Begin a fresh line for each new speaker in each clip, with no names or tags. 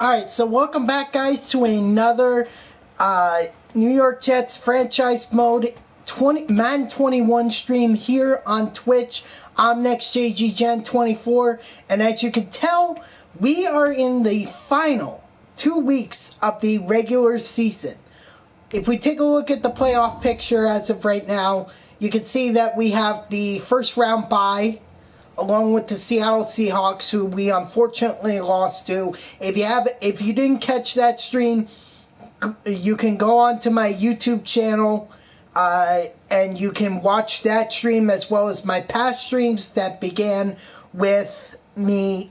Alright, so welcome back, guys, to another New York Jets franchise mode Madden 21 stream here on Twitch. I'm NextJGGen24, and as you can tell, we are in the final 2 weeks of the regular season. If we take a look at the playoff picture as of right now, you can see that we have the first round bye, along with the Seattle Seahawks, who we unfortunately lost to. If you didn't catch that stream, you can go onto my YouTube channel and you can watch that stream as well as my past streams that began with me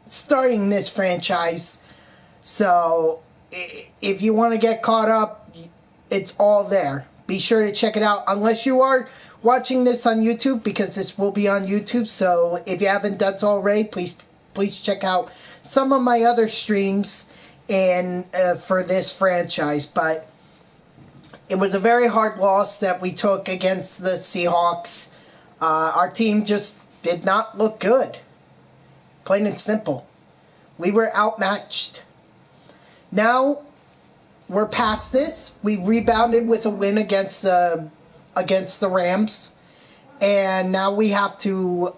starting this franchise. So if you want to get caught up, it's all there. Be sure to check it out, unless you are watching this on YouTube, because this will be on YouTube. So if you haven't done so already, please check out some of my other streams and for this franchise. But it was a very hard loss that we took against the Seahawks. Our team just did not look good, plain and simple. We were outmatched. Now we're past this. We rebounded with a win against the Rams, and now we have to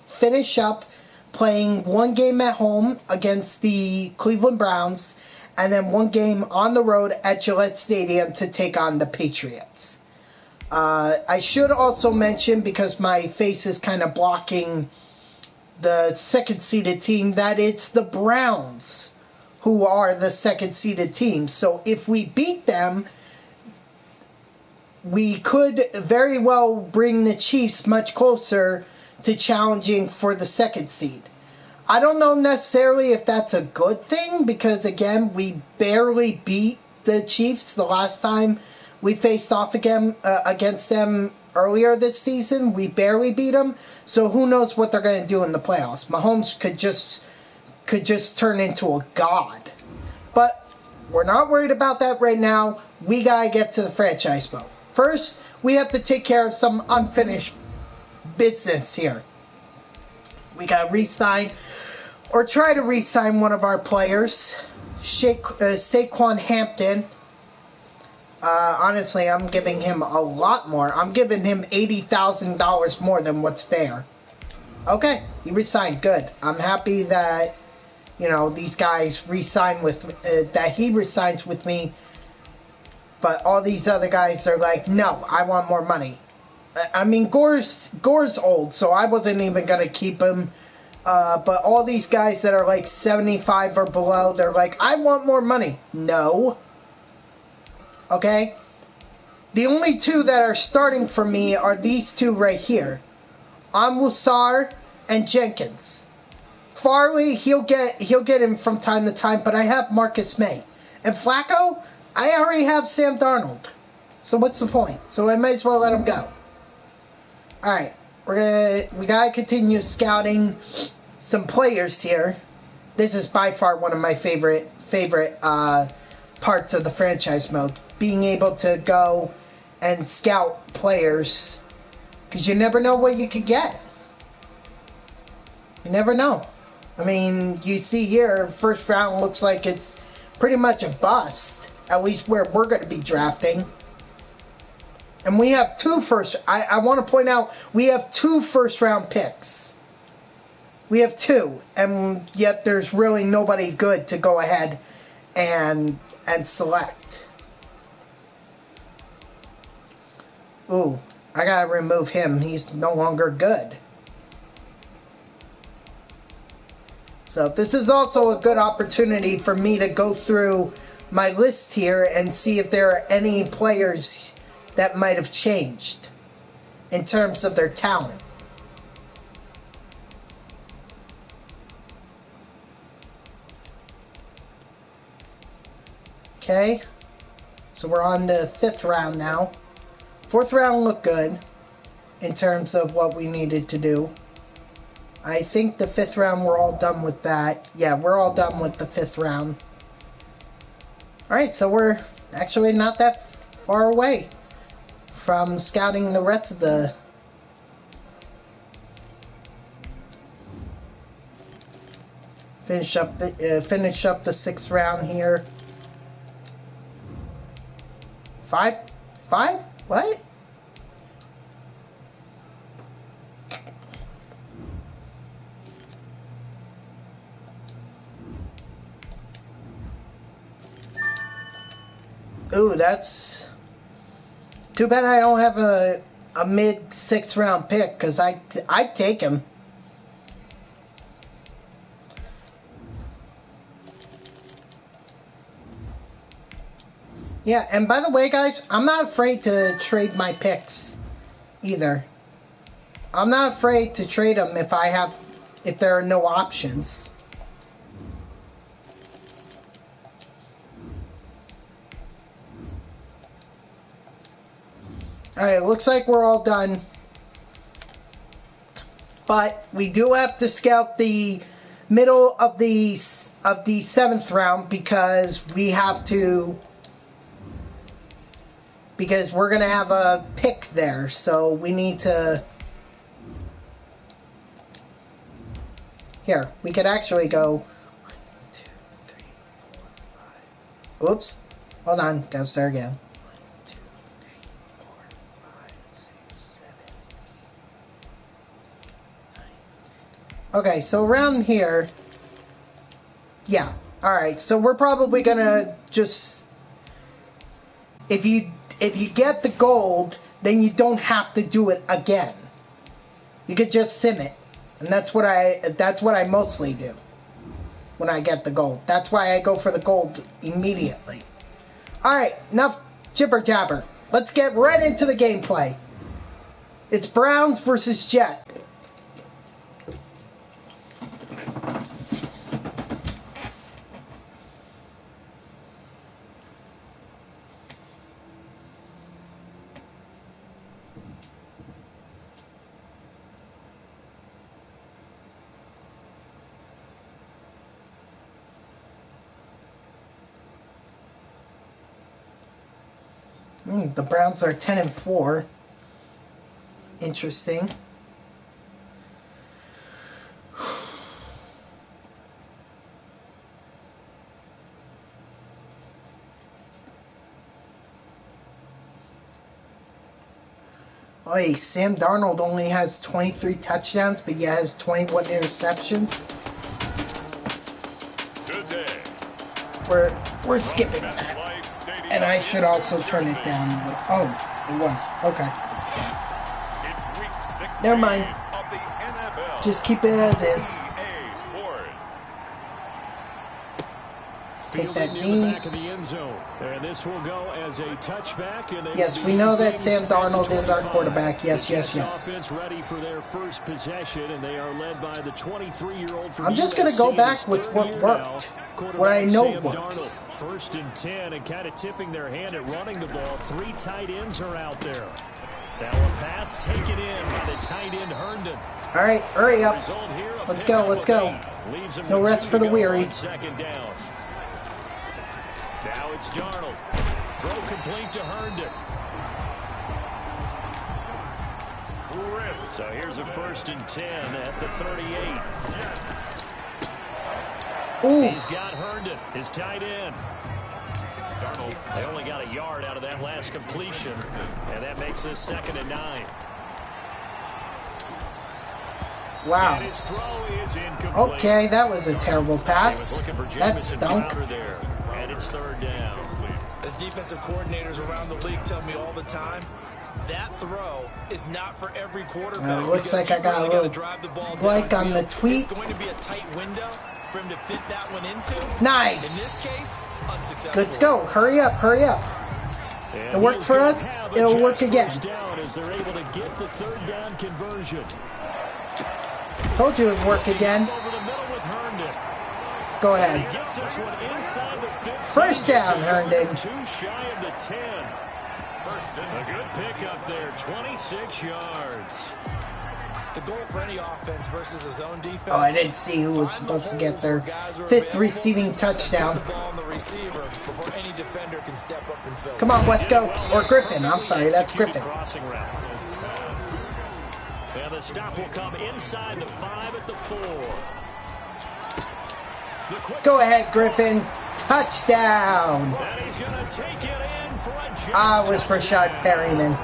finish up playing one game at home against the Cleveland Browns, and then one game on the road at Gillette Stadium to take on the Patriots. I should also mention, because my face is kind of blocking the second-seeded team, that it's the Browns who are the second-seeded team. So if we beat them, we could very well bring the Chiefs much closer to challenging for the second seed. I don't know necessarily if that's a good thing, because again, we barely beat the Chiefs the last time we faced off again against them earlier this season. We barely beat them, so who knows what they're going to do in the playoffs. Mahomes could just turn into a god. But we're not worried about that right now. We got to get to the franchise mode. First, we have to take care of some unfinished business here. We got to re-sign, or try to re-sign, one of our players, Saquon Hampton. Honestly, I'm giving him a lot more. I'm giving him $80,000 more than what's fair. Okay, he re-signed. Good. I'm happy that, you know, these guys re-sign with that he re-signs with me. But all these other guys are like, no, I want more money. I mean, Gore's old, so I wasn't even going to keep him. But all these guys that are like 75 or below, they're like, I want more money. No. Okay? The only two that are starting for me are these two right here. Amwusar and Jenkins. Farley, he'll get him from time to time, but I have Marcus May. And Flacco, I already have Sam Darnold. So what's the point? So I might as well let him go. Alright, we gotta continue scouting some players here. This is by far one of my favorite parts of the franchise mode. Being able to go and scout players, because you never know what you could get. You never know. I mean, you see here, first round looks like it's pretty much a bust. At least where we're going to be drafting. And we have I want to point out, we have 2 first-round picks. We have 2. And yet there's really nobody good to go ahead and select. Ooh, I got to remove him. He's no longer good. So this is also a good opportunity for me to go through my list here and see if there are any players that might have changed in terms of their talent. Okay, so we're on the 5th round now. 4th round looked good in terms of what we needed to do. I think the 5th round we're all done with that. Yeah, we're all done with the 5th round. Alright, so we're actually not that far away from scouting the rest of the Finish up the 6th round here. 5? What? Ooh, that's too bad I don't have a mid 6th round pick, because I'd take him. Yeah, and by the way, guys, I'm not afraid to trade my picks either. I'm not afraid to trade them if there are no options. Alright, looks like we're all done. But we do have to scout the middle of the 7th round, because we have to... Because we're going to have a pick there, so we need to... Here, we could actually go... 1, 2, 3, 4, 5... Oops. Hold on, gotta start again. 1, 2, 3, 4, 5, 6, 7, 8, 9... Okay, so around here... Yeah, alright, so we're probably going to just... If you get the gold, then you don't have to do it again. You could just sim it. And that's what I mostly do when I get the gold. That's why I go for the gold immediately. Alright, enough jibber jabber. Let's get right into the gameplay. It's Browns versus Jets. The Browns are 10-4. Interesting. Hey, Sam Darnold only has 23 touchdowns, but yet has 21 interceptions. We're skipping that. And I should also turn it down. Oh, it was. Okay. Never mind. Just keep it as is. Take that knee. Yes, we know that Sam Darnold is our quarterback. Yes, yes, yes. I'm just going to go back with what worked. What I know works.
1st and 10, and kind of tipping their hand at running the ball. 3 tight ends are out there. Now a pass taken in by the tight end Herndon.
All right, hurry up. Let's go, let's go. No rest for the weary.
Down. Now it's Darnold. Throw complete to Herndon. So here's a 1st and 10 at the 38.
Ooh.
He's got Herndon, his tight end. Darnold, they only got a yard out of that last completion, and that makes us 2nd and 9.
Wow.
And his throw is incomplete.
Okay, that was a terrible pass. That stunk.
There, and it's 3rd down.
As defensive coordinators around the league tell me all the time, that throw is not for every quarterback.
Looks like I got a little like on the tweet.
It's going to be a tight window for him to fit that one into.
Nice.
In this case, unsuccessful.
Let's go. Hurry up, hurry up. It worked for us. It'll work again.
Down as they're able to get the 3rd down conversion.
Told you it would work again.
Over the middle with Herndon.
Go ahead.
He gets this one inside the 15.
First down, Herndon.
Too shy of the 10. A good pickup there, 26 yards.
The goal for any offense versus his own defense.
Oh, I didn't see who was supposed to get their 5th receiving touchdown. Come on, let's go. Or Griffin. I'm sorry, that's Griffin.
And the stop will come inside the 5 at the 4.
Go ahead, Griffin. Touchdown.
And he's going to take it in for a Jets
It was Brashad Perryman.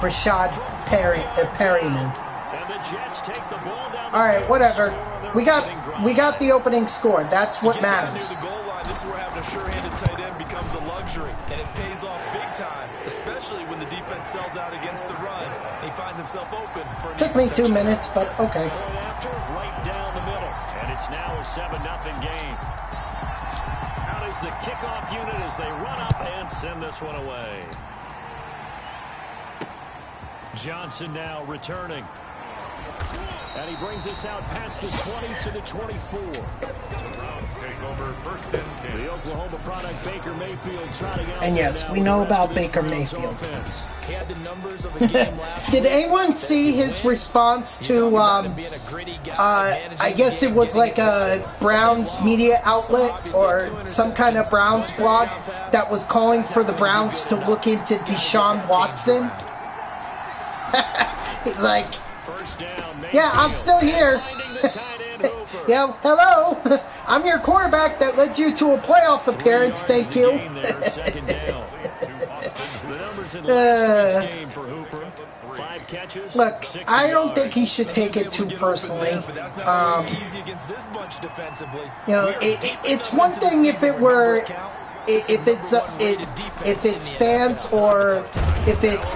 Brashad Perryman.
And the Jets take the ball down.
All right, whatever. We got the opening score. That's what matters.
Near the goal line, this is where having a sure-handed tight end becomes a luxury, and it pays off big time, especially when the defense sells out against the run. He finds himself open for an
Took me 2 minutes, but okay.
After, right down the middle, and it's now a 7-0 game. Out is the kickoff unit as they run up and send this one away. Johnson now returning. And he brings us out past the 20 to the 24.
Take over first and 10.
The Oklahoma product, Baker Mayfield, trotting out.
And yes, we know about Baker Mayfield.
He had the numbers of a game last
Did anyone see his response to, I guess it was like a Browns media outlet or some kind of Browns blog that was calling for the Browns to look into Deshaun Watson? He's like, yeah, I'm still here. Yeah, hello. I'm your quarterback that led you to a playoff appearance. Thank you. Look, I don't think he should take it too personally. You know, it's one thing if it were, if it's fans or if it's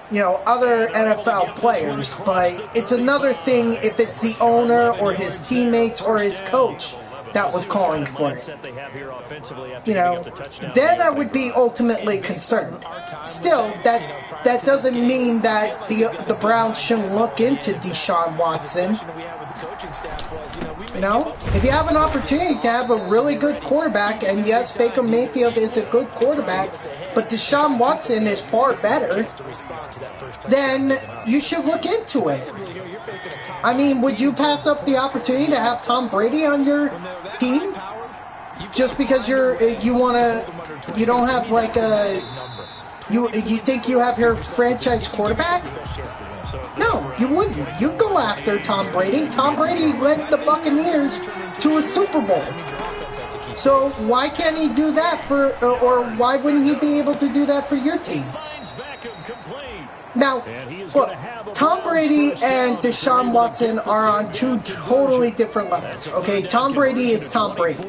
you know, other NFL players, but it's another thing if it's the owner or his teammates or his coach that was calling for it. You know, then I would be ultimately concerned. Still, that doesn't mean that the Browns shouldn't look into Deshaun Watson. You know, if you have an opportunity to have a really good quarterback, and yes, Baker Mayfield is a good quarterback, but Deshaun Watson is far better, then you should look into it. I mean, would you pass up the opportunity to have Tom Brady on your team just because you don't have like you think you have your franchise quarterback? No, you wouldn't. You'd go after Tom Brady. Tom Brady led the Buccaneers to a Super Bowl. So why can't he do that or why wouldn't he be able to do that for your team? Now, look, Tom Brady and Deshaun Watson are on two totally different levels, okay? Tom Brady is Tom Brady.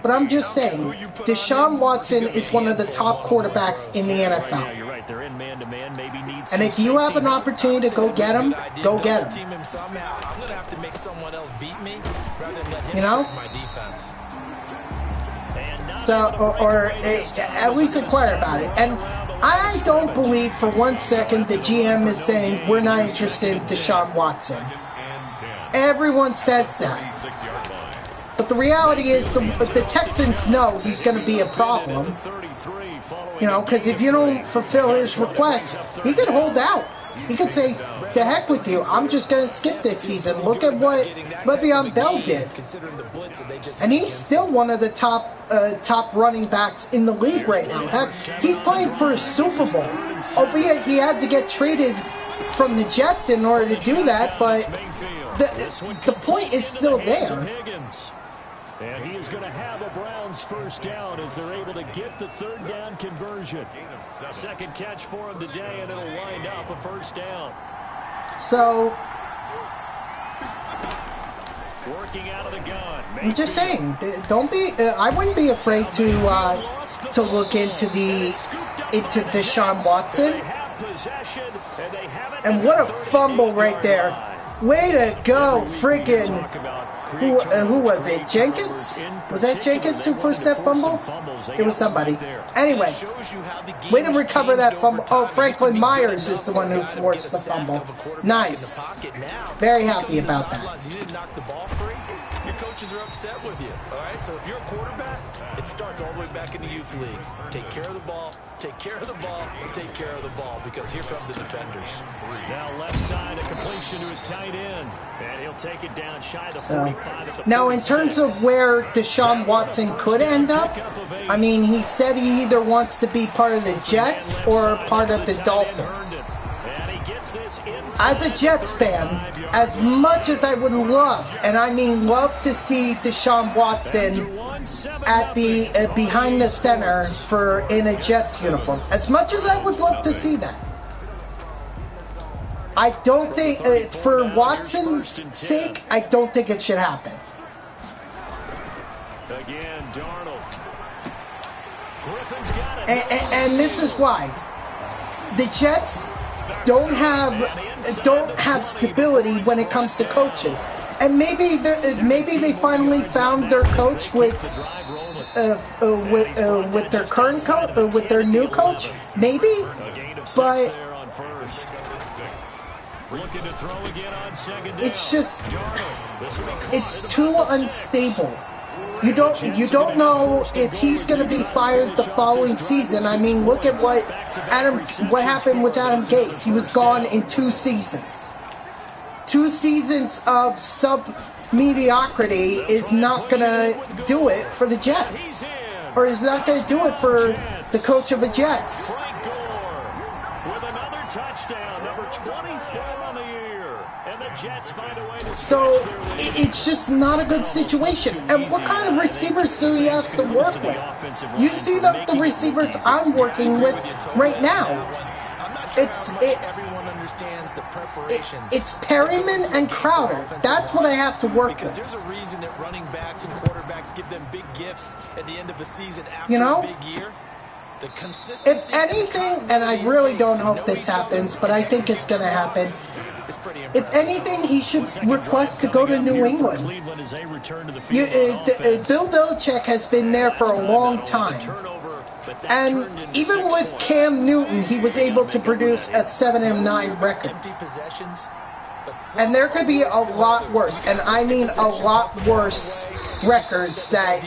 But I'm just saying, Deshaun Watson is one of the top quarterbacks in the NFL. And if you have an opportunity to go get him, go get him. You know? So, or at least inquire about it. And I don't believe for 1 second the GM is saying we're not interested in Deshaun Watson. Everyone says that. But the reality is the Texans know he's going to be a problem. You know, because if you don't fulfill his request, he could hold out. He could say, to heck with you, I'm just going to skip this season. Look at what Le'Veon Bell did. And he's still one of the top running backs in the league right now. Heck, he's playing for a Super Bowl. Albeit he had to get traded from the Jets in order to do that, but the point is still there.
And he is going to have a Browns first down as they're able to get the third down conversion. Second catch for him today, and it'll wind up a first down.
So,
working out of the gun.
I'm just saying, don't be. I wouldn't be afraid to look into Deshaun Watson. And what a fumble right there! Way to go, freaking. Who was it? Jenkins? Was that Jenkins who forced that fumble? It was somebody. Anyway, way to recover that fumble. Oh, Franklin Myers is the one who forced the fumble. Nice. Very happy about that.
Your coaches are upset with you, all right? So if you're a quarterback, it starts all the way back in the youth leagues. Take care of the ball, take care of the ball, and take care of the ball, because here come the defenders.
Now left side, a completion to his tight end, and he'll take it down shy of the 45 at the
now, in terms of where Deshaun Watson could end up, I mean, he said he either wants to be part of the Jets or part of the Dolphins.
gets this
As a Jets fan, as much as I would love, and I mean love, to see Deshaun Watson at the behind the center in a Jets uniform, as much as I would love to see that, I don't think, for Watson's sake, I don't think it should happen.
Again, Darnold. Griffin's got it.
And this is why the Jets don't have stability when it comes to coaches. And maybe they finally found their coach with their current coach, with their new coach, maybe. But it's just, it's too unstable. You don't know if he's going to be fired the following season. I mean, look at what happened with Adam Gase. He was gone in 2 seasons. 2 seasons of sub-mediocrity is not going to do it for the Jets. Or is not going to do it for the coach of the Jets.
With another touchdown, number 24 on the year. And the Jets find a way to
so it's just not a good situation. And what kind of receivers do he have to work with? You see the receivers I'm working with right now.
Everyone understands the preparations.
It's Perryman and Crowder. That's what I have to work with.
Because there's a reason that running backs and quarterbacks give them big gifts at the end of the season after a big year. The consistency.
If anything, and I really don't hope this happens, but I think it's going to happen. If anything, he should request to go to New England. Bill Belichick has been there for a long time. And even with Cam Newton, he was able to produce a 7-9 record. And there could be a lot worse, and I mean a lot worse records that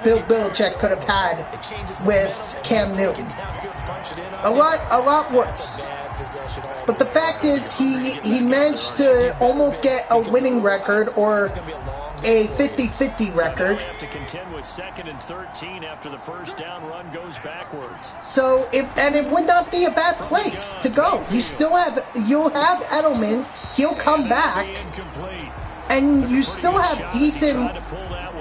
Bill Belichick could have had with Cam Newton. A lot worse. But the fact is, he managed to almost get a winning record, or a 50-50 record.
To contend with 2nd and 13 after the first down run goes backwards.
So it would not be a bad place to go. You'll have Edelman. He'll come back, and you still have decent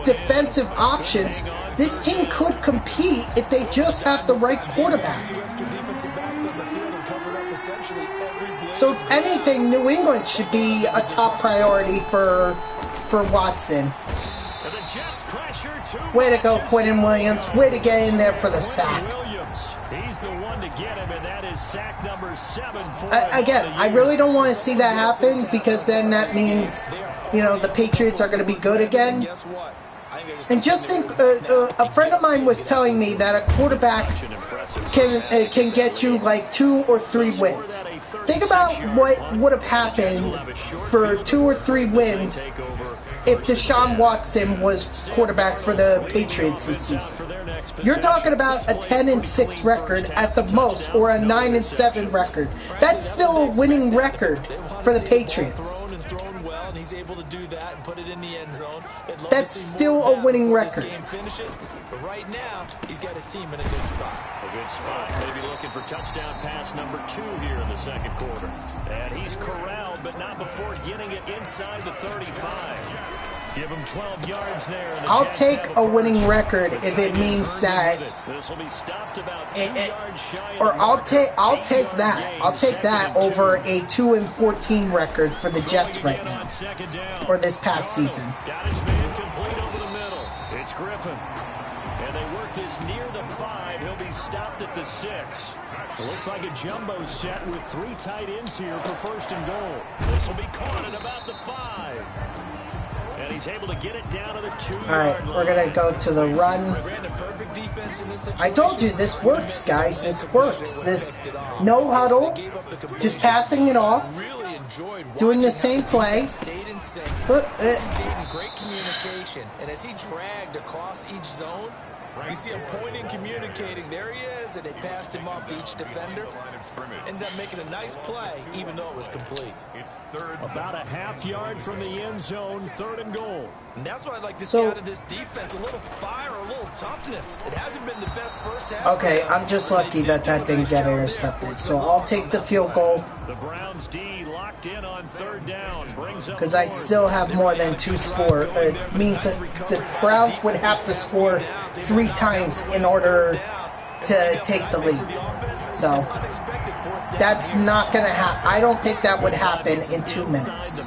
defensive options. This team could compete if they just have the right quarterback. So if anything, New England should be a top priority for Watson. Way to go, Quentin Williams. Way to get in there for the sack.
He's the one to get him, and that is sack number 7 for
again, I really don't want to see that happen, because then that means, the Patriots are going to be good again. And just think, a friend of mine was telling me that a quarterback can get you like 2 or 3 wins. Think about what would have happened for 2 or 3 wins if Deshaun Watson was quarterback for the Patriots this season. You're talking about a 10-6 record at the most, or a 9-7 record. That's still a winning record for the Patriots.
He's able to do that and put it in the end zone.
That's still a winning record.
But right now, he's got his team in a good spot.
A good spot. Maybe looking for touchdown pass number 2 here in the second quarter. And he's corralled, but not before getting it inside the 35. Give him 12 yards there.
I'll take a winning record if it means that.
This will be stopped about 2 yards shy.
Or I'll take that. I'll take that over a 2-14 record for the Jets right now, or this past season.
Got his man complete over the middle. It's Griffin. And they work this near the 5. He'll be stopped at the 6. It looks like a jumbo set with 3 tight ends here for 1st and goal. This will be caught at about the 5. And he's able to get it down to the 2-yard line.
Alright, we're going to go to the run. I told you, this works, guys. This works. This no huddle, just passing it off, doing the same play.
Stayed in sync, stayed in great communication, and as he dragged across each zone, You see him pointing, communicating. There he is, and they passed him off to each defender. Ended up making a nice play, even though it was complete.
About a half yard from the end zone, 3rd and goal.
And that's what I'd like to see out of this defense. A little fire, a little toughness. It hasn't been the best first half.
Okay, I'm just lucky that didn't get intercepted. So I'll take the field goal.
The Browns D locked in on 3rd down.
Because I'd still have more than 2 score. It means that the Browns would have to score 3 times in order to take the lead. So that's not going to happen. I don't think that would happen in 2 minutes.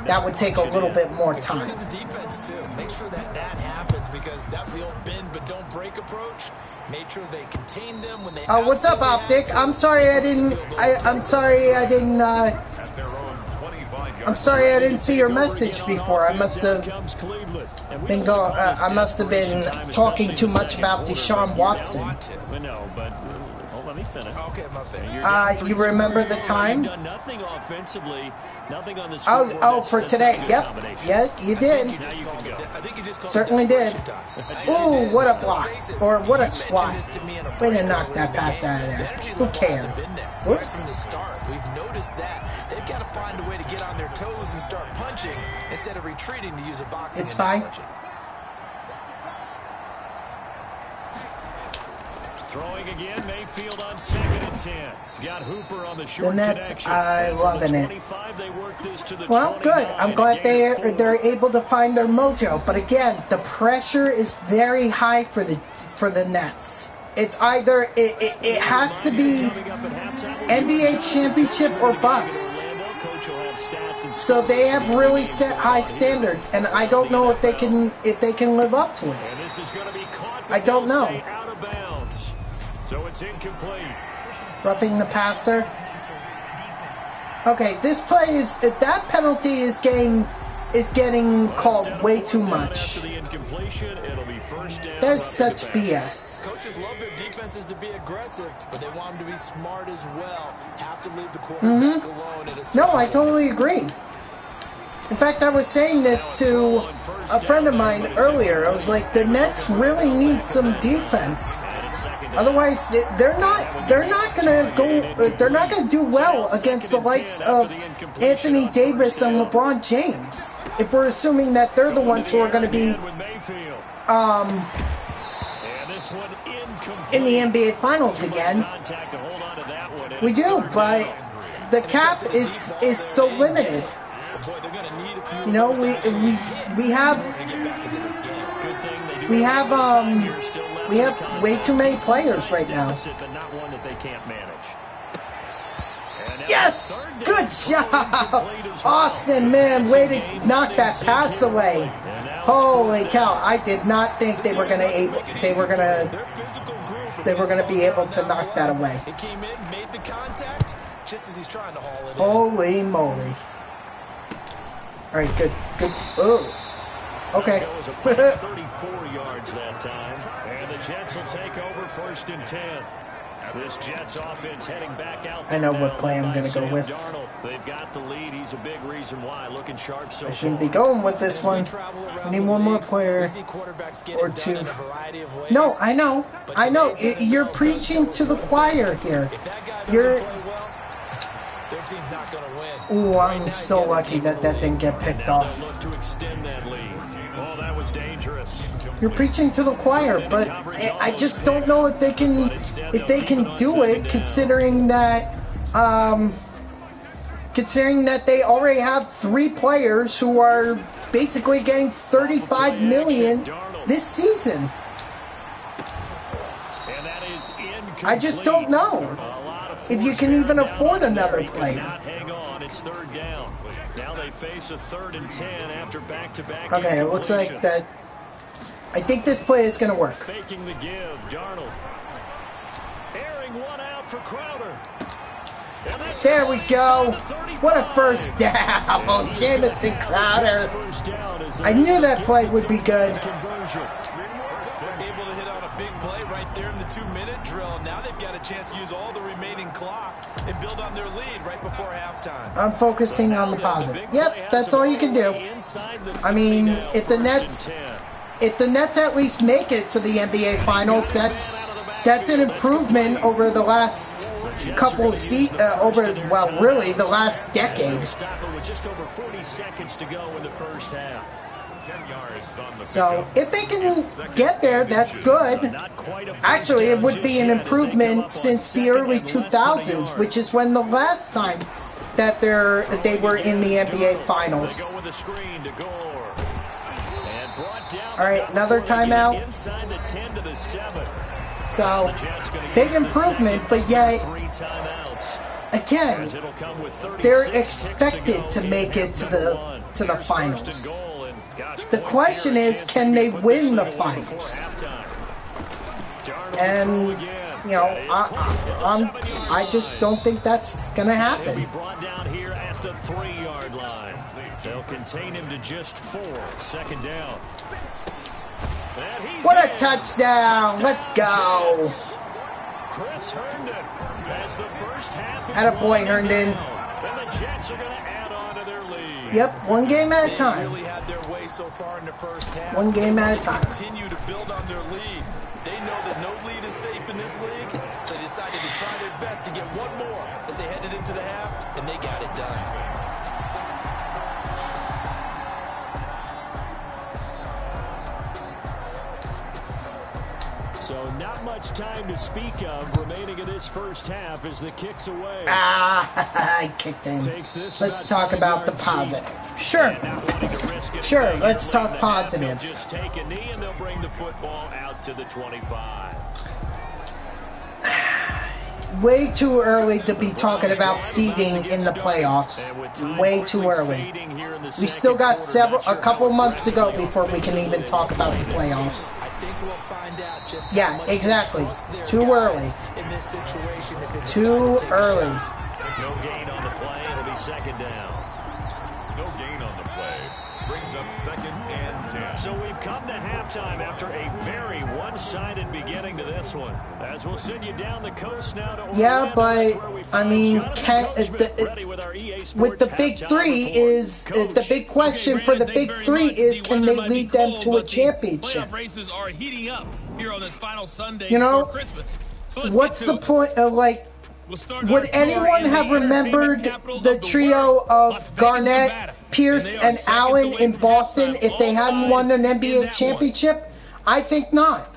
That would take a little bit more time.
The defense too. Make sure that happens, because that's the old bend but don't break approach. Made sure they contained them when they.
Oh, what's up, Optic? I'm sorry I didn't. I'm sorry I didn't. I'm sorry I didn't see your message before. I must have been going. I must have been talking too much about Deshaun Watson.
Let me finish.
Okay, my bad.
You remember the time?
Nothing offensively, nothing on the
Oh, for today. Yep. Yeah, you did. Certainly did. Ooh, what a block. Or what a swat. Way to knock that pass out of there. Who cares? Whoops.
From the start, we've noticed that. They've got to find a way to get on their toes and start punching instead of retreating to use a boxing
It's fine.
analogy.
Throwing again, Mayfield on 2nd and 10. He's got Hooper on the short
The Nets,
connection.
I'm loving it.
25, they work this to the
Well,
29,
good. I'm glad
gain 4.
they're able to find their mojo. But again, the pressure is very high for the Nets. It's either it has to be NBA championship or bust. So they have really set high standards, and I don't know if they can live up to it. I don't know.
So it's incomplete.
Roughing the passer. Okay, this play is that penalty is getting called way too much. That's such BS.
Coaches love their defenses to be aggressive, but they want them to be smart as well. Have to leave the quarterback alone.
No, I totally agree. In fact, I was saying this to a friend of mine earlier. I was like, the Nets really need some defense. Otherwise, they're not gonna do well against the likes of Anthony Davis and LeBron James. If we're assuming that they're the ones who are going to be in the NBA Finals again, we do. But the cap is so limited. You know, we have way too many players right now. Yes! Good job! Austin, man, way to knock that pass away. Holy cow, I did not think they were gonna be able to knock that away. Holy moly. Alright, good. Oh. Okay.
34 yards that time. And the Jets will take over 1st and 10. This Jets offense heading back out.
I know what play I'm going to go with.
They've got the lead. He's a big reason why. Looking sharp so
I shouldn't be going with this one. I need one more player or 2. No, I know. You're preaching to the choir here.
Their team's not going to win.
Ooh, I'm so lucky that didn't get picked off.
To extend that lead. Oh, that was dangerous.
You're preaching to the choir, but I just don't know if they can do it, considering that they already have 3 players who are basically getting $35 million this season. I just don't know if you can even afford another player.
Hang on, it's 3rd down. Now they face a 3rd and 10 after back-to-back.
Okay, it looks like that. I think this play is going to work.
Faking the give, Darnold. Airing one out for Crowder.
There we go. What a first down. Jamison Crowder. I knew that play would be good.
Able to hit on a big play right there in the 2-minute drill. Now they've got a chance to use all the remaining clock and build on their lead right before halftime.
I'm focusing on the positive. Yep, that's all you can do. I mean, if the Nets if the Nets at least make it to the NBA Finals, that's an improvement over the last couple of really the last decade.
Just over 40 seconds to go in the first half.
So if they can get there, that's good. Actually, it would be an improvement since the early 2000s, which is when the last time that they were in the NBA Finals. All right, another timeout. So big improvement, but yet again, they're expected to make it to the finals. The question is, can they win the finals? And you know, I just don't think that's gonna happen.
They'll contain him to just 4. Second down.
What a touchdown! Let's go.
Chris Herndon as the first half is
Attaboy, Herndon.
and the Jets are going to add on to their lead.
Yep, one game at a time.
They really had their way so far in the first half.
One game at a time.
Continue to build on their lead. They know that no lead is safe in this league. They decided to try their best to get one more as they headed into the half, and they got it done.
So not much time to speak of remaining in this first half as the kick's away.
I kicked in. Let's talk about the positive. Sure. Sure, let's talk positive.
Just take a knee and they'll bring the football out to the 25.
Way too early to be talking about seeding in the playoffs. Way too early. We still got a couple months to go before we can even talk about the playoffs. Yeah, exactly. Too early. Too early.
No gain on the play. It'll be second down.
No gain on the play. Brings up 2nd and 10.
So we've come to halftime after a very one-sided beginning to this one. As we'll send you down the coast now to
yeah, but I mean, with the big three is the big question for the big three is, can they lead them to a championship? You know, what's the point of, like, would anyone have remembered the trio of Garnett, Pierce, and Allen in Boston if they hadn't won an NBA championship? I think not.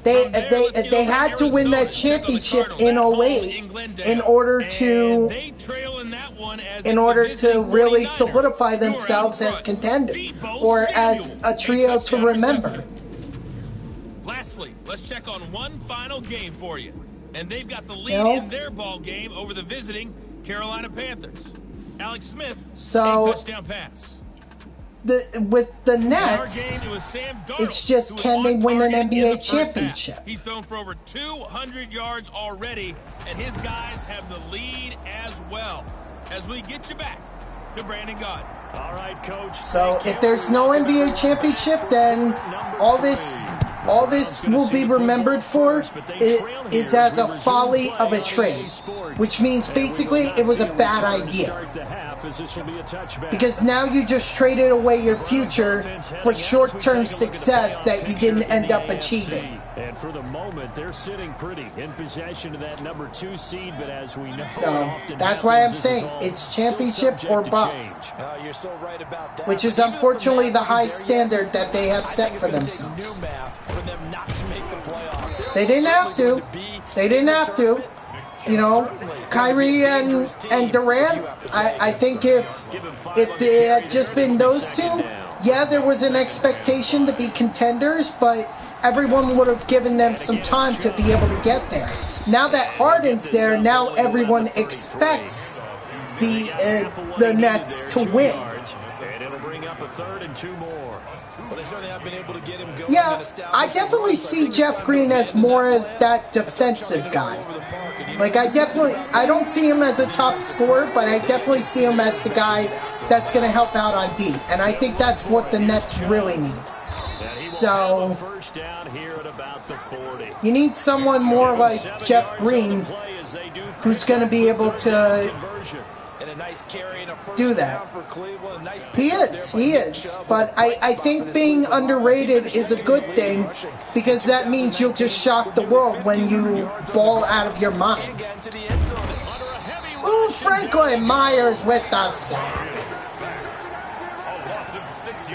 They had to win that championship in 08 in order to really solidify themselves as contenders or as a trio to remember.
Lastly, let's check on one final game for you. And they've got the lead in their ball game over the visiting Carolina Panthers. Alex Smith, a touchdown pass.
With the Nets, it's just, can they win an NBA championship?
He's thrown for over 200 yards already, and his guys have the lead as well. As we get you back to Brandon God.
All right, Coach.
So if there's no NBA championship, then all this will be remembered for is as a folly of a trade, which means basically it was a bad idea. Because now you just traded away your future for short-term success that you didn't end up achieving.
And for the moment, they're sitting pretty in possession of that number 2 seed, but as we know,
so that's why I'm saying it's championship or bust.
You're so right about that.
Which is unfortunately the high standard that they have set for themselves. They didn't have to. They didn't have to. You know, Kyrie and Durant, I think if they had just been those two, yeah, there was an expectation to be contenders, but everyone would have given them some time to be able to get there. Now that Harden's there, now everyone expects the Nets to win.
And it'll bring up a 3rd and 2 more.
But they certainly have been able to get him going.
Yeah, I definitely see Jeff Green as more as that defensive guy. Like, I don't see him as a top scorer, but I definitely see him as the guy that's going to help out on D. And I think that's what the Nets really need. So, you need someone more like Jeff Green who's going to be able to
And a nice carry and a first
do that.
down for Cleveland. Nice
He is. But I think being underrated is a good thing because that means you'll just shock the world when you ball out of your mind. Ooh, Franklin Myers with the sack.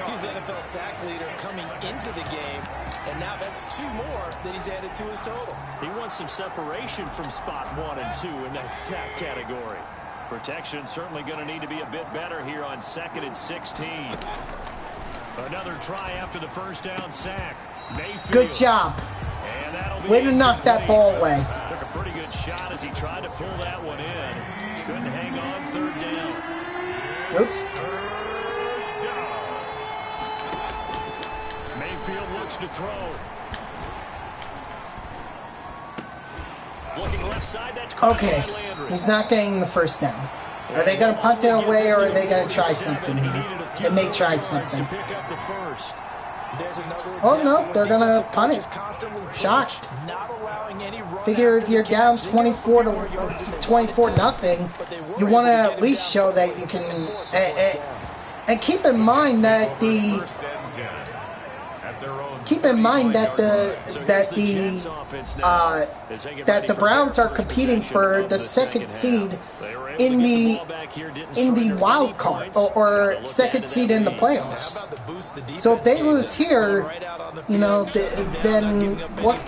He's the NFL sack leader coming into the game, and now that's 2 more that he's added to his total.
He wants some separation from spot 1 and 2 in that sack category. Protection certainly going to need to be a bit better here on 2nd and 16. Another try after the first down sack. Mayfield.
Good job. Way to knock that ball away.
Took a pretty good shot as he tried to pull that one in. Couldn't hang on 3rd down.
Oops.
Mayfield looks to throw. Looking left side, that's
okay. He's not getting the first down. Are they going to punt it away or are they going to try something here? They may try something. Oh no, they're going to punt it. Shocked. Figure if you're down 24 nothing, you want to at least show that you can. And keep in mind that the Browns are competing for the 2nd seed in the wild card or 2nd seed in the playoffs. So if they lose here, you know, then what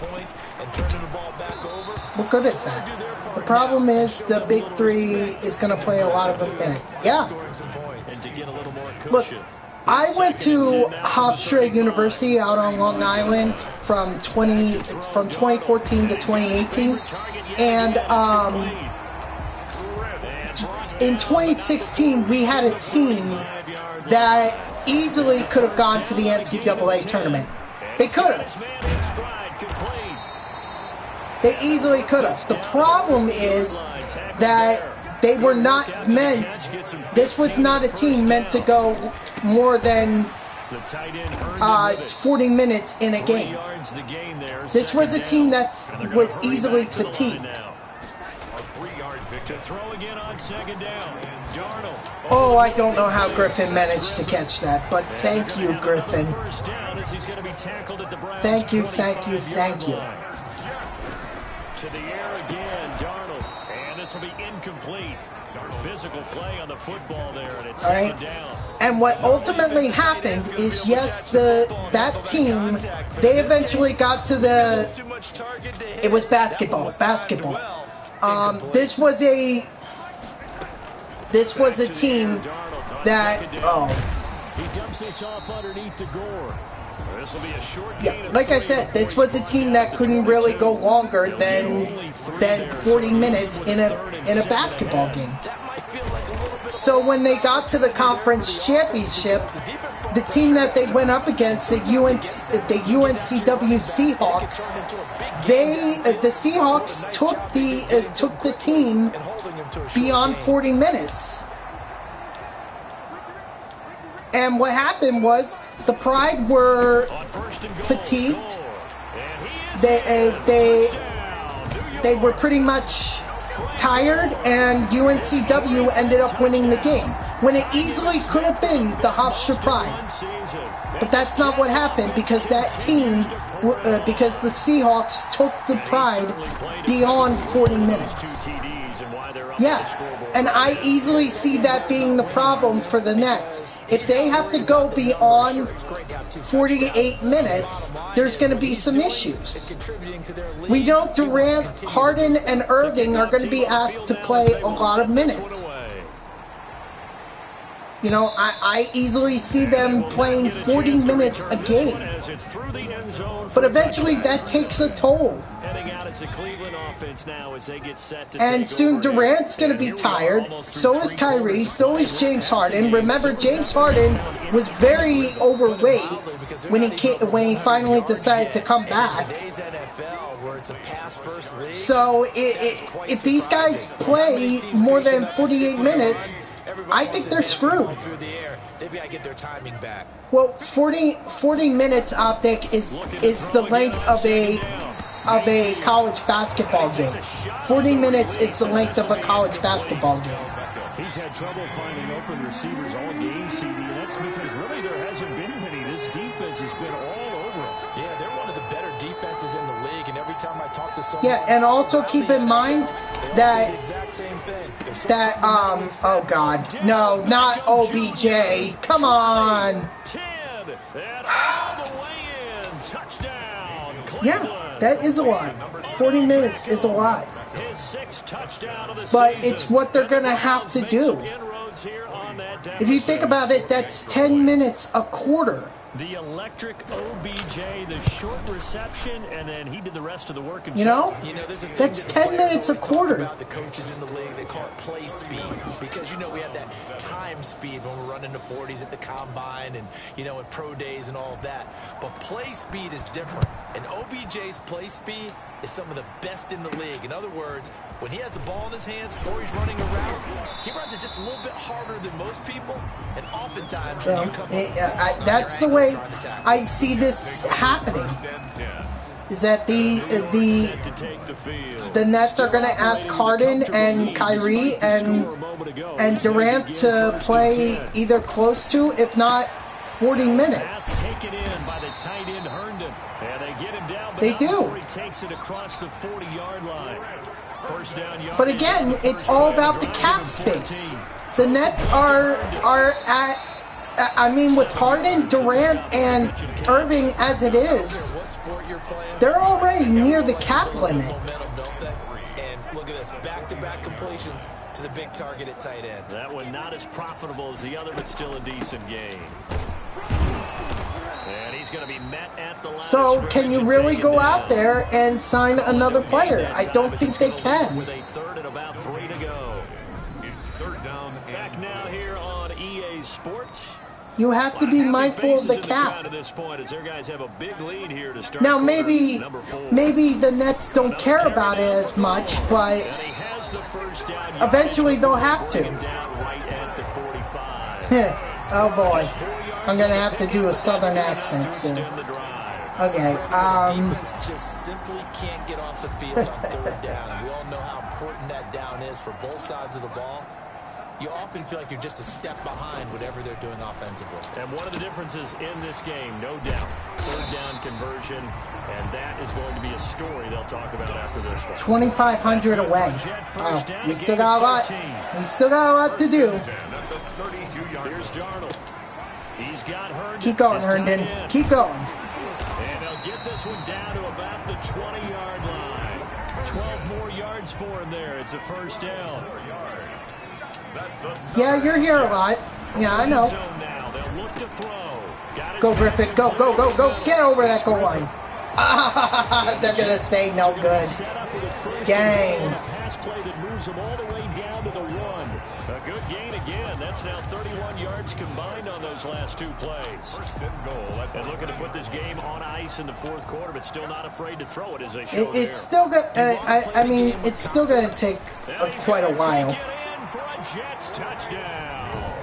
good is that? The problem is the big 3 is going to play a lot of them in it. Yeah. Look, I went to Hofstra University out on Long Island from 2014 to 2018, and in 2016 we had a team that easily could have gone to the NCAA tournament. They could have. They easily could have. The problem is that they were not meant. This was not a team meant to go more than 40 minutes in a game. This was a team that was easily fatigued. Oh, I don't know how Griffin managed to catch that, but thank you, Griffin. Thank you, thank you, thank you.
To the air again, Darnold, and this will be incomplete. Physical play on the football there, and it's second down.
And what ultimately happened is, yes, that team, they eventually got to the. It was basketball. This was a team that.
He dumps this off underneath to Gore. This will be a short
yeah, like I said, this was a team that couldn't really go longer than 40 minutes in a basketball game. So when they got to the conference championship, the team that they went up against, the UNCW Seahawks, the Seahawks took the team beyond 40 minutes. And what happened was the Pride were fatigued. They were pretty much tired, and UNCW ended up winning the game when it easily could have been the Hofstra Pride. But that's not what happened because that team, because the Seahawks took the Pride beyond 40 minutes. Yeah, and I easily see that being the problem for the Nets. If they have to go beyond 48 minutes, there's going to be some issues. We know Durant, Harden, and Irving are going to be asked to play a lot of minutes. You know, I easily see them playing 40 minutes a game. But eventually that takes a toll. And soon Durant's going to be tired. So is Kyrie. So is James Harden. Remember, James Harden was very overweight when he finally decided to come back. So if these guys play more than 48 minutes, I think they're screwed. Well, 40 minutes, Optic, is the length of a college basketball game. 40 minutes is the length of a college basketball game.
He's had trouble finding open receivers all game, CD, and that's because really there hasn't been many. This defense has been all over him.
Yeah, they're one of the better defenses in the league, and every time I talk to someone...
Yeah, and also keep in mind that... oh God, no, not OBJ. Come on.
10, and all the way in. Touchdown, Cleveland.
Yeah, that is a lot. 40 minutes is a lot.
His 6th touchdown of the
But
season.
it's what they're going to have to do. If you think about it, that's 10 minutes a quarter.
The electric OBJ, the short reception, and then he did the rest of the work.
You know,
there's a thing
that's
that
10 minutes a quarter.
About the coaches in the league, they call it play speed, because we have that time speed when we're running the 40s at the combine and at pro days and all of that. But play speed is different, and OBJ's play speed is some of the best in the league. In other words, when he has the ball in his hands or he's running around, he runs it just a little bit harder than most people, and oftentimes
that's the way I see this happening. Is that the Nets are going to ask Harden and Kyrie and Durant to play either close to, if not 40 minutes.
Taken in by the tight end Herndon. And they get him down, but
they do.
He takes it across the 40-yard line. First down yard.
But again, it's all about the cap space. The Nets are at, I mean, with Harden, Durant, and Irving as it is, they're already near the cap limit.
And look at this, back-to-back completions to the big target at tight end.
That one not as profitable as the other, but still a decent game. And he's going to be met at the line.
So, can you really go out there and sign another player? I don't think they can.
With a third and about 3 to go.
It's third down.
Back now here on EA Sports.
You have to be mindful of the cap. Now, maybe the Nets don't care about it as much, but eventually they'll have to. Oh boy, I'm gonna have to do a Southern accent soon. Okay.
Defense just simply can't get off the field on third down. We all know how important that down is for both sides of the ball. You often feel like you're just a step behind whatever they're doing offensively.
And one of the differences in this game, no doubt, third down conversion, and that is going to be a story they'll talk about after this one.
2,500 away. Oh, you still got a lot. You still got a lot to do.
Here's Darnold. He's got Herndon.
Keep going, Herndon. Keep going.
And they'll get this one down to about the 20-yard line. 12 more yards for him there. It's a first down.
Yeah, you're here a lot. Yeah, I know. Go, Griffin. Go, go, go, go. Get over that goal line. They're going to stay no good. Gang.
Pass play that moves them all the way down to the 1. A good gain again. That's now 31 yards combined on those last 2 plays.
First and goal.
And looking to put this game on ice in the 4th quarter, but still not afraid to throw it as they show
It's still going I mean, it's still going to take quite a while.
For a Jets touchdown.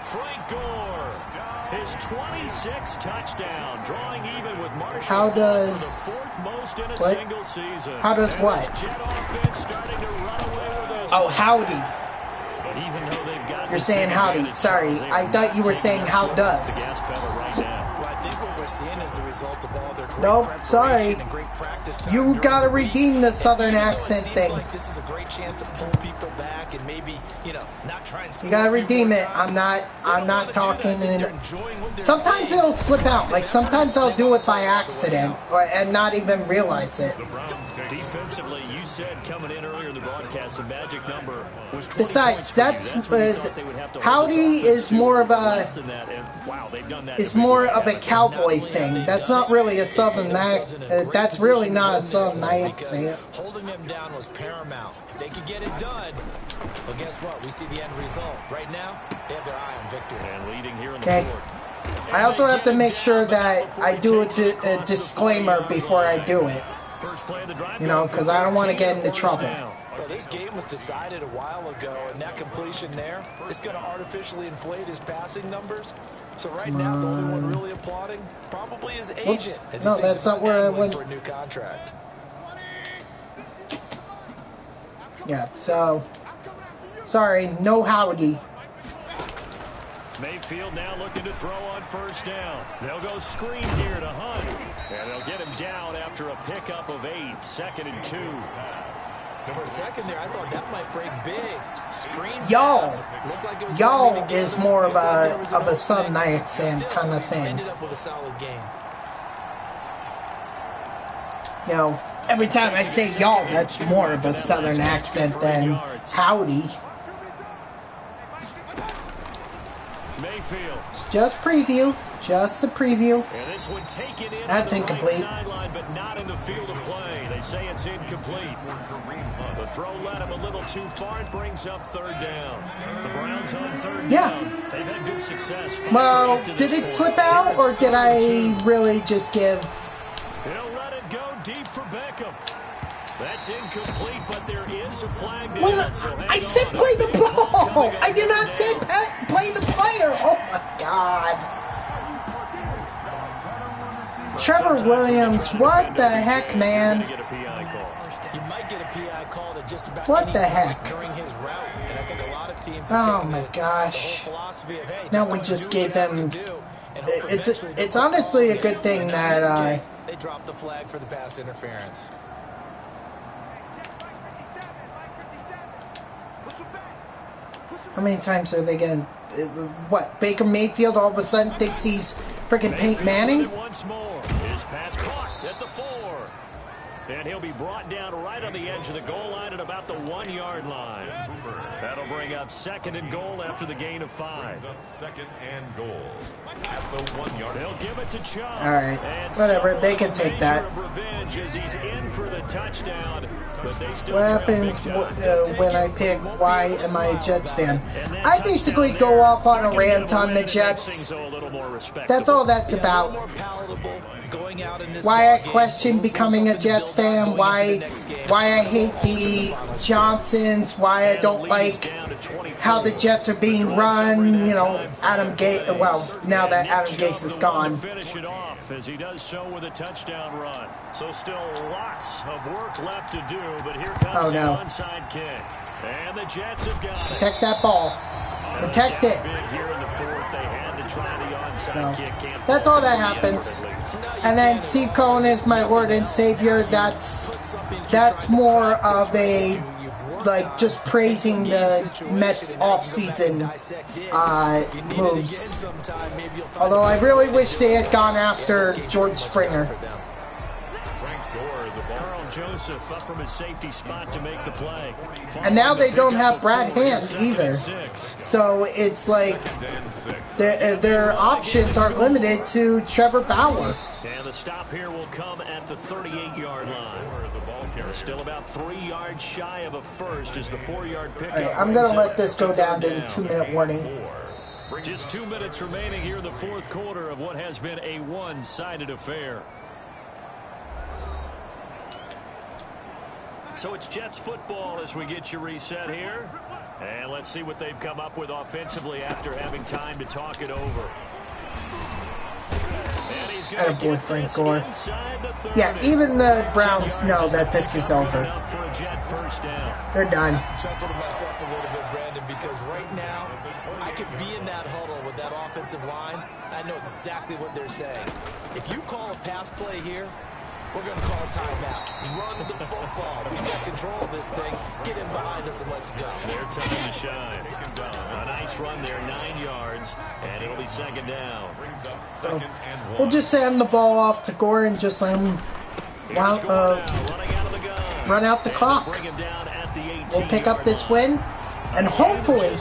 Frank Gore, his 26th touchdown, drawing even with Marshall.
How does
the 4th most in a
what?
Single season.
How does what?
Jet offense starting to run away with this.
Oh, howdy.
Even though they've got
You're saying howdy. Sorry, I thought you were saying how does.
Well, I think what we're seeing is the result of all their great
Nope, sorry.
and great practice time.
You got to redeem the Southern accent thing.
Like this is a great chance to pull people back and maybe, not try and score.
You got to
a few
redeem
more
it.
times.
I'm not talking in. Sometimes it'll slip out. Like sometimes I'll do it by accident and not even realize it.
Defensively, you said coming in earlier in the broadcast, the magic number was 20
Besides,
points.
howdy is more of a cowboy thing. That's not really a Southern accent. That's really not a Southern accent.
Holding them down was paramount. If they could get it done, well, guess what? We see the end result. Right now, they have their eye on victory.
And leading here in the
Okay.
4th.
I also have to make sure that I do a disclaimer before I do it. Because I don't want to get into trouble.
Well, this game was decided a while ago, and that completion there is going to artificially inflate his passing numbers. So right now, the only one really applauding probably his agent.
No, that's not where I went.
For a new contract.
Yeah, so Sorry, no howdy.
Mayfield now looking to throw on first down. They'll go screen here to Hunt. And they'll get him down after a pickup of 8. 2nd and 2.
For a second there, I thought that might break big. Screen
Y'all.
Looked like it was
Y'all is more of a Southern accent kind of thing.
Ended up with a solid game.
You know, every time I say y'all, that's more of a Southern accent than howdy.
Mayfield.
It's just preview. Just a preview.
And this one taken in
That's
the
incomplete.
Right sideline, but not in the field of play. They say it's incomplete. The throw led him a little too far. It brings up 3rd down. The Browns on 3rd down. They've had good success.
Well, did it slip out, or did I really just give?
He'll let it go deep for Beckham. That's incomplete, but there is a flag down.
Well, I said play the ball. I did not say play the player. Oh my God. Trevor Williams, what the heck, man?
You might get a PI call that just about
what the heck?
During his route, and I think a lot of teams
oh my gosh! Now we just gave them. It's honestly a good thing that
they dropped the flag for the pass interference.
How many times are they going to... What? Baker Mayfield all of a sudden thinks he's freaking Peyton Manning?
Once more. His pass caught at the 4. And he'll be brought down right on the edge of the goal line at about the 1-yard line. That'll bring up 2nd and goal after the gain of 5.
2nd and goal at the 1-yard.
They'll give it to Chubb.
All right, whatever. They can take that.
Revenge as he's in for the touchdown. But they still
what happens when I pick why am I a Jets fan? I basically go off on a rant on the Jets. That's all that's about. Why I question becoming a Jets fan, why I hate the Johnsons, why I don't like how the Jets are being run, you know, Adam Gase, well, now that Adam Gase is gone.
Finish it off as he does so with a touchdown run. So still lots of work left to do, but here comes the onside kick. And the Jets have got it.
Protect that ball. Protect it. So, that's all that happens. And then Steve Cohen is my Lord and Savior. That's more of a, like, just praising the Mets offseason moves. Although I really wish they had gone after George Springer.
Joseph up from his safety spot to make the play.
And now they don't have Brad Hand either. So it's like their options are limited to Trevor Bauer.
And the stop here will come at the 38-yard line. Still about 3 yards shy of a first as the 4-yard pickup.
Right, I'm going to let this go down to the 2-minute warning.
Just 2 minutes remaining here in the 4th quarter of what has been a one-sided affair. So it's Jets football as we get you reset here. And let's see what they've come up with offensively after having time to talk it over.
Attaboy, Frank Gore. Yeah, even the Browns know that this is over. They're done.
I have to chuckle to myself a little bit, Brandon, because right now I could be in that huddle with that offensive line. I know exactly what they're saying. If you call a pass play here, we're going to call a timeout. Run the football. We've got control of this thing. Get in behind us and let's go.
They're time to shine. A nice run there, 9 yards, and it'll be 2nd down.
So we'll just send the ball off to Gore and just let him run out the clock. We'll pick up this win, and hopefully,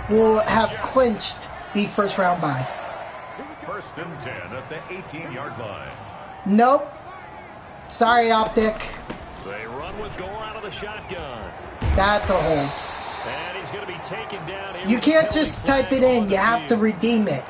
we'll have clinched the first round bye.
1st and 10 at the 18-yard line.
Nope. Sorry, Optic.
They run with Gore out of the shotgun.
That's a hold.
And he's going to be taken down here.
You can't just type it in. You have to redeem it.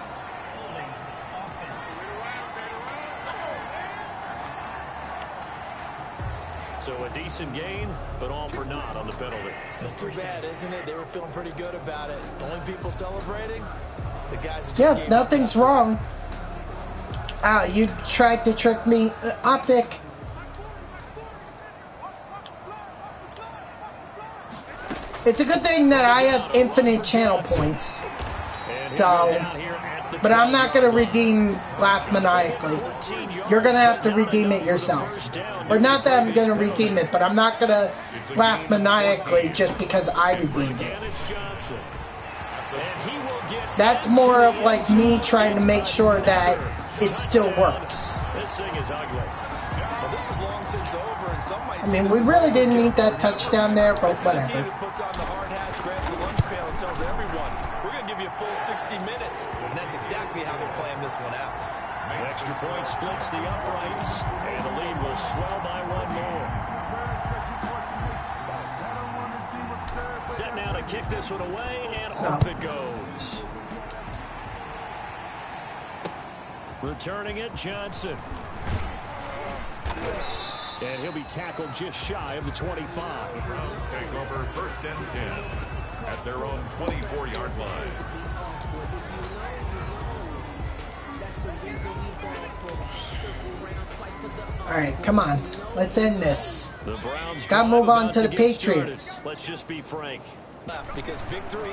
So a decent gain, but all for naught on the penalty.
It's too bad, isn't it? They were feeling pretty good about it. The only people celebrating, the guys who just
nothing's wrong. You tried to trick me. Optic. It's a good thing that I have infinite channel points. So, but I'm not going to redeem Laugh Maniacally. You're going to have to redeem it yourself. Or not that I'm going to redeem it, but I'm not going to laugh maniacally just because I redeemed it. That's more of like me trying to make sure that it still works. I mean, we really didn't need that touchdown there, but whatever.
We're going to give you a full 60 minutes, and that's exactly how they're playing this one out.
An extra point splits the uprights, and the lead will swell by one more. Set now to kick this one away, and off it goes. Returning it, Johnson. And he'll be tackled just shy of the 25.
The Browns take over 1st and 10 at their own 24-yard line.
All right, come on. Let's end this. Gotta move on to the Patriots.
Let's just be frank.
Because victory,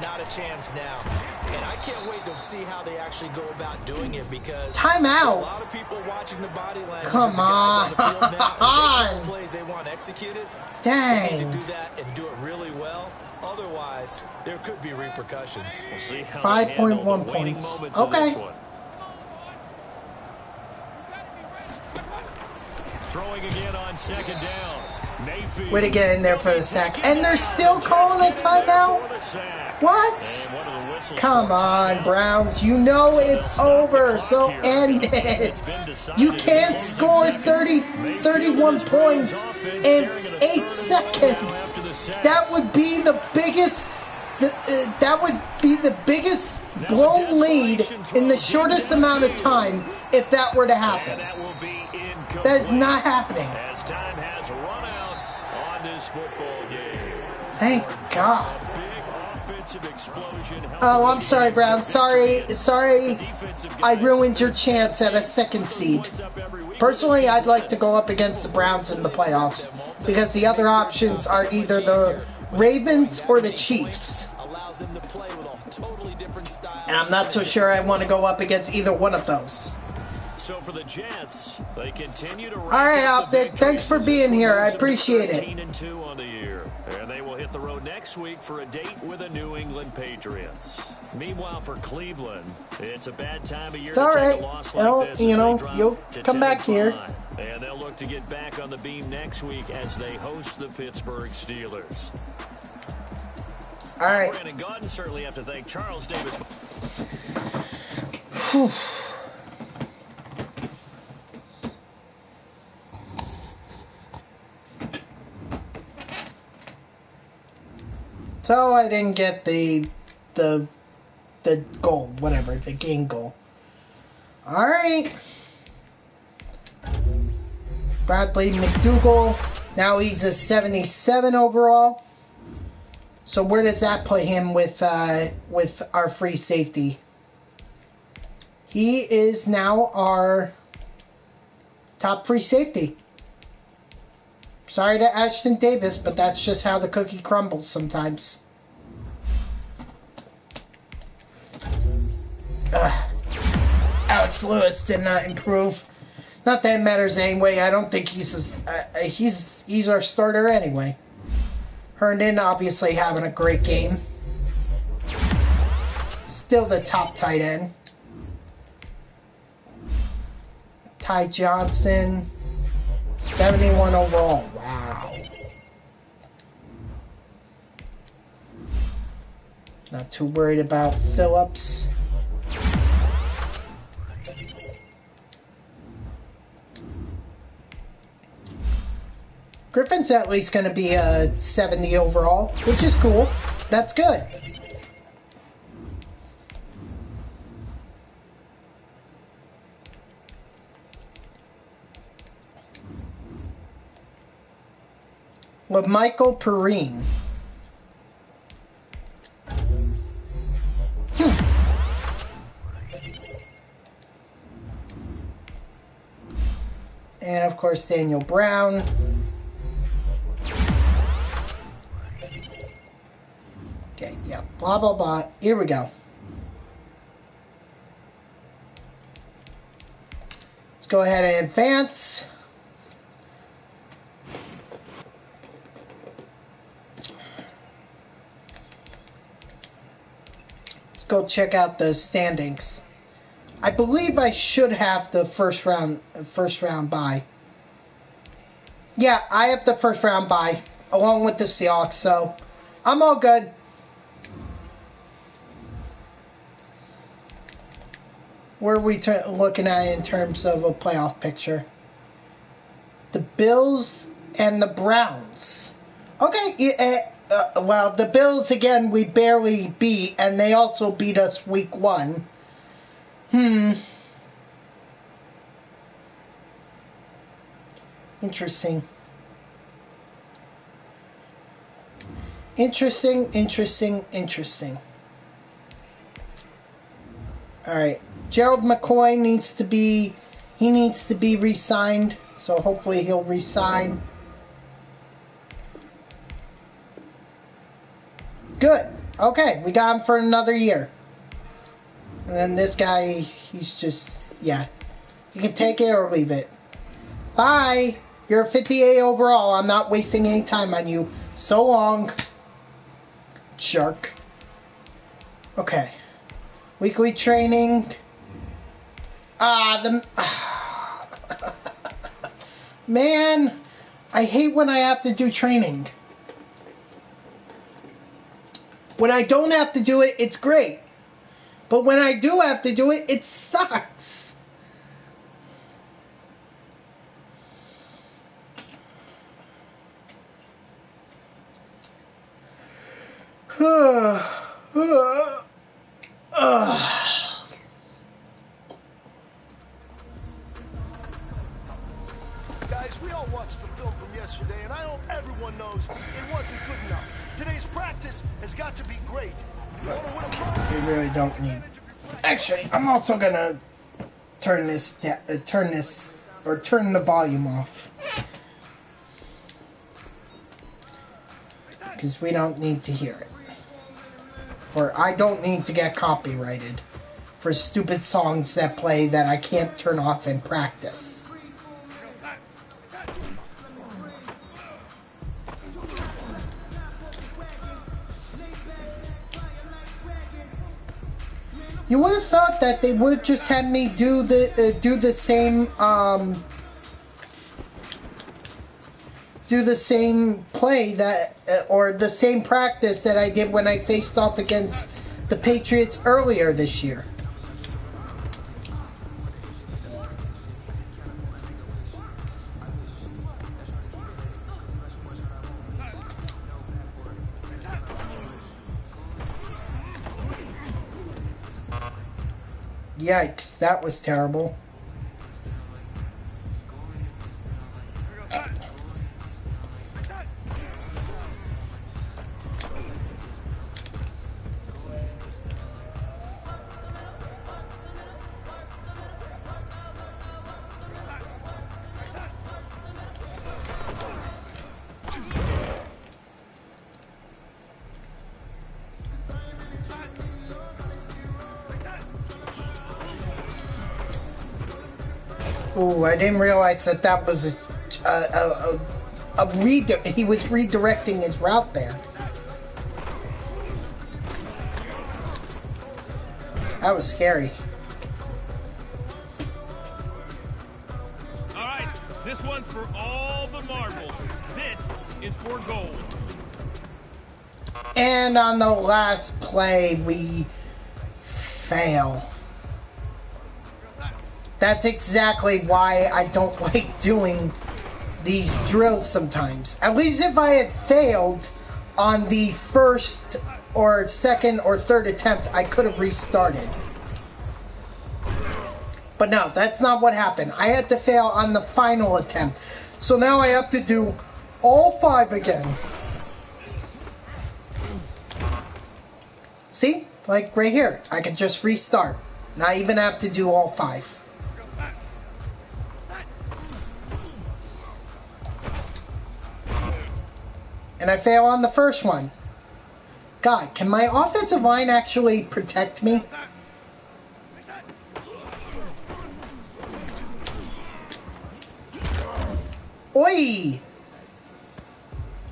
not a chance now. And I can't wait to see how they actually go about doing it, because
timeout.
A lot of people watching the body language.
Come on.
The plays they want executed.
Dang.
They need to do that and do it really well. Otherwise, there could be repercussions.
We'll see how
5.1 points. Okay.
Throwing again on 2nd down. Mayfield.
Way to get in there for the sack. And they're still calling a timeout? What? Come on, Browns. You know it's over, so end it. You can't score 31 points in 8 seconds. That would be the biggest... that would be the biggest blown lead in the shortest amount of time if that were to happen. That is not happening.
As time has run out on this football game.
Thank God. Oh, I'm sorry, Brown. Sorry. I ruined your chance at a 2nd seed. Personally, I'd like to go up against the Browns in the playoffs because the other options are either the Ravens or the Chiefs. And I'm not so sure I want to go up against either one of those.
So for the Jets, they continue to
all right, Optic. Thanks for being here. I appreciate it.
13-2 on the year, and they will hit the road next week for a date with the New England Patriots. Meanwhile, for Cleveland, it's a bad time of year to take a loss like this.
You'll come back here.
And they'll look to get back on the beam next week as they host the Pittsburgh Steelers.
All right.
Brandon Gaudin certainly have to thank Charles Davis.
So I didn't get the goal, whatever, the game goal. All right. Bradley McDougall. Now he's a 77 overall. So where does that put him with our free safety? He is now our top free safety. Sorry to Ashton Davis, but that's just how the cookie crumbles sometimes. Alex Lewis did not improve. Not that it matters anyway. I don't think he's our starter anyway. Herndon obviously having a great game. Still the top tight end. Ty Johnson, 71 overall. Wow. Not too worried about Phillips. Griffin's at least going to be a 70 overall, which is cool. That's good. With Michael Perrine. And of course Daniel Brown. Yeah, blah, blah, blah. Here we go. Let's go ahead and advance. Let's go check out the standings. I believe I should have the first round bye. Yeah, I have the first round bye along with the Seahawks, so I'm all good. Where are we looking at in terms of a playoff picture? The Bills and the Browns. Okay, well, the Bills, again, we barely beat, and they also beat us week 1. Interesting. Interesting. Alright. Gerald McCoy needs to be re-signed, so hopefully he'll re-sign. Good. Okay, we got him for another year. And then this guy, he's just, yeah. You can take it or leave it. Bye! You're a 58 overall. I'm not wasting any time on you. So long. Jerk. Okay. Weekly training. Man, I hate when I have to do training. When I don't have to do it, it's great. But when I do have to do it, it sucks.
Guys, we all watched the film from yesterday, and I hope everyone knows it wasn't good enough. Today's practice has got to be great.
You really don't need. Actually, I'm also gonna turn the volume off, because we don't need to hear it, or I don't need to get copyrighted for stupid songs that play that I can't turn off in practice. You would have thought that they would just have me do the same play that or the same practice that I did when I faced off against the Patriots earlier this year. Yikes, that was terrible. Ooh, I didn't realize that was he was redirecting his route there. That was scary.
All right, this one's for all the marbles. This is for gold.
And on the last play, we fail. That's exactly why I don't like doing these drills sometimes. At least if I had failed on the first or second or third attempt, I could have restarted. But no, that's not what happened. I had to fail on the final attempt. So now I have to do all 5 again. See? Like right here. I could just restart. Not even have to do all 5. And I fail on the first one. God, can my offensive line actually protect me? Oi!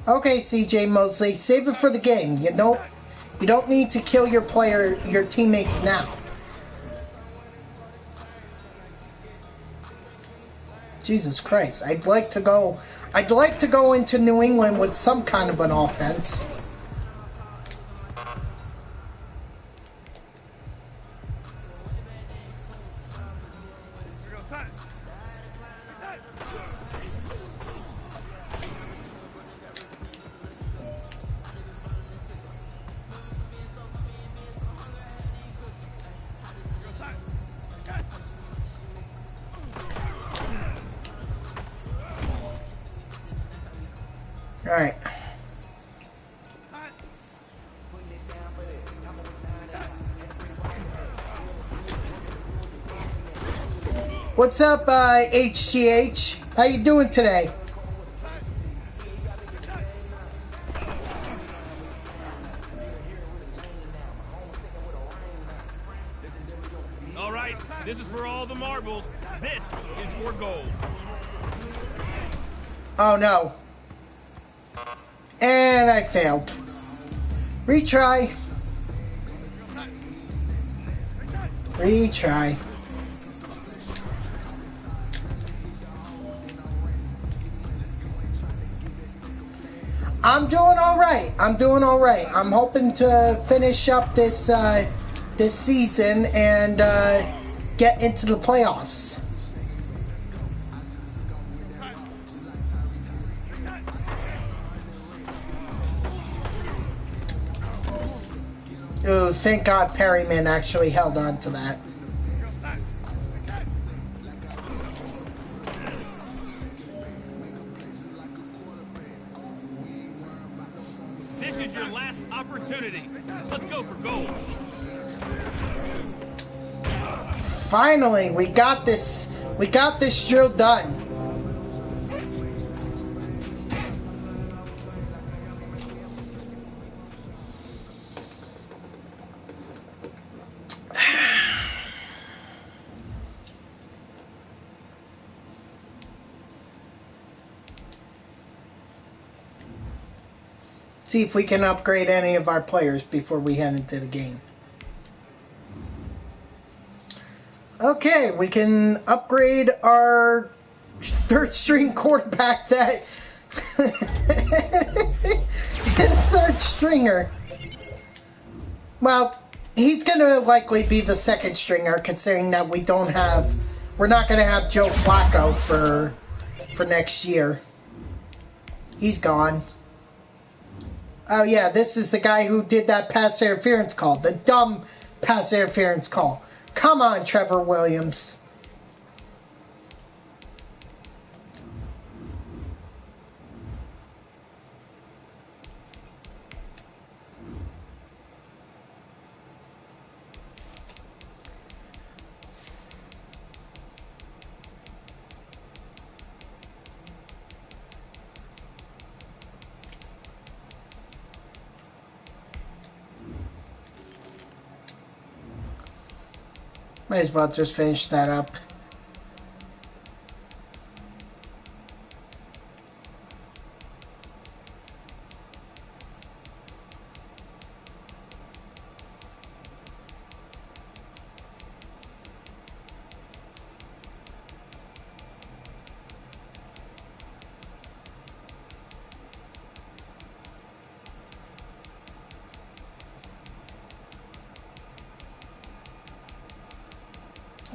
Okay, CJ Mosley, save it for the game. You don't need to kill your teammates now. Jesus Christ, I'd like to go into New England with some kind of an offense. All right. What's up, HGH? How you doing today?
All right, this is for all the marbles. This is for gold.
Oh no. And I failed. Retry. Retry. I'm doing all right. I'm doing all right. I'm hoping to finish up this season and get into the playoffs. Oh, thank God Perryman actually held on to that.
This is your last opportunity. Let's go for gold.
Finally, we got this drill done. See if we can upgrade any of our players before we head into the game. Okay, we can upgrade our third string quarterback that third stringer. Well, he's going to likely be the second stringer considering that we're not going to have Joe Flacco for next year. He's gone. Oh yeah, this is the guy who did that pass interference call. The dumb pass interference call. Come on, Trevor Williams. Might as well just finish that up.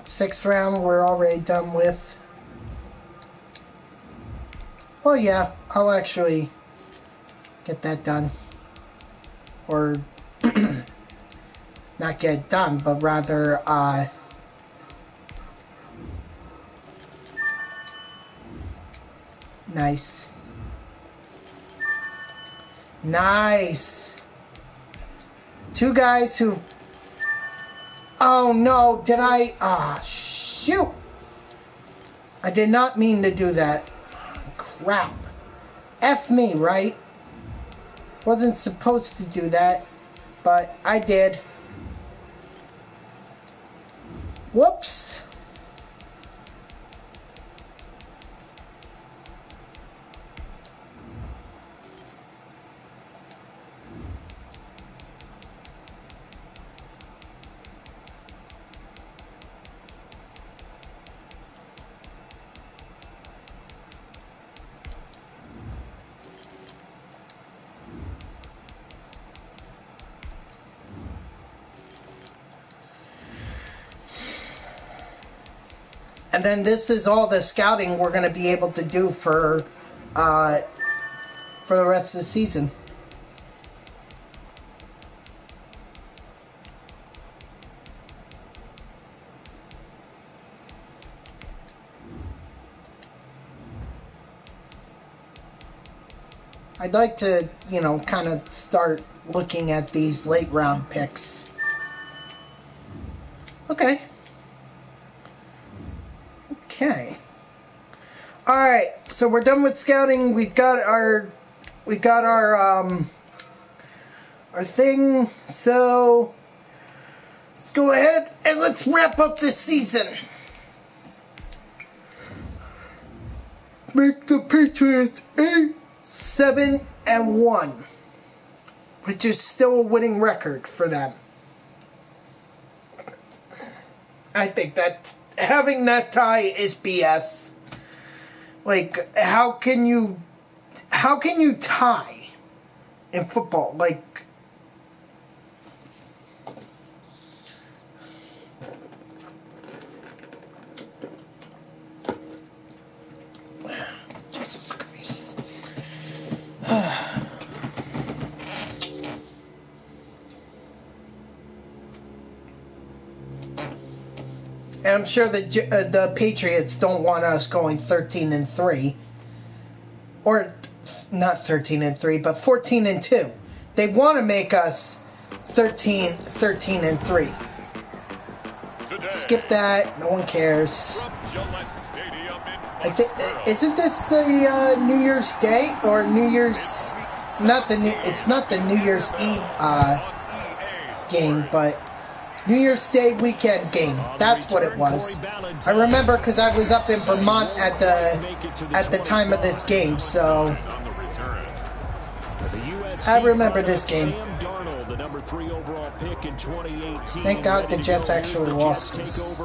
Sixth round we're already done with. Well, yeah, I'll actually get that done. Or not get it done, but rather nice. Nice. Two guys who... Oh no, did I... Ah, shoot! I did not mean to do that. Crap. F me, right? Wasn't supposed to do that. but I did. Whoops. And then this is all the scouting we're going to be able to do for the rest of the season. I'd like to, you know, kind of start looking at these late round picks. Okay. Okay. All right. So we're done with scouting. We got our thing. So let's go ahead and let's wrap up this season. Make the Patriots 8-7-1, which is still a winning record for them. I think that having that tie is BS. Like, how can you tie in football? Like, Jesus Christ. And I'm sure the Patriots don't want us going 13-3, or not 13-3, but 14-2. They want to make us 13-3. Skip that. No one cares. I think isn't this the New Year's Day or New Year's? It's not the New Year's Eve game, but New Year's Day weekend game. That's what it was. I remember because I was up in Vermont at the time of this game, so I remember this game. Thank God the Jets actually lost this.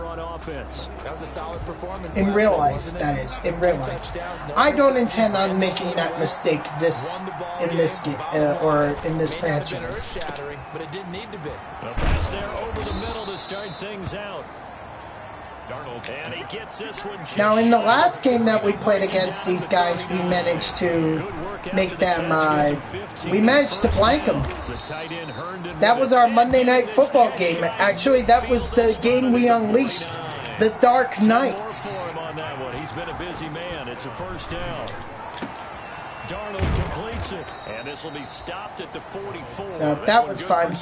In real life, that is. In real life. I don't intend on making that mistake in this game or in this franchise.
But it didn't need to be. A pass there over the middle to start things out. And he gets this one.
Now, in the last game that we played against these guys, we managed to make them, we managed to blank them. That was our Monday Night Football game. Actually, that was the game we unleashed the Dark Knights.
He's been a busy man. It's a first down. Darnold completes it, and this will be stopped at the 44.
So that was fun,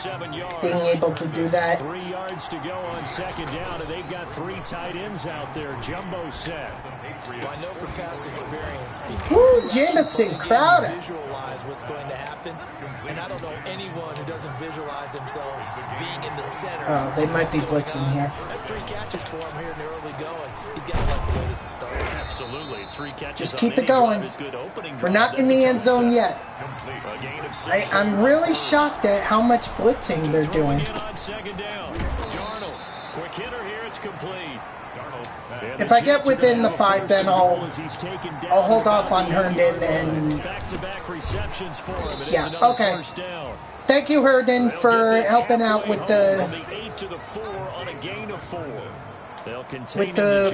being able to do that.
3 yards to go on second down, and they've got 3 tight ends out there. Jumbo set.
Well, I know from past experience,
Woo, Jamison Crowder.
Visualize what's going to happen, and I don't know anyone who doesn't visualize themselves being in the center.
Oh, they might be blitzing here.
That's 3 catches for him here in the early going. He's got to like the way this is starting.
Absolutely, 3 catches.
Just keep it going. We're not in the end zone yet. I'm really shocked at how much blitzing they're doing. If I get within the 5, then I'll hold off on Herndon and yeah, okay. Thank you, Herndon, for helping out with the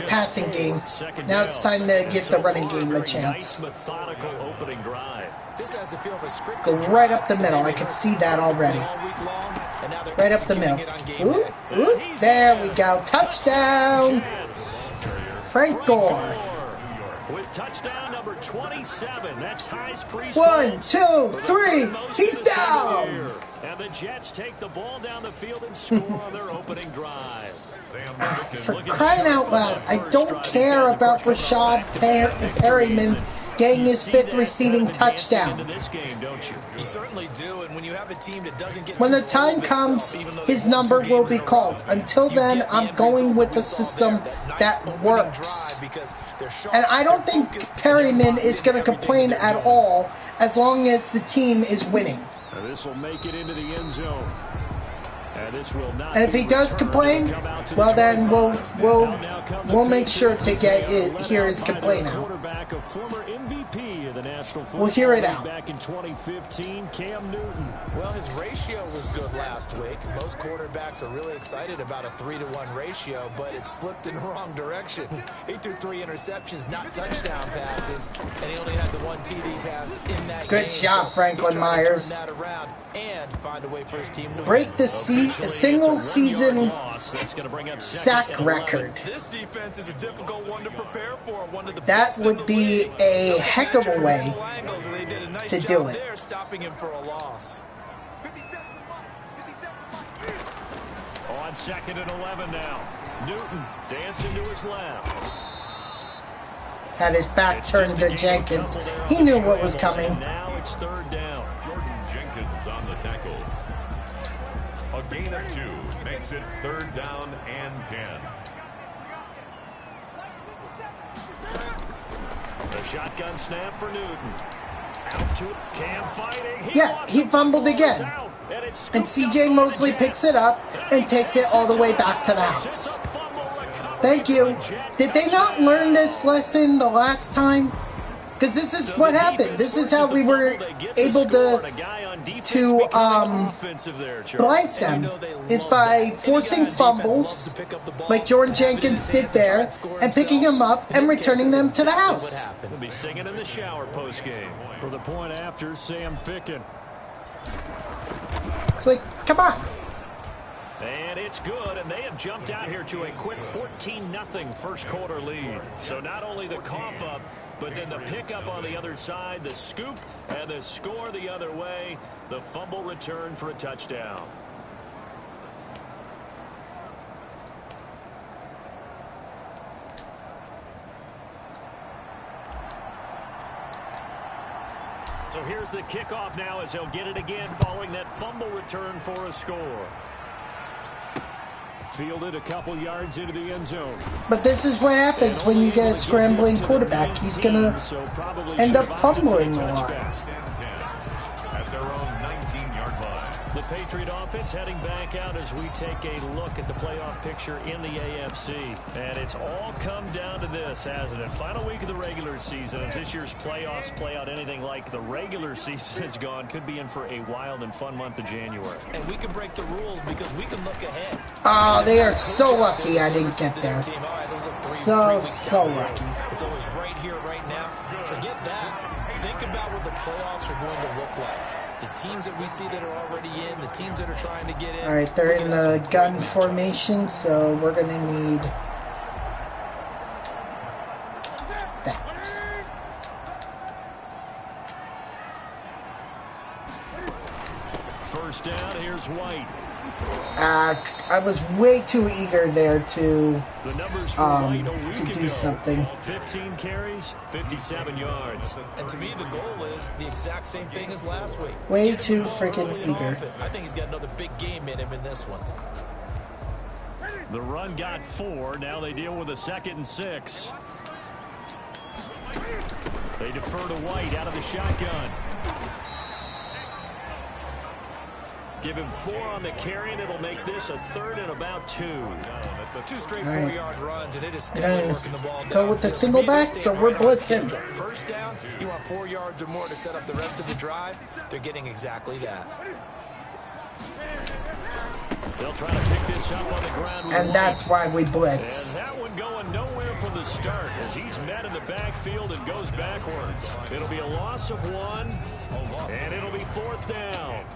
passing game. Now it's time to give the running game a chance. Go right up the middle. I can see that already. Right up the middle. Ooh, ooh, there we go. Touchdown! Frank Gore.
With touchdown number 27. That's High's pre-.
1, 2, 3. He's down!
And the Jets take the ball down the field and score on their opening drive.
For crying out loud, I don't care about Rashad Perryman getting his 5th receiving touchdown.
You certainly do, and when you have a team that doesn't get
when the time comes, his number will be called. Until then, I'm going with the system that works. And I don't think Perryman is going to complain at all as long as the team is winning.
This will make it into the end zone.
And if he does complain, well then we'll make sure to hear his complaint out. We'll hear it out.
Back in 2015, Cam Newton.
Well, his ratio was good last week. Most quarterbacks are really excited about a 3-to-1 ratio, but it's flipped in the wrong direction. He threw 3 interceptions, not touchdown passes, and he only had the 1 TD pass in that game.
Good job, Franklin Myers.
And find a way for his team to
break the single-season sack record.
This defense is a difficult one to prepare for.
That would be a heck of a way to do it.
They're stopping him for a loss.
On 2nd and 11 now. Newton dancing to his left.
Had his back turned to Jenkins. He knew what was coming.
Now it's 3rd down.
On the tackle. A gain of 2 makes it 3rd down and 10.
The shotgun snap for Newton. Out to Cam fighting.
He fumbled again. And CJ Mosley picks it up and takes it all the way back to the house. Thank you. Did they not learn this lesson the last time? Because this is what happened. This is how we were able to blank them, is by forcing fumbles, like Jordan Jenkins did there, and picking them up and returning them to the house.
We'll be singing in the shower post-game. For the point after, Sam Ficken.
It's like, come on.
And it's good, and they have jumped out here to a quick 14-0 first quarter lead. So not only the cough up, but then the pickup on the other side, the scoop, and the score the other way, the fumble return for a touchdown. So here's the kickoff now as he'll get it again following that fumble return for a score. Fielded a couple yards into the end zone.
But this is what happens when you get a scrambling quarterback. He's going to end up fumbling a lot.
At their own 19-yard line.
The Patriot offense heading back out as we take a look at the playoff picture in the AFC. And it's all come down to this, hasn't it? Final week of the regular season. As this year's playoffs play out anything like the regular season has gone, could be in for a wild and fun month of January.
And we can break the rules because we can look ahead.
Oh, they are so lucky I didn't get there. So lucky.
It's always right here, right now. Forget that. Think about what the playoffs are going to look like. The teams that we see that are already in, the teams that are trying to get in.
All right, they're in the gun formation, so we're going to need that.
First down, here's White.
I was way too eager there to do something.
15 carries, 57 yards.
And to me, the goal is the exact same thing as last week.
Way too freaking eager.
I think he's got another big game in him in this one.
The run got 4. Now they deal with a 2nd and 6. They defer to White out of the shotgun. Give him 4 on the carry, and it'll make this a 3rd and about 2.
2 straight 4-yard runs, and it is still working the ball down.
Go with the single back, so we're blitzing.
First down, you want 4 yards or more to set up the rest of the drive. They're getting exactly that.
They'll try to pick this up on the ground.
And that's why we blitz.
And that one going nowhere from the start as he's met in the backfield and goes backwards. It'll be a loss of 1, and it'll be 4th down.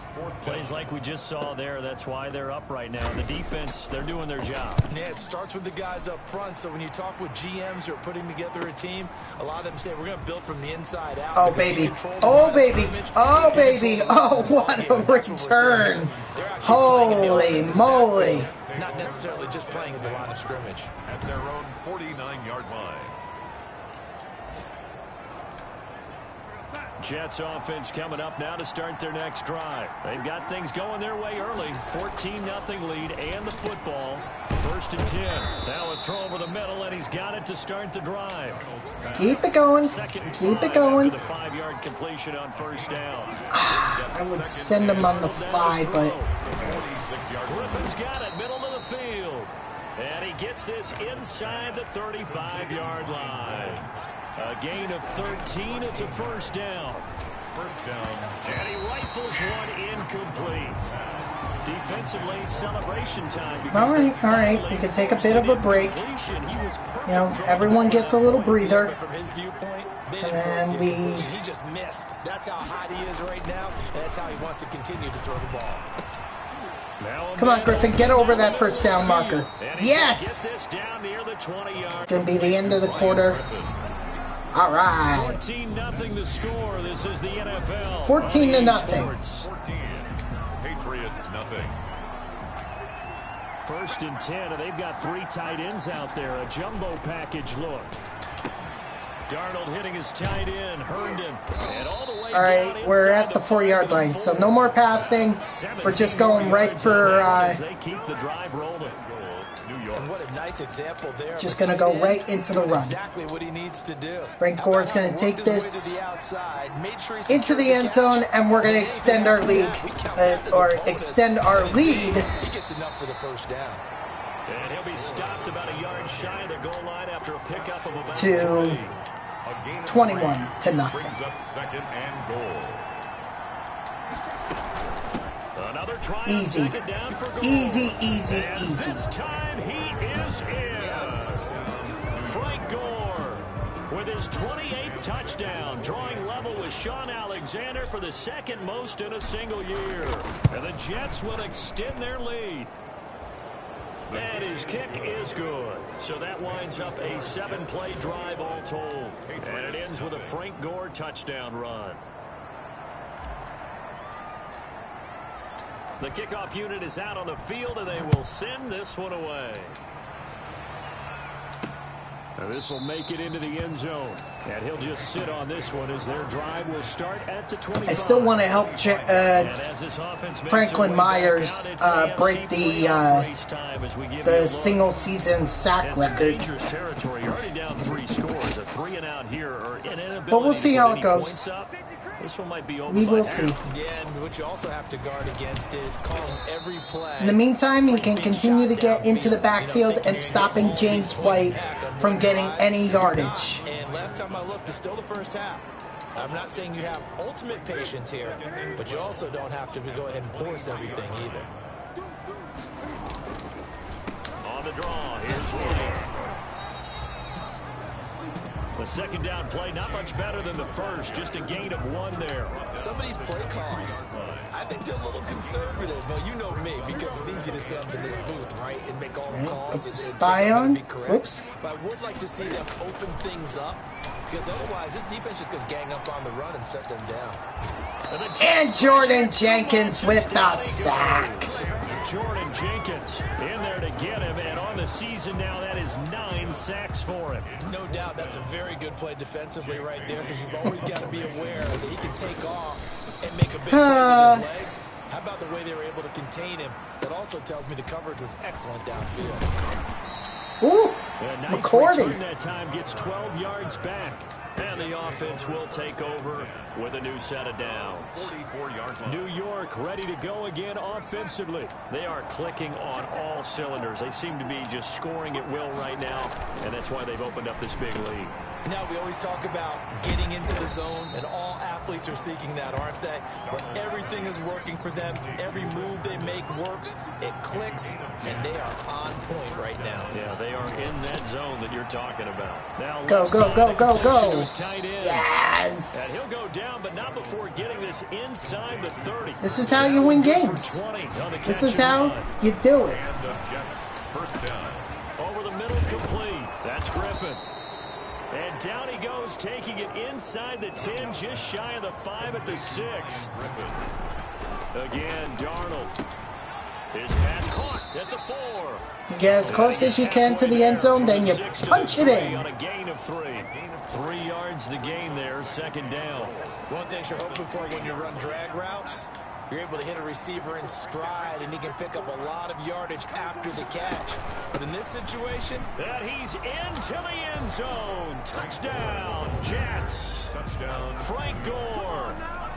Plays like we just saw there. That's why they're up right now. The defense, they're doing their job.
Yeah, it starts with the guys up front. So when you talk with GMs who are putting together a team, a lot of them say we're going to build from the inside out.
Oh, baby. Oh, baby. Oh, baby. Oh, what a return. Holy moly.
Not necessarily just playing at the line of scrimmage.
At their own 49-yard line.
Jets offense coming up now to start their next drive. They've got things going their way early. 14-0 lead and the football. 1st and 10. Now a throw over the middle, and he's got it to start the drive.
Keep it going. Keep it going.
The 5-yard completion on 1st down.
I would send him on the fly, but
Griffin's got it, middle of the field. And he gets this inside the 35-yard line. A gain of 13. It's a 1st down.
1st down.
And he rifles one incomplete. Defensively, celebration time.
All right. We can take a bit of a break. You know, everyone gets a little breather.
From his viewpoint,
And then we...
he just missed. That's how hot he is right now, and that's how he wants to continue to throw the ball.
Come on, Griffin, get over that 1st down marker. Yes! Gonna be the end of the quarter. All right.
14-0 the score. This is the NFL.
14-0.
14. Patriots, nothing.
1st and 10, and they've got 3 tight ends out there. A jumbo package look. Darnold hitting his tight end, Herndon. And all the way
all right, we're at the 4-yard line, so no more passing. We're just going right for...
they keep the drive rolling.
And what a nice example there.
Just going to go right into the run.
Exactly what he needs to do.
Frank Gore's going to take this into the end zone, and we're going to extend our lead, or extend our lead.
He gets enough for the 1st down.
And he'll be stopped about a yard shy of the goal line after a pickup of about
to 21-0.
Brings up 2nd and goal.
Another try.
Easy. Easy.
This time he is in. Frank Gore with his 28th touchdown, drawing level with Sean Alexander for the 2nd most in a single year. And the Jets will extend their lead. And his kick is good. So that winds up a 7-play drive all told. And it ends with a Frank Gore touchdown run. The kickoff unit is out on the field, and they will send this one away. Now this will make it into the end zone. And he'll just sit on this one as their drive will start at the 25.
I still want to help Franklin Myers break the single season sack record. But we'll see how it goes.
This one might be over.
We will see.
Yeah, and what you also have to guard against is calling every play.
In the meantime, he can continue to get into the backfield and stopping James White from getting any yardage.
And last time I looked, it's still the 1st half. I'm not saying you have ultimate patience here, but you also don't have to go ahead and force everything either.
On the draw, here's White. The 2nd down play, not much better than the 1st, just a gain of 1 there.
Some of these play calls, I think they're a little conservative, but you know me, because it's easy to sit up in this booth, right, and make all the calls.
Oops.
But I would like to see them open things up, because otherwise this defense is going to gang up on the run and shut them down.
And Jordan Jenkins with the sack.
Jordan Jenkins in there to get him, and on the season now, that is 9 sacks for him.
No doubt that's a very good play defensively right there, because you've always got to be aware that he can take off and make a big play with his legs. How about the way they were able to contain him? That also tells me the coverage was excellent downfield.
Ooh,
nice
McCordy.
Return that time gets 12 yards back. And the offense will take over with a new set of downs.
44-yard line.
New York ready to go again offensively. They are clicking on all cylinders. They seem to be just scoring at will right now, and that's why they've opened up this big lead.
Now, we always talk about getting into the zone, and all athletes are seeking that, aren't they? But everything is working for them. Every move they make works. It clicks, and they are on point right now.
Yeah, they are in that zone that you're talking about. Now,
go. Yes.
And he'll go down, but not before getting this inside the 30.
This is how you win games. This is how you do it.
And the Jets, 1st down.
Over the middle, complete. That's Griffin. And down he goes, taking it inside the 10, just shy of the 5 at the 6. Again, Darnold. His pass caught at the 4.
You get as close as you can to the end zone, then you punch it in.
On a gain of 3. 3 yards the gain there, second down.
One thing you're hoping for when you run drag routes, you're able to hit a receiver in stride, and he can pick up a lot of yardage after the catch. But in this situation,
that he's into the end zone. Touchdown, Jets.
Touchdown,
Frank Gore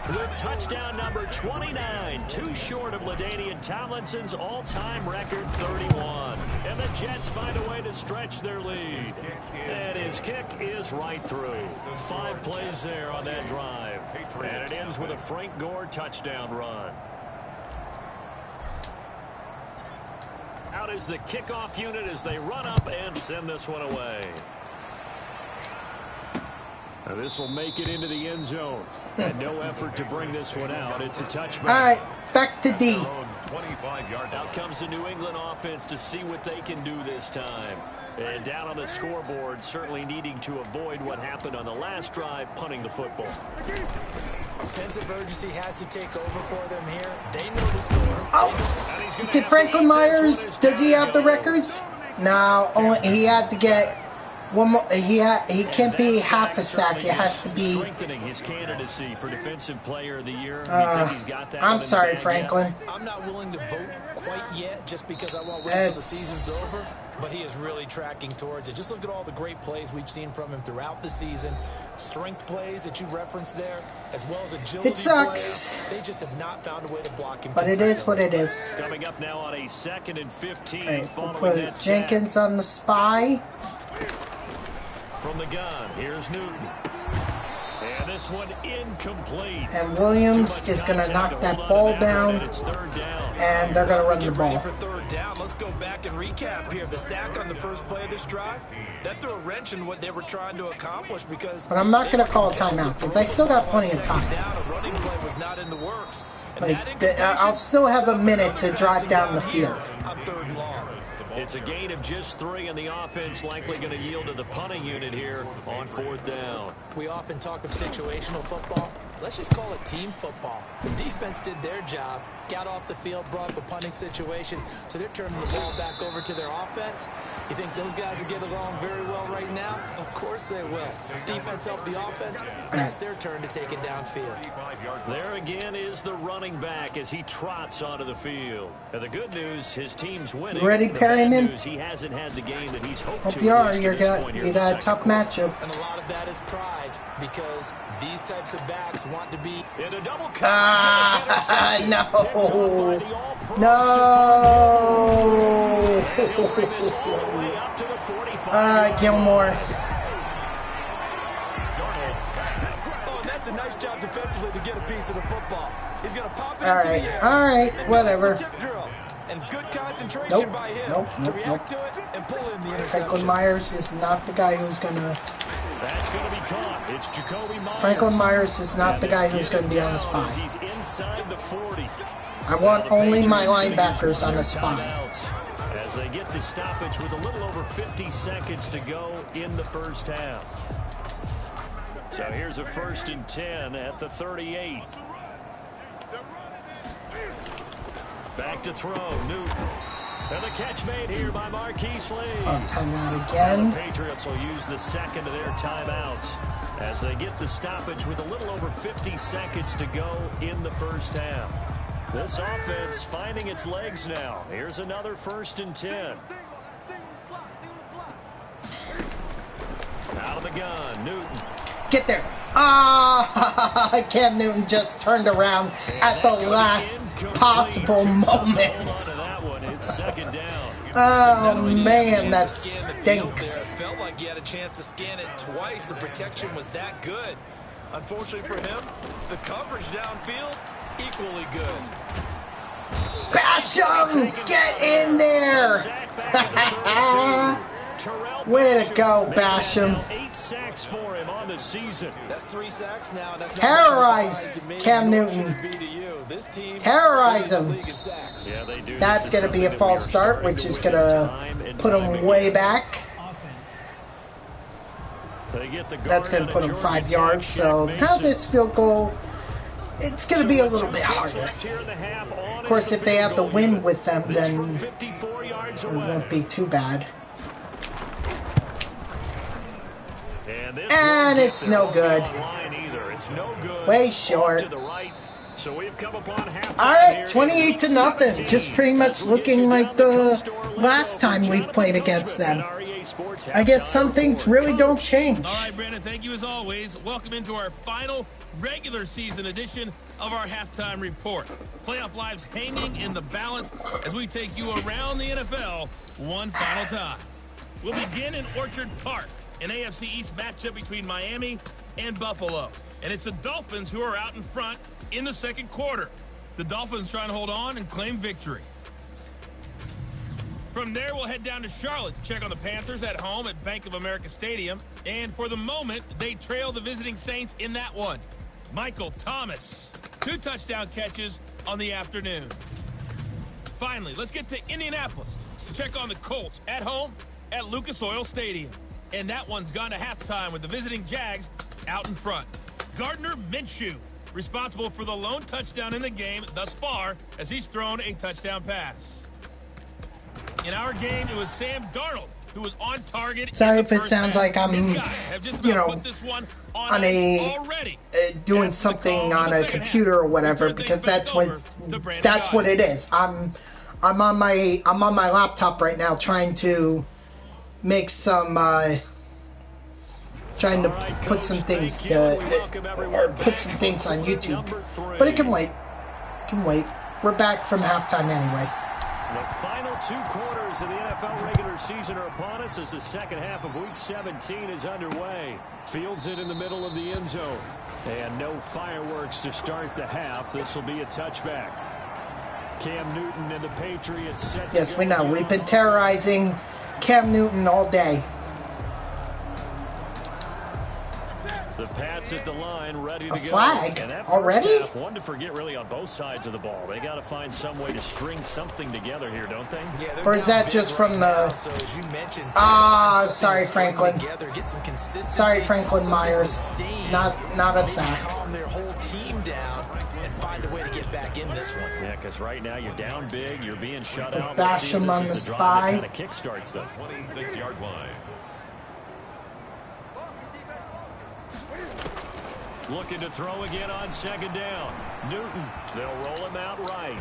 with touchdown number 29, too short of LaDainian Tomlinson's all-time record 31. And the Jets find a way to stretch their lead. And his kick is right through. 5 plays there on that drive. And it ends with a Frank Gore touchdown run. Out is the kickoff unit as they run up and send this one away. This will make it into the end zone. And no effort to bring this one out. It's a touchback.
All right, back to D.
25-yard
Out comes the New England offense to see what they can do this time. And down on the scoreboard, certainly needing to avoid what happened on the last drive, punting the football.
Sense of urgency has to take over for them here. They know the score.
Oh, did Franklin Myers, does he have the record? No, only he had to get one more. He can't be half a sack. It has to be.
Strengthening his candidacy for defensive player of the year.
I'm sorry, Franklin.
I'm not willing to vote quite yet, just because I won't wait until the season's over. But he is really tracking towards it. Just look at all the great plays we've seen from him throughout the season. Strength plays that you referenced there, as well as agility.
It sucks.
Plays. They just have not found a way to block him.
But it is what it is.
Coming up now on a 2nd and 15.
Right, we'll put Jenkins on the spy.
From the gun, here's Newton. And this one incomplete.
And Williams is going to knock that ball down. And they're going to run the ball.
For third down, let's go back and recap here. The sack on the first play of this drive, that threw a wrench in what they were trying to accomplish because.
But I'm not going to call a timeout because I still got plenty of time.
A running play was not in the works.
Like, I'll still have a minute to drive down the field.
On third long.
It's a gain of just 3, and the offense likely going to yield to the punting unit here on 4th down.
We often talk of situational football. Let's just call it team football. The defense did their job, got off the field, brought up a punting situation, so they're turning the ball back over to their offense. You think those guys will get along very well right now? Of course they will. Defense helped the offense. That's their turn to take it downfield.
There again is the running back as he trots onto the field. And the good news, his team's winning.
Ready, Perryman?
He hasn't had the game that he's hoped
Hope
to.
you are. You got a tough matchup.
And a lot of that is pride because these types of backs want to be
in a double coverage.
No. Gilmore.
Oh, and that's a nice job defensively to get a piece of the football. He's going to pop it into the air.
All right, whatever.
And good concentration by him to react to it and pull in the interception.
Franklin Myers is not the guy who's going to...
That's going to be caught. It's Jacoby Myers.
Franklin Myers is not the guy who's going to be on the spot.
He's inside the 40.
I want only my linebackers on the spot.
As they get the stoppage with a little over 50 seconds to go in the first half. So here's a 1st and 10 at the 38. Back to throw, Newton. And the catch made here by Marquise Lee.
Oh, timeout again.
The Patriots will use the second of their timeouts as they get the stoppage with a little over 50 seconds to go in the first half. This offense finding its legs now. Here's another 1st and 10. Out of the gun, Newton.
Get there. Cam Newton just turned around at the last possible moment. Oh, man, that stinks.
Felt like he had a chance to scan it twice. The protection was that good. Unfortunately for him, the coverage downfield, equally good.
Basham, get in there. Way to go, Basham.
8 sacks for him on the season.
That's 3 sacks now. That's
terrorize Cam Newton. Terrorize him. That's going to be a false start, which is going to put him way back. That's going to put him 5 yards. So now this field goal, it's going to be a little bit harder. course, if they have the win with them, then it won't be too bad. And it's no good. Way short. Alright, 28-0. Just pretty much looking like the last time we played against them. I guess some things really don't change.
All right, Brandon, thank you as always. Welcome into our final regular season edition of our halftime report. Playoff lives hanging in the balance as we take you around the NFL one final time. We'll begin in Orchard Park, an AFC East matchup between Miami and Buffalo. And it's the Dolphins who are out in front in the second quarter. The Dolphins trying to hold on and claim victory. From there, we'll head down to Charlotte to check on the Panthers at home at Bank of America Stadium. And for the moment, they trail the visiting Saints in that one. Michael Thomas, 2 touchdown catches on the afternoon. Finally, let's get to Indianapolis to check on the Colts at home at Lucas Oil Stadium. And that one's gone to halftime with the visiting Jags out in front. Gardner Minshew, responsible for the lone touchdown in the game thus far as he's thrown a touchdown pass. In our game, it was Sam Darnold who was on target.
Sorry if it sounds like I'm, you know, on a doing something on a computer or whatever, because that's what it is. I'm on my laptop right now trying to make some trying to put some things put some things on YouTube, but it can wait. We're back from halftime anyway.
The final 2 quarters of the NFL regular season are upon us as the second half of Week 17 is underway. Fields it in the middle of the end zone. And no fireworks to start the half. This will be a touchback. Cam Newton and the Patriots set.
Yes, we know. We've been terrorizing Cam Newton all day.
The Pats at the line, ready to go.
Flag
and that
already?
Half, one to forget really on both sides of the ball. They got to find some way to string something together here, don't they?
Yeah,
or is that just from the?
So as you mentioned,
sorry, Franklin. Sorry, Franklin Myers. Not a sack.
Calm their whole team down and find a way to get back in this one.
Yeah, because right now you're down big, you're being shut out.
Bash him on the spy.
Kind of kickstarts them.
26-yard line.
Looking to throw again on second down. Newton, they'll roll him out right.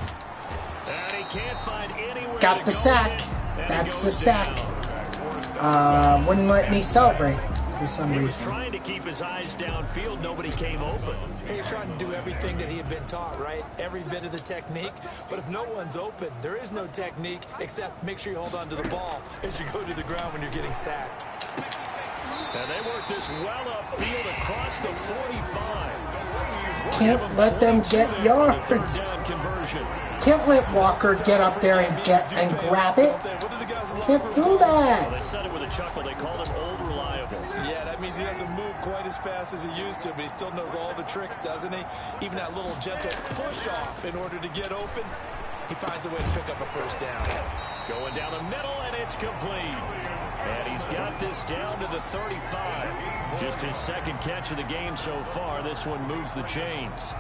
And he can't find anywhere.
Got the sack. That's the sack. Wouldn't let me celebrate for some reason.
He was trying to keep his eyes downfield. Nobody came open.
He's trying to do everything that he had been taught, right? Every bit of the technique. But if no one's open, there is no technique except make sure you hold on to the ball as you go to the ground when you're getting sacked.
And they work this well upfield across the 45.
Can't let them get yards. Can't let Walker get up there and grab it. Can't do that.
Well, they said it with a chuckle. They called him old reliable.
Yeah, that means he doesn't move quite as fast as he used to, but he still knows all the tricks, doesn't he? Even that little gentle push-off in order to get open. He finds a way to pick up a first down.
Going down the middle, and it's complete. And he's got this down to the 35. Just his second catch of the game so far. This one moves the chains.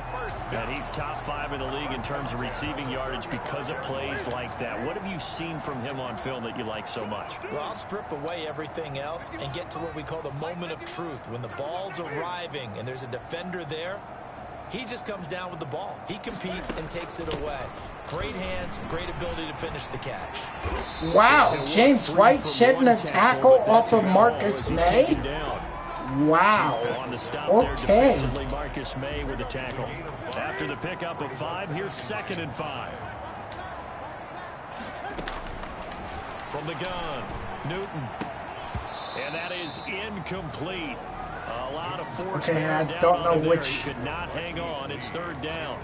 And he's top 5 in the league in terms of receiving yardage because of plays like that. What have you seen from him on film that you like so much?
Well, I'll strip away everything else and get to what we call the moment of truth. When the ball's arriving and there's a defender there, he just comes down with the ball. He competes and takes it away. Great hands, great ability to finish the catch.
Wow, James White shedding a tackle off of Marcus May? Wow. Okay.
Marcus May with the tackle. After the pickup of 5, here's 2nd and 5. From the gun, Newton. And that is incomplete. A lot of force.
Okay, I don't know which
could not hang on. It's 3rd down.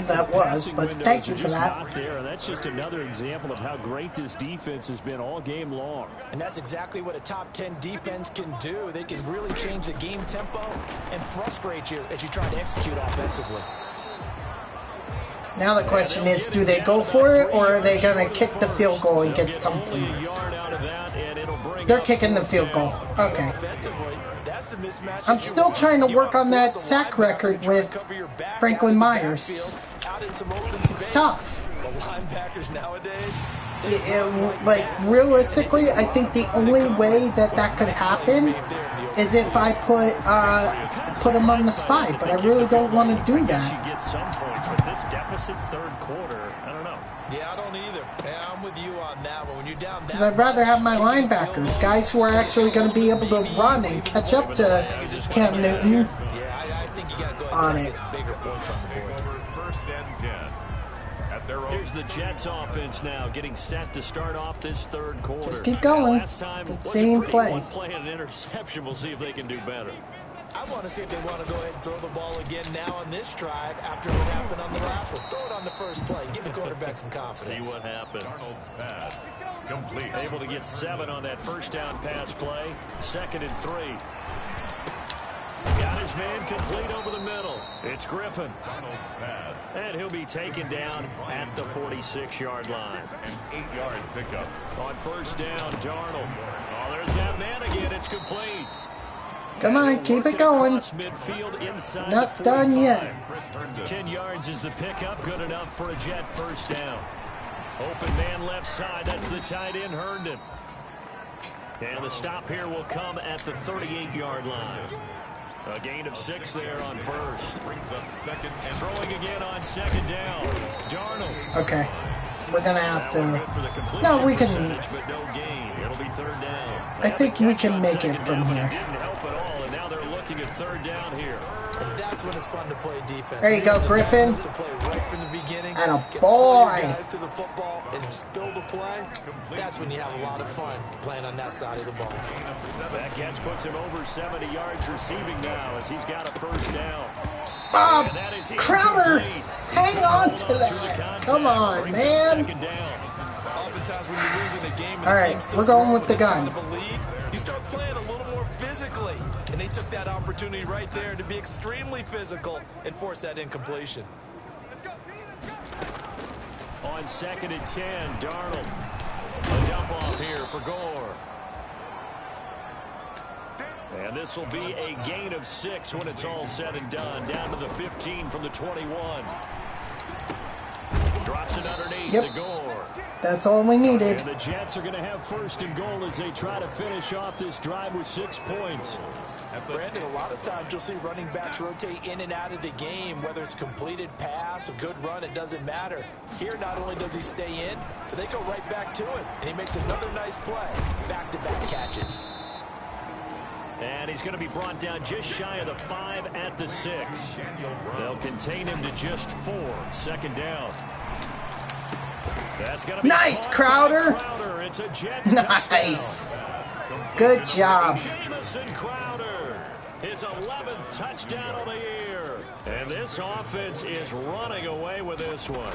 That was, but thank you for that.
Not there. That's just another example of how great this defense has been all game long.
And that's exactly what a top 10 defense can do. They can really change the game tempo and frustrate you as you try to execute offensively.
Now the question is, do they go for it, or are they going to kick the field goal and get something? They're kicking the field goal. Okay. I'm still trying to work on that sack record with Franklin Myers. It's tough.
The linebackers nowadays,
like realistically, I think the only way that could happen is if I put him on the spy, but I really don't want to do that.
You get some points, but this deficit third quarter, I don't know.
Yeah, I don't either. Yeah, I'm with you on that one. When you're down that
Because I'd rather have my linebackers, guys who are actually going to be able to run and catch up to Cam Newton.
Yeah, I think you got to go
on
and
it.
get bigger points on the board.
First and 10.
Here's the Jets offense now getting set to start off this third quarter.
Just keep going.
Last time
The
was
same
a pretty
play.
One play and an interception. We'll see if they can do better.
I want to see if they want to go ahead and throw the ball again now on this drive after what happened on the last one. Throw it on the first play. Give the quarterback some confidence.
See what happens.
Darnold's pass complete.
Able to get 7 on that first down pass play. 2nd and 3. Got his man complete over the middle. It's Griffin.
Darnold's pass.
And he'll be taken down at the 46-yard line.
An 8-yard pickup.
On first down, Darnold. Oh, there's that man again. It's complete.
Come on, keep it going.
Midfield inside
Not done yet.
10 yards is the pickup. Good enough for a Jet first down. Open man left side. That's the tight end, Herndon. And the stop here will come at the 38-yard line. A gain of 6 there on first.
Brings up 2nd and
Throwing again on 2nd down. Darnold.
Okay. We're going to have
Now we're good
to...
for the completion
No, we can...
percentage, but no gain. It'll be 3rd down.
I think we can make it
Second
from
down, but
here.
It didn't help at all, and now they're looking at 3rd down here.
And that's when it's fun to play defense.
There you go, Griffin.
To play right from the beginning.
Atta
Get all your
boy.
guys to the football and spill the play. That's when you have a lot of fun playing on that side of the ball.
That catch puts him over 70 yards receiving now as he's got a first down.
Bob
And that is
Crowder,
incomplete.
hang on to
Hold through the
that.
contact.
Come on,
Brings up
man.
2nd down.
Oftentimes when you're losing a game and
All
the
right,
team's still
we're going
growing
with the
this
gun.
kind of a lead, you start playing a little more physically. And they took that opportunity right there to be extremely physical and force that incompletion.
On 2nd and 10, Darnold. A dump off here for Gore. And this will be a gain of 6 when it's all said and done. Down to the 15 from the 21. Drops it underneath to Gore.
That's all we needed.
And the Jets are going to have 1st and goal as they try to finish off this drive with 6 points.
Brandon, a lot of times you'll see running backs rotate in and out of the game, whether it's completed pass, a good run, it doesn't matter. Here, not only does he stay in, but they go right back to him, and he makes another nice play. Back-to-back catches.
And he's going to be brought down just shy of the 5 at the 6. They'll contain him to just 4. 2nd down. That's gonna be
Nice, Crowder.
It's a Jets
Nice. Good job.
Jamison Crowder, his 11th touchdown of the year. And this offense is running away with this one.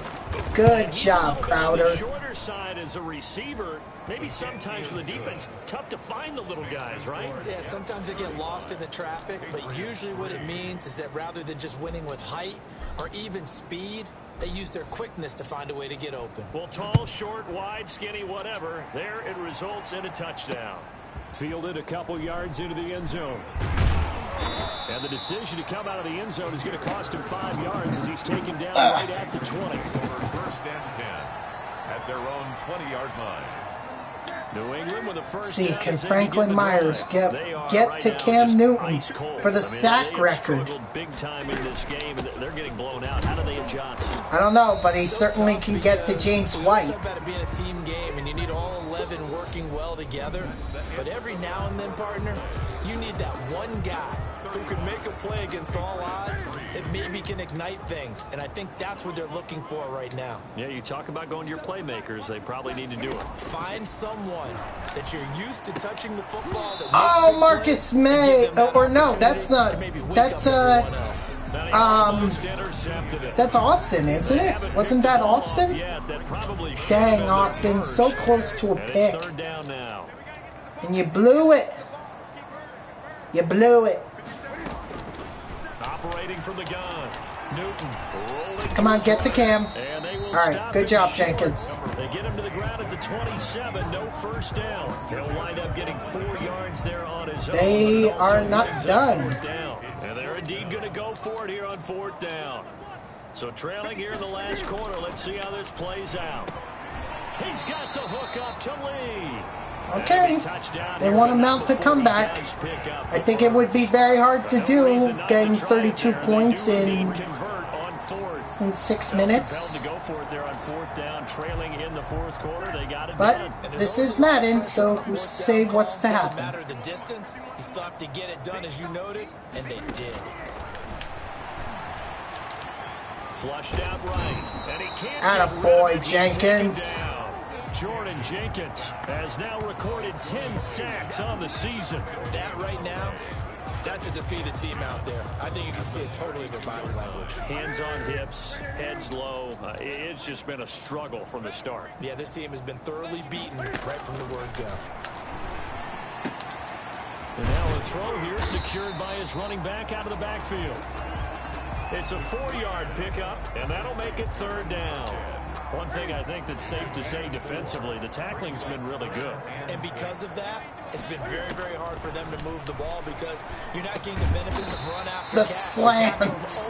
Good job, Crowder.
The shorter side as a receiver, maybe sometimes for the defense, tough to find the little guys, right?
Yeah, sometimes they get lost in the traffic, but usually what it means is that rather than just winning with height or even speed, they use their quickness to find a way to get open.
Well, tall, short, wide, skinny, whatever, there it results in a touchdown. Fielded a couple yards into the end zone. And the decision to come out of the end zone is going to cost him 5 yards as he's taken down right at the 20.
over 1st and 10 at their own 20-yard line.
New England with a first
See,
down
can
as they
Franklin
begin the
Myers
drive.
get
Right
to
now
Cam
just
Newton
ice cold.
for the
they
sack
have
record?
struggled big time in this game, and they're getting blown out. How do they adjust?
I don't know, but he
So
certainly
tough
can get to
because
James
we
White.
also about it being a team game, and you need all 11 working well together. But every now and then, partner, you need that one guy who can make a play against all odds that maybe can ignite things. And I think that's what they're looking for right now.
Yeah, you talk about going to your playmakers. They probably need to do it.
Find someone that you're used to touching the football. That
Oh,
makes
Marcus
good plays,
May.
and give them that
Or no, that's
opportunity
not.
to maybe wake
That's
up everyone else.
Now, he almost intercepted it.
That's Austin, isn't
They
it?
haven't
Wasn't
picked
that
the ball off
Austin?
yet. That probably should have
Dang,
been their
Austin,
first.
so close to a
And
pick.
it's 3rd down now.
And you blew it. You blew it.
Operating from the gun. Newton rolling.
Come on,
his
get to
right.
Cam.
And they will
All right,
stop
good
it
job,
short.
Jenkins.
They get him to the ground at the 27. No first down. He'll wind up getting 4 yards there on his own.
They
but it also
are not
brings up
done.
4th down. And they're indeed going to go for it here on 4th down. So trailing here in the last quarter. Let's see how this plays out. He's got the hook up to Lee.
Okay, they want him out to come back. I think it would be very hard to do, getting 32 points in 6 minutes. But this is Madden, so who's to say what's to happen?
Doesn't matter the distance, you still have to get it done as you noted, and they did.
Flushed out right, and he can't.
Attaboy, Jenkins.
Jordan Jenkins has now recorded 10 sacks on the season.
That right now, that's a defeated team out there. I think you can see it totally in their body language.
Hands on hips, heads low. It's just been a struggle from the start.
Yeah, this team has been thoroughly beaten right from the word go.
And now a throw here secured by his running back out of the backfield. It's a 4-yard pickup, and that'll make it 3rd down. One thing I think that's safe to say defensively, the tackling's been really good.
And because of that, it's been very, very hard for them to move the ball because you're not getting the benefits of run after
the slant.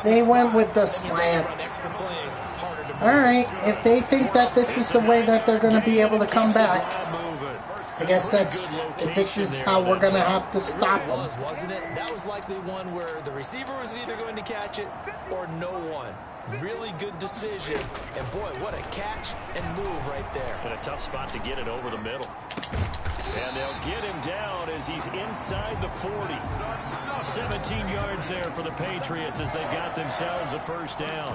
They went with the slant. All right, if they think that this is the way that they're going to be able to come back, I guess this is how we're going to have to stop them.
Wasn't it? That was likely one where the receiver was either going to catch it or no one. Really good decision. And boy, what a catch and move right there.
And a tough spot to get it over the middle. And they'll get him down as he's inside the 40. 17 yards there for the Patriots as they've got themselves a 1st down.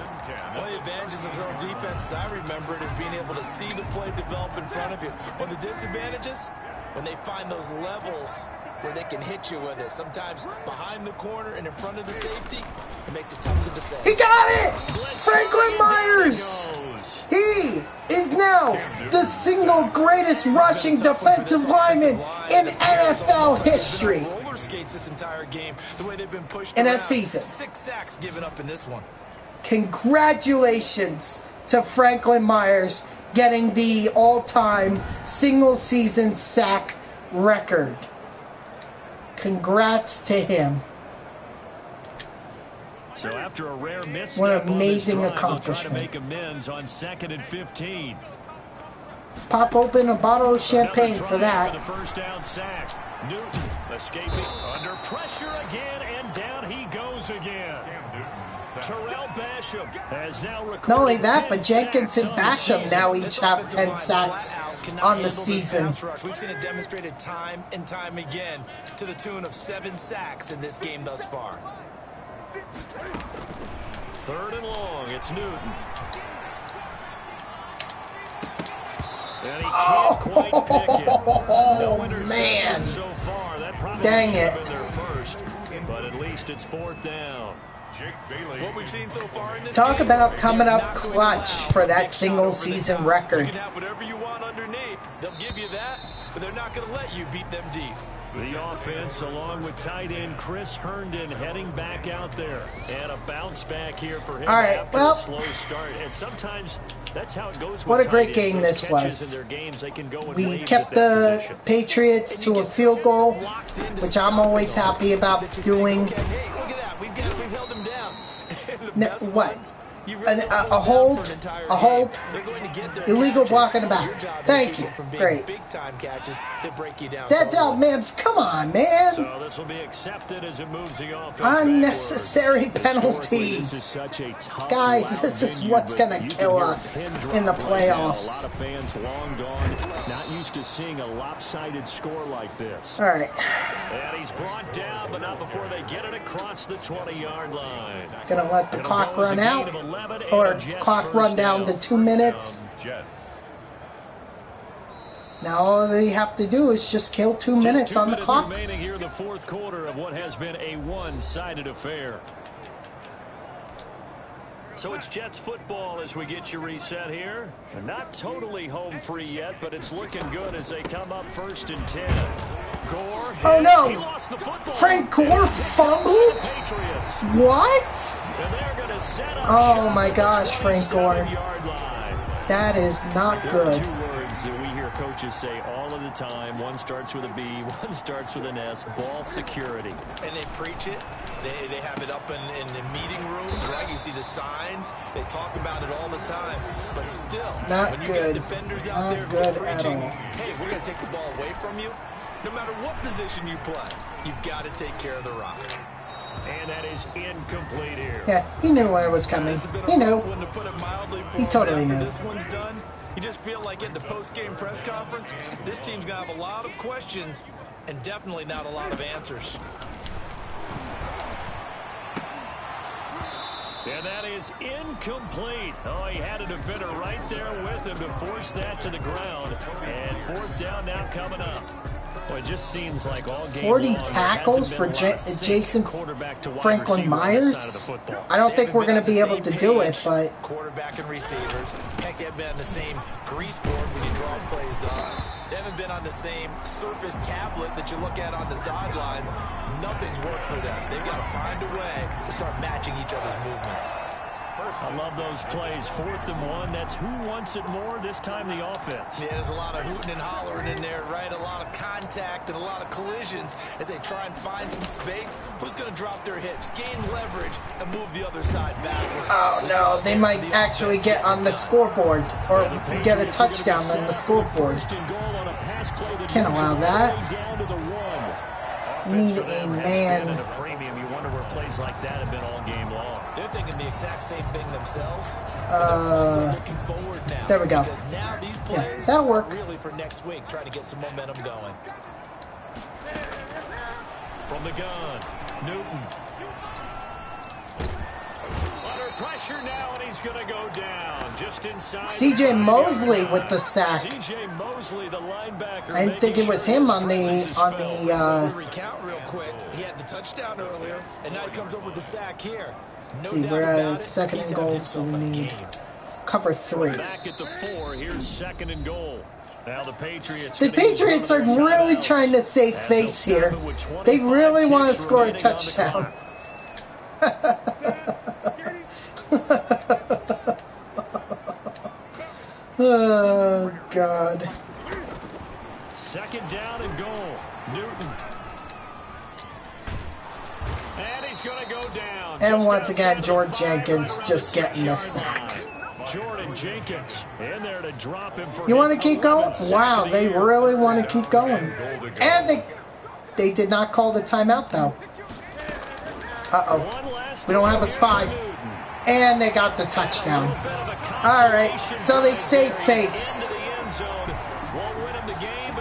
One of the advantages of zone defense, as I remember it, is being able to see the play develop in front of you. One of the disadvantages, when they find those levels where they can hit you with it. Sometimes behind the corner and in front of the safety, it makes it tough to defend.
He got it! Franklin Myers! He is now the single greatest rushing defensive lineman in NFL history.
Roller skates this entire game, the way they've been pushed
in a
around.
season.
6 sacks given up in this one.
Congratulations to Franklin Myers getting the all-time single-season sack record. Congrats to him.
So after a rare misstep,
what an amazing
accomplishment. Make amends on 2nd and 15.
Pop open a bottle of champagne for that.
For the 1st down sack. Newton escaping under pressure again, and down he goes again. Terrell Basham has now recorded.
Not only that, but Jenkins and Basham now each have 10 sacks on the season.
We've seen it demonstrated time and time again to the tune of 7 sacks in this game thus far.
3rd and long, it's Newton. And he can't quite pick it. No interception so far. That probably
dang it.
Been their first, but at least it's 4th down.
What we've seen so far in this
Talk
game,
about coming up clutch for that single season record.
You can have whatever you want underneath. They'll give you that, but they're not going to let you beat them deep.
The offense, along with tight end Chris Herndon, heading back out there. And a bounce back here for him after a slow start. And sometimes that's how it goes.
What a great game this was. We kept the Patriots to a field goal, which I'm always happy about doing.
We've held him down.
What? A hold, illegal block in the back. Thank you. Great. That's out, Mims. Come on, man.
So this will be accepted as it moves the offense.
Unnecessary penalties. Guys, this is what's going to kill us in the playoffs.
A lot of fans long gone, not used to seeing a lopsided score like this.
All right.
And he's brought down, but not before they get it across the 20-yard line.
Gonna let the clock run out, or clock run down to 2 minutes. Now all we have to do is just kill 2 minutes on the clock.
Remaining here in the 4th quarter of what has been a one-sided affair. So it's Jets football as we get you reset here. They're not totally home free yet, but it's looking good as they come up 1st and 10. Gore,
oh no!
He lost the football.
Frank Gore fumbled? What? Oh my gosh, Frank Gore. That is not good.
Two words that we hear coaches say all of the time. One starts with a B, one starts with an S. Ball security.
And they preach it They have it up in meeting rooms, right? You see the signs. They talk about it all the time. But still,
not
when you
good.
got defenders out there who are preaching, hey, we're going to take the ball away from you, no matter what position you play, you've got to take care of the rock.
And that is incomplete here.
Yeah, he knew I was coming. He knew. He totally knew.
This one's done. You just feel like at the post-game press conference, this team's going to have a lot of questions and definitely not a lot of answers.
And that is incomplete. Oh, he had a defender right there with him to force that to the ground. And 4th down now coming up. Well, it just seems like all game
40
long,
tackles for Jason Franklin Myers. I don't think we're going to be able to do it, but
quarterback and receivers, heck, they've been on the same grease board when you draw plays up. They haven't been on the same Surface tablet that you look at on the sidelines. Nothing's worked for them. They've got to find a way to start matching each other's movements.
I love those plays. 4th and 1. That's who wants it more, this time the offense.
Yeah, there's a lot of hooting and hollering in there, right? A lot of contact and a lot of collisions as they try and find some space. Who's going to drop their hips, gain leverage, and move the other side backwards?
Oh, no. They might actually get on the scoreboard or get a touchdown on the scoreboard. Can't allow that. We need a man.
You wonder where plays like that have been all game long.
They're thinking the exact same thing themselves. Looking forward now.
There we go.
Because now these plays
that'll work.
are really for next week, trying to get some momentum going.
From the gun, Newton. Under pressure now, and he's going to go down just inside.
C.J. Mosley with the sack.
C.J. Mosley, the linebacker.
I didn't think it was him on the
recount real quick. He had the touchdown earlier, and now he comes over with the sack here. No
see,
doubt
we're
about
at
it.
2nd and goal, so we need cover 3.
Back at the 4. Here's 2nd and goal. Now the Patriots
are really trying to save face here. They really want to score a touchdown. Oh, God.
2nd down and goal. Newton. And he's going to go down.
And once again, George Jenkins just getting the sack.
Jordan Jenkins in there to drop him for.
You want to keep going? Wow, they really want to keep going. And they did not call the timeout, though. Uh-oh. We don't have a spy. And they got the touchdown. All right, so they saved face.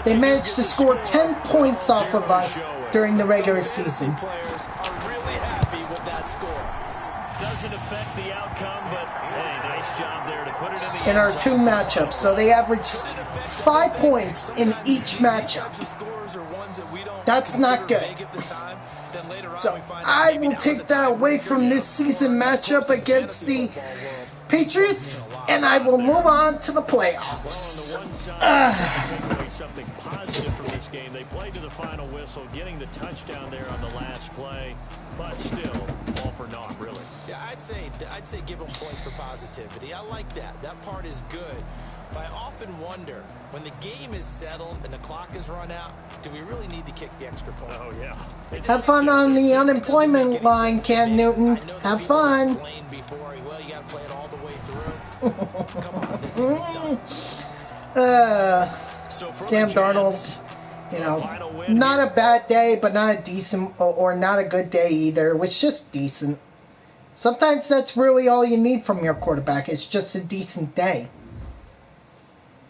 They managed to score 10 points off of us during the regular season.
Players are really happy with that score.
Doesn't affect the outcome, but hey, nice job there to put it in the
in our 2 matchups. So they averaged 5 points in each matchup. That's not good. So I will take that away from this season matchup against the Patriots, and I will move on to the playoffs.
Something positive from this game. They played to the final whistle, getting the touchdown there on the last play, but still, all for naught, really.
Yeah, I'd say give them points for positivity. I like that. That part is good. But I often wonder, when the game is settled and the clock is run out, do we really need to kick the extra point?
Oh, yeah.
Have fun on the unemployment line, Cam Newton. Have fun.
Well, you got to play it all the way through. Come on, this thing is done.
Sam Darnold, you know, not a bad day, but not a decent or not a good day either. It was just decent. Sometimes that's really all you need from your quarterback. It's just a decent day.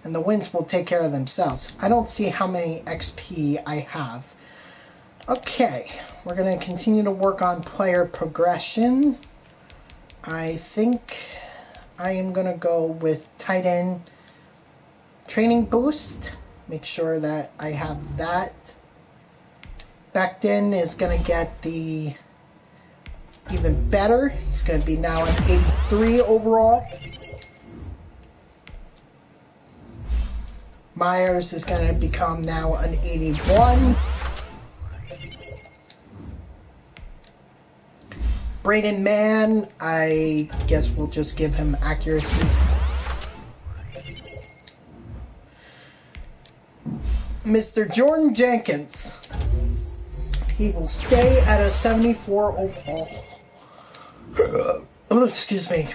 And the wins will take care of themselves. I don't see how many XP I have. Okay, we're going to continue to work on player progression. I think I am going to go with tight end training boost. Make sure that I have that. Becton is going to get the even better. He's going to be now an 83 overall. Myers is going to become now an 81. Braden Mann, I guess we'll just give him accuracy. Mr. Jordan Jenkins, He will stay at a 74 overall. Oh, excuse me.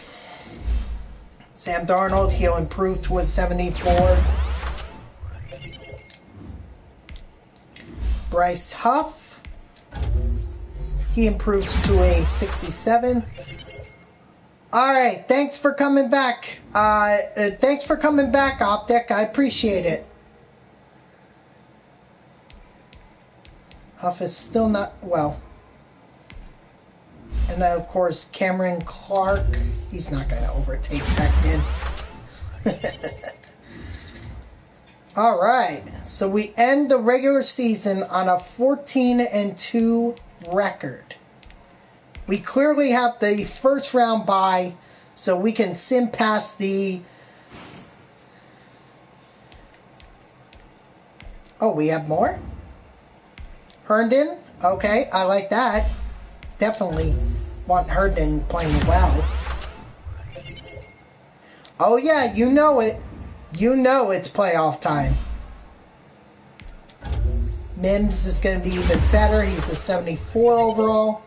Sam Darnold, he'll improve to a 74. Bryce Huff, he improves to a 67. Alright, thanks for coming back. Thanks for coming back, Optic. I appreciate it. Huff is still not, well. And then, of course, Cameron Clark. He's not going to overtake Becton. Alright, so we end the regular season on a 14-2 record. We clearly have the first round bye, so we can sim past the... Oh, we have more? Herndon? Okay, I like that. Definitely want Herndon playing well. Oh yeah, you know it. You know it's playoff time. Mims is going to be even better. He's a 74 overall.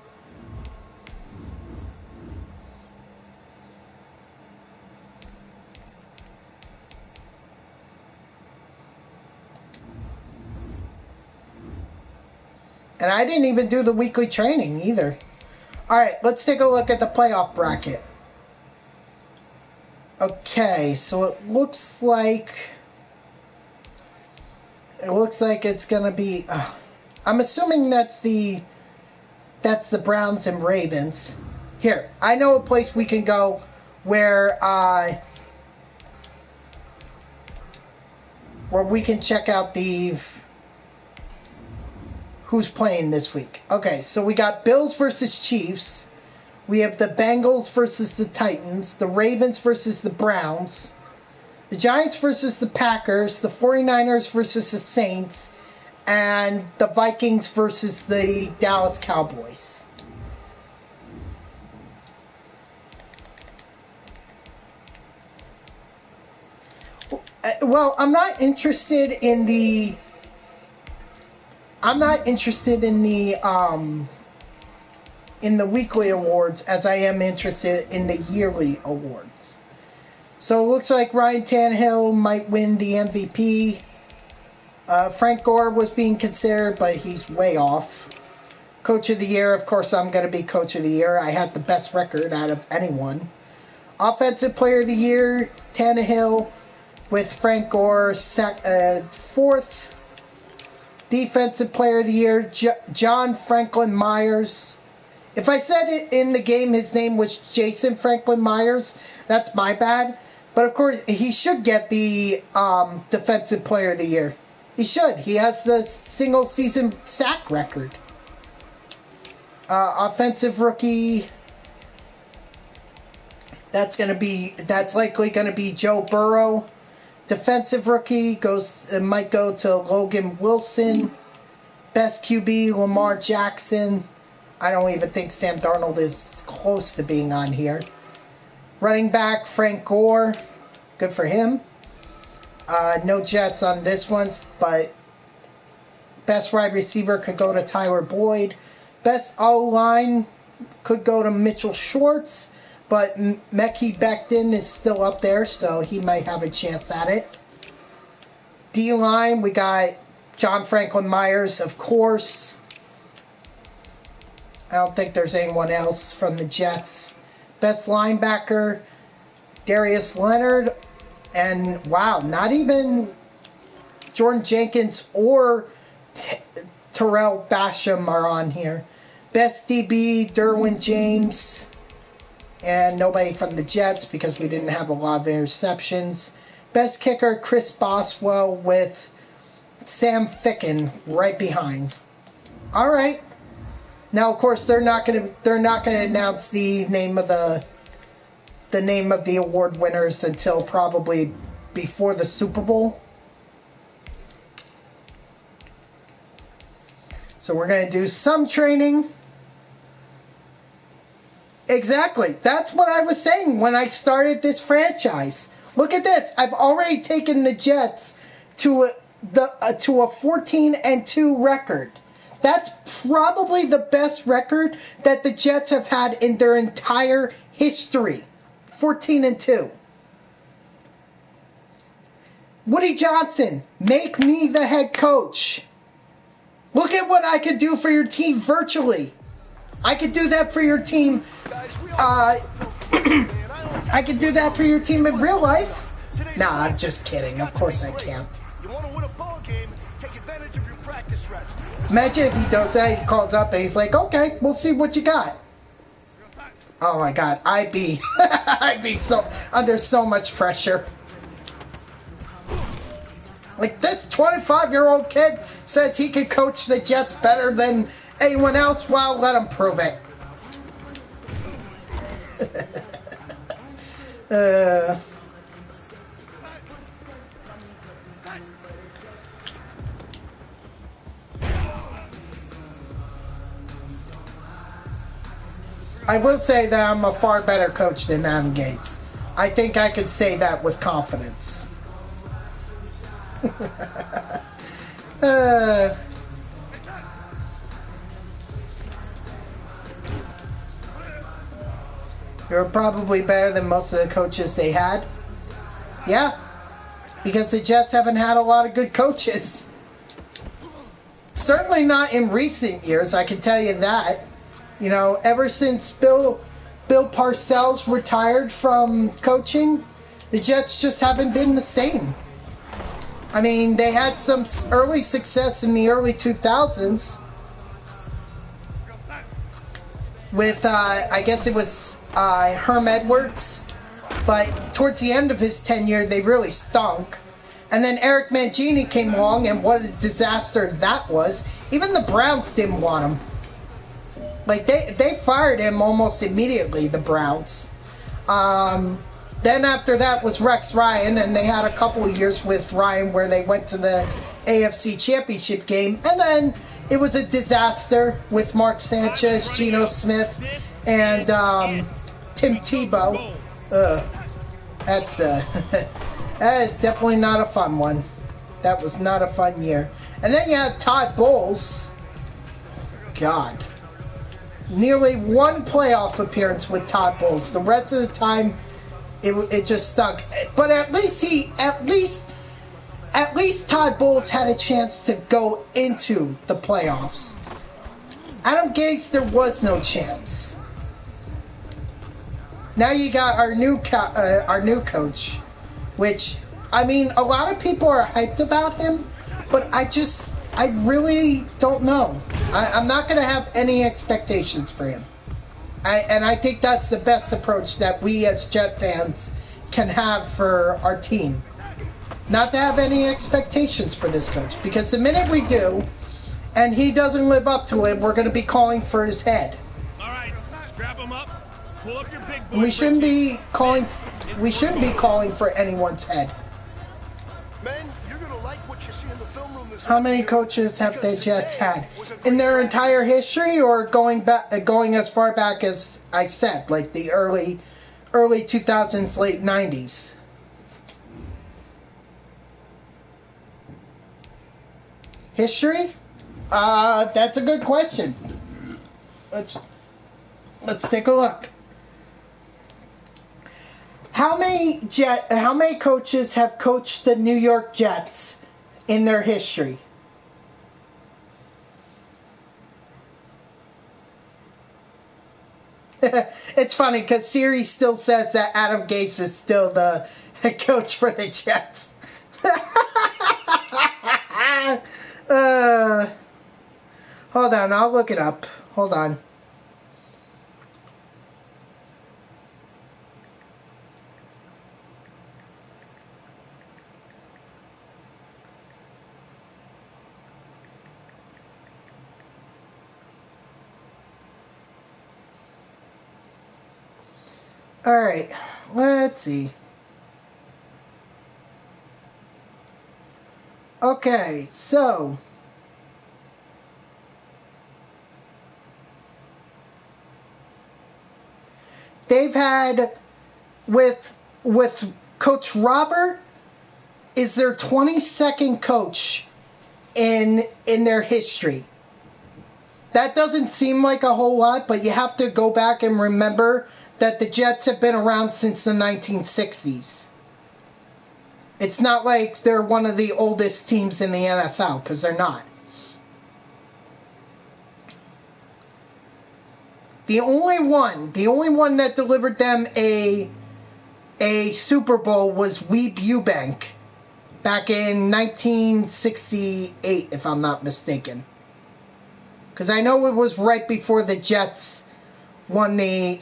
And I didn't even do the weekly training either. Alright, let's take a look at the playoff bracket. Okay, so it looks like it's gonna be. I'm assuming that's the Browns and Ravens. Here, I know a place we can go where we can check out who's playing this week. Okay, so we got Bills versus Chiefs. We have the Bengals versus the Titans, the Ravens versus the Browns, the Giants versus the Packers, the 49ers versus the Saints, and the Vikings versus the Dallas Cowboys. Well, I'm not interested in the weekly awards as I am interested in the yearly awards. So it looks like Ryan Tannehill might win the MVP. Frank Gore was being considered, but he's way off. Coach of the Year, of course I'm going to be Coach of the Year. I have the best record out of anyone. Offensive Player of the Year, Tannehill, with Frank Gore fourth. Defensive Player of the Year, John Franklin Myers. If I said it in the game his name was Jason Franklin Myers, that's my bad. But of course, he should get the Defensive Player of the Year. He should. He has the single season sack record. Offensive Rookie, that's likely going to be Joe Burrow. Defensive Rookie might go to Logan Wilson. Best QB, Lamar Jackson. I don't even think Sam Darnold is close to being on here. Running back, Frank Gore. Good for him. No Jets on this one, but best wide receiver could go to Tyler Boyd. Best O-line could go to Mitchell Schwartz, but Mekhi Becton is still up there, so he might have a chance at it. D-line, we got John Franklin Myers, of course. I don't think there's anyone else from the Jets. Best linebacker, Darius Leonard. And, wow, not even Jordan Jenkins or Terrell Basham are on here. Best DB, Derwin James. And nobody from the Jets because we didn't have a lot of interceptions. Best kicker, Chris Boswell with Sam Ficken right behind. All right. Now, of course, they're not going to announce the name of the award winners until probably before the Super Bowl. So we're going to do some training. Exactly. That's what I was saying when I started this franchise. Look at this. I've already taken the Jets to a 14-2 record. That's probably the best record that the Jets have had in their entire history. 14-2. Woody Johnson, make me the head coach. Look at what I could do for your team virtually. I could do that for your team. I could do that for your team in real life. Nah, I'm just kidding. Of course I can't.
You want to win a ball game, take advantage of your practice reps.
Imagine if he does that, he calls up and he's like, okay, we'll see what you got. Oh my God, I'd be so under so much pressure. Like, this 25-year-old kid says he can coach the Jets better than anyone else. Well, let him prove it. I will say that I'm a far better coach than Adam Gase. I think I could say that with confidence. You're probably better than most of the coaches they had. Yeah, because the Jets haven't had a lot of good coaches. Certainly not in recent years, I can tell you that. You know, ever since Bill Parcells retired from coaching, the Jets just haven't been the same. I mean, they had some early success in the early 2000s with, I guess it was Herm Edwards. But towards the end of his tenure, they really stunk. And then Eric Mangini came along, and what a disaster that was. Even the Browns didn't want him. Like, they fired him almost immediately, the Browns. Then after that was Rex Ryan, and they had a couple of years with Ryan where they went to the AFC Championship game. And then it was a disaster with Mark Sanchez, Geno Smith, and Tim Tebow. That is definitely not a fun one. That was not a fun year. And then you have Todd Bowles. God. Nearly one playoff appearance with Todd Bowles. The rest of the time, it just stunk. But at least Todd Bowles had a chance to go into the playoffs. Adam Gase, there was no chance. Now you got our new coach, which, I mean, a lot of people are hyped about him, but I really don't know. I'm not going to have any expectations for him. And I think that's the best approach that we as Jet fans can have for our team. Not to have any expectations for this coach. Because the minute we do, and he doesn't live up to it, we're going to be calling for his head.
All right, strap him up. Pull up your big boy.
We shouldn't be calling for anyone's head.
Men, you're gonna like what you see in the film room this
How many coaches have the Jets had in their entire history, or going as far back as I said, like the early 2000s, late 90s? History? That's a good question. Let's take a look. How many coaches have coached the New York Jets in their history? It's funny because Siri still says that Adam Gase is still the head coach for the Jets. Hold on, I'll look it up. Hold on. Alright, let's see. Okay, so they've had with Coach Robert is their 22nd coach in their history. That doesn't seem like a whole lot, but you have to go back and remember that the Jets have been around since the 1960s. It's not like they're one of the oldest teams in the NFL, because they're not. The only one that delivered them a Super Bowl was Weeb Eubank back in 1968, if I'm not mistaken. Because I know it was right before the Jets won the,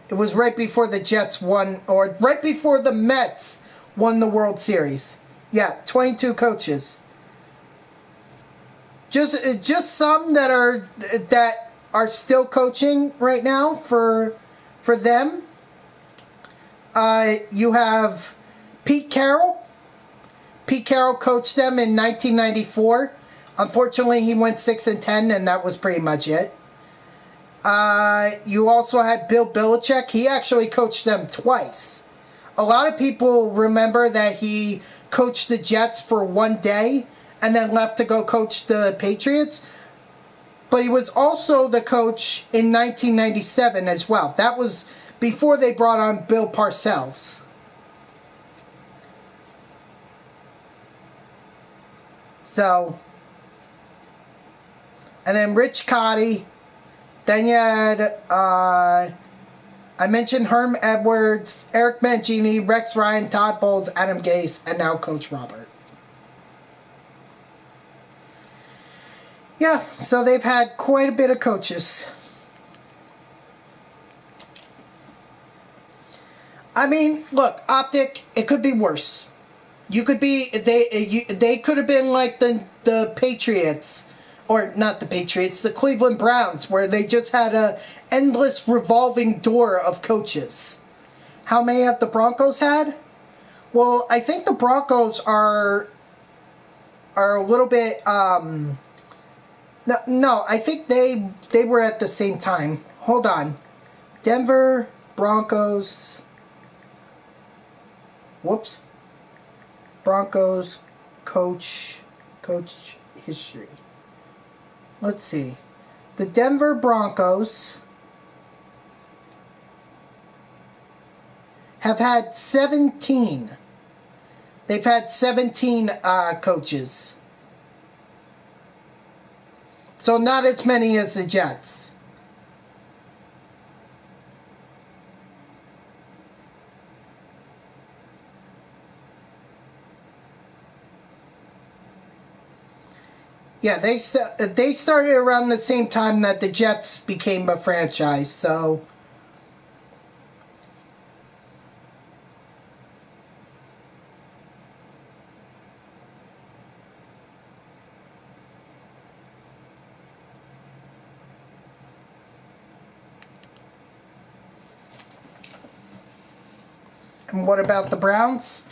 it was right before the Jets won, or right before the Mets won the World Series. Yeah, 22 coaches. Just some that are still coaching right now for them. You have Pete Carroll. Pete Carroll coached them in 1994. Unfortunately, he went 6-10, and that was pretty much it. You also had Bill Belichick. He actually coached them twice. A lot of people remember that he coached the Jets for one day and then left to go coach the Patriots. But he was also the coach in 1997 as well. That was before they brought on Bill Parcells. So, and then Rich Cotty. Then you had, I mentioned Herm Edwards, Eric Mangini, Rex Ryan, Todd Bowles, Adam Gase, and now Coach Robert. Yeah, so they've had quite a bit of coaches. I mean, look, Optic, it could be worse. You could be, they could have been like the Patriots. Or not the Patriots, the Cleveland Browns, where they just had a endless revolving door of coaches. How many have the Broncos had? Well, I think the Broncos are a little bit. No, I think they were at the same time. Hold on, Denver Broncos. Whoops. Broncos coach history. Let's see. The Denver Broncos have had 17. They've had 17 coaches. So not as many as the Jets. Yeah, they started around the same time that the Jets became a franchise, so. And what about the Browns?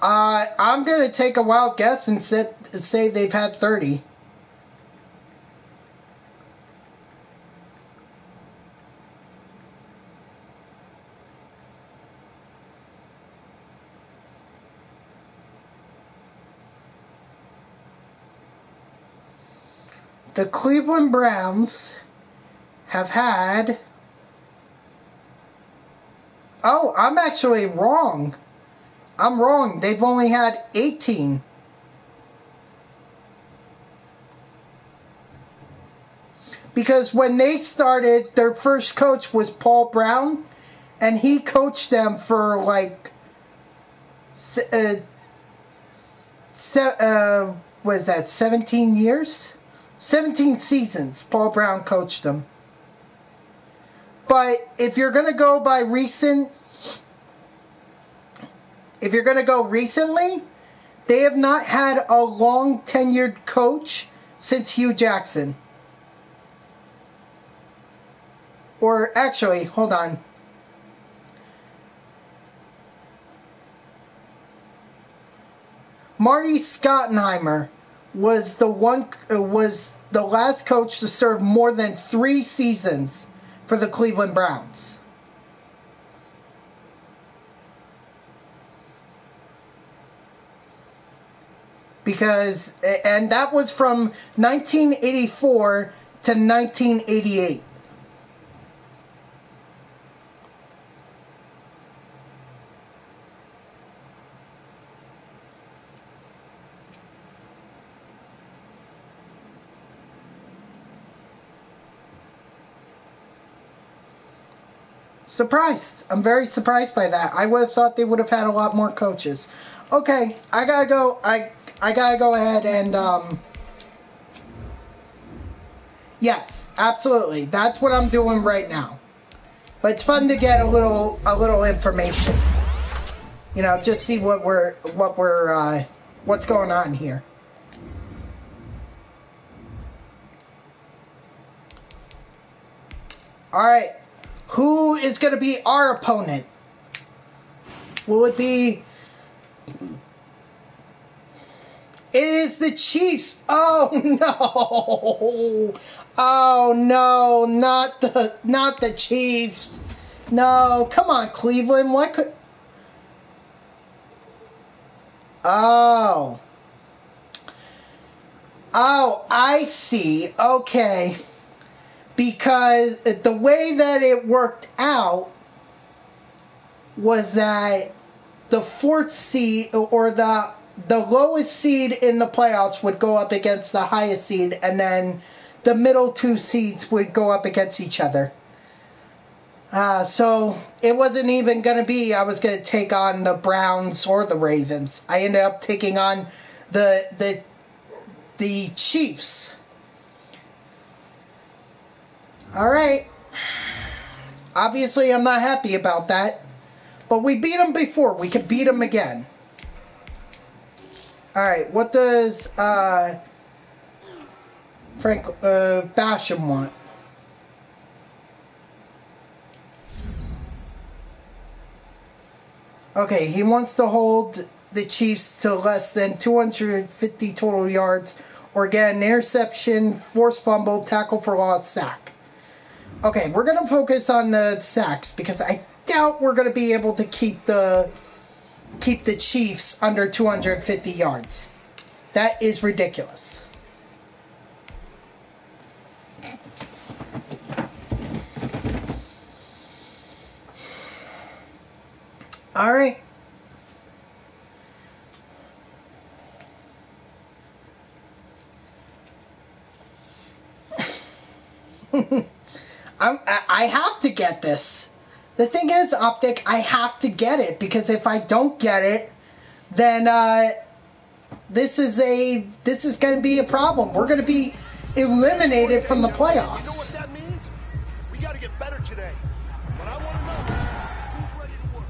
I'm going to take a wild guess and say they've had 30. The Cleveland Browns have had... Oh, I'm actually wrong. I'm wrong. They've only had 18. Because when they started, their first coach was Paul Brown, and he coached them for like... what is that, 17 years? 17 seasons, Paul Brown coached them. But if you're going to go by recent... If you're going to go recently, they have not had a long tenured coach since Hugh Jackson. Or actually, hold on. Marty Schottenheimer was the last coach to serve more than 3 seasons for the Cleveland Browns. Because, and that was from 1984 to 1988. Surprised. I'm very surprised by that. I would have thought they would have had a lot more coaches. Okay, I gotta go. I gotta go ahead and yes, absolutely. That's what I'm doing right now. But it's fun to get a little information. You know, just see what's going on here. All right. Who is going to be our opponent? Will it be... It is the Chiefs. Oh no. Oh no, not the Chiefs. No, come on, Cleveland. What could... Oh. Oh, I see. Okay. Because the way that it worked out was that the fourth seed or the lowest seed in the playoffs would go up against the highest seed, and then the middle two seeds would go up against each other. So it wasn't even going to be I was going to take on the Browns or the Ravens. I ended up taking on the Chiefs. All right. Obviously, I'm not happy about that. But we beat them before. We could beat them again. All right. What does Frank Basham want? Okay. He wants to hold the Chiefs to less than 250 total yards or get an interception, forced fumble, tackle for loss, sack. Okay, we're going to focus on the sacks because I doubt we're going to be able to keep the Chiefs under 250 yards. That is ridiculous. All right. I have to get this. The thing is, Optic, I have to get it because if I don't get it, then this is going to be a problem. We're going to be eliminated from the playoffs.
You know what that means? We got to get better today. But I want to know who's ready to work.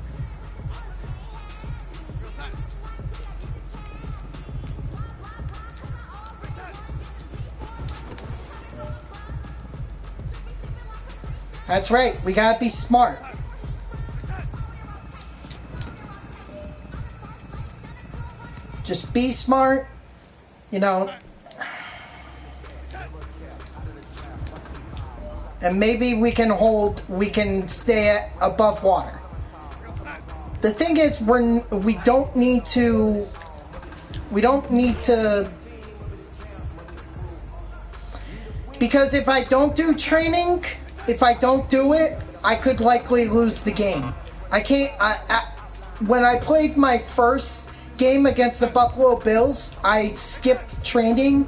That's right. We gotta be smart. Just be smart. You know. And maybe we can stay above water. The thing is, we don't need to because if I don't do training, if I don't do it, I could likely lose the game. I can't. When I played my first game against the Buffalo Bills, I skipped training,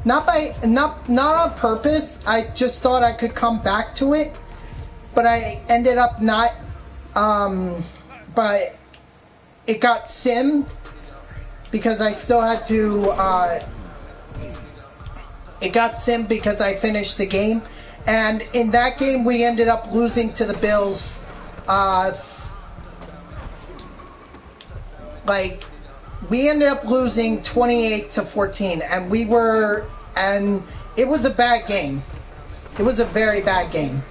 not on purpose. I just thought I could come back to it, but I ended up not. But it got simmed because I still had to. It got simmed because I finished the game. And in that game, we ended up losing to the Bills. We ended up losing 28-14, and it was a bad game. It was a very bad game.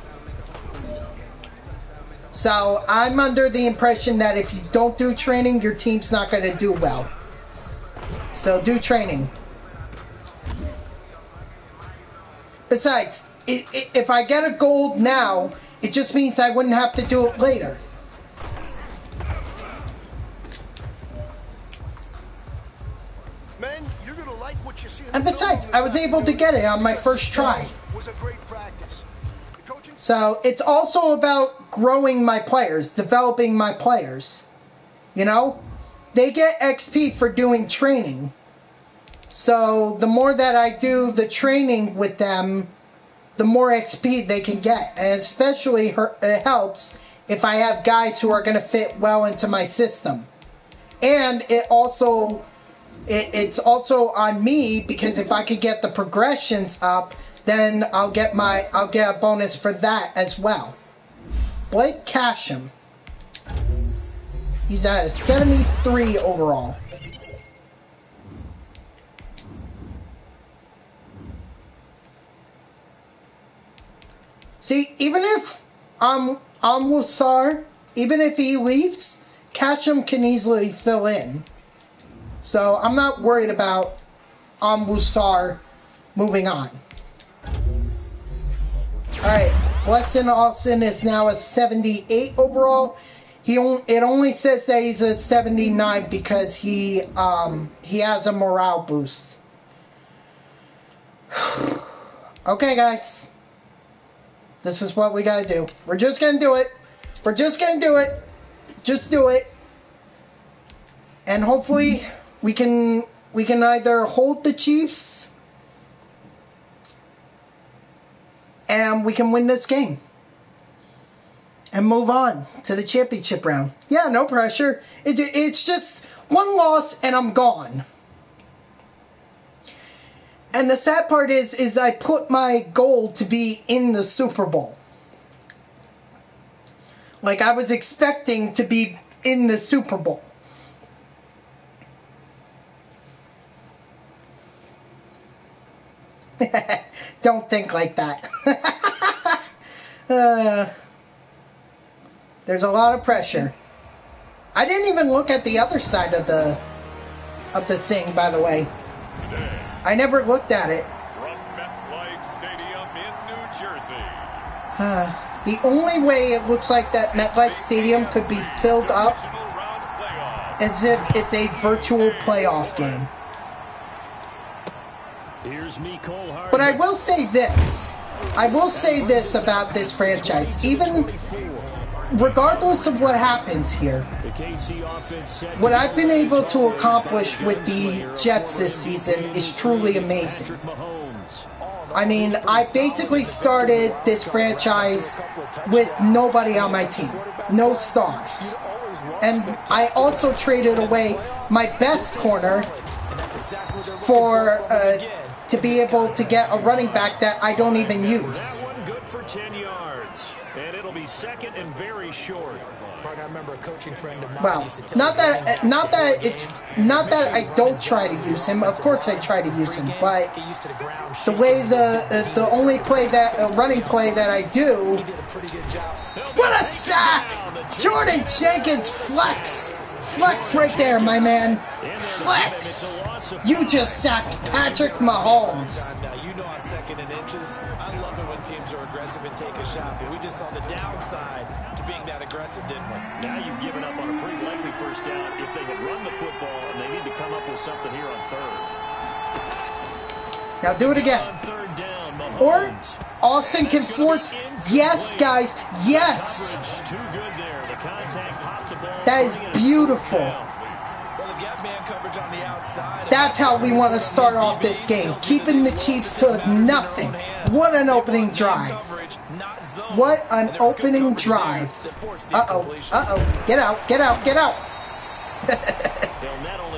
So I'm under the impression that if you don't do training, your team's not going to do well. So do training. Besides, if I get a gold now, it just means I wouldn't have to do it later.
Man, then you're gonna like what you see.
And besides, I was able to get it on my first try.
Was a great practice.
So it's also about growing my players, developing my players. You know, they get XP for doing training. So the more that I do the training with them, the more XP they can get. And especially it helps if I have guys who are going to fit well into my system. And it's also on me, because if I could get the progressions up, then I'll get a bonus for that as well. Blake Casham. He's at a 73 overall. See, even if Musar, even if he leaves, Casham can easily fill in. So I'm not worried about Musar moving on. Alright, Weston Austin is now a 78 overall. It only says that he's a 79 because he has a morale boost. Okay, guys. This is what we gotta do. We're just gonna do it. We're just gonna do it. Just do it. And hopefully we can either hold the Chiefs and we can win this game and move on to the championship round. Yeah, no pressure. It's just one loss and I'm gone. And the sad part is I put my goal to be in the Super Bowl. Like, I was expecting to be in the Super Bowl. Don't think like that. There's a lot of pressure. I didn't even look at the other side of the thing, by the way. I never looked at it.
From MetLife Stadium in New Jersey.
The only way it looks like that MetLife Stadium could be filled up is if it's a virtual playoff game. But I will say this. I will say this about this franchise. Even regardless of what happens here, what I've been able to accomplish with the Jets this season is truly amazing. I mean, I basically started this franchise with nobody on my team. No stars. And I also traded away my best corner for to be able to get a running back that I don't even use.
Good for 10 yards, and it'll be second and very short.
I remember a coaching friend of mine.
Well, not that I don't try to use him. Of course I try to use him, but the way the only play that running play that I do. What a sack! Jordan Jenkins flex right there, my man. Flex. You just sacked Patrick Mahomes.
You know on second and inches, I love it when teams are aggressive and take a shot, but we just saw the downside to being that aggressive, didn't we?
Now you've given up on a pretty likely first down if they had run the football, and they need to come up with something here on third.
Now do it again.
Third down,
or Austin can fourth. Yes, guys. Yes.
Too good there. The contact popped the ball.
That is beautiful. That's how we want to start off this game. Keeping the Chiefs to nothing. What an opening drive. What an opening drive. Uh-oh. Uh-oh. Get out. Get out. Get out.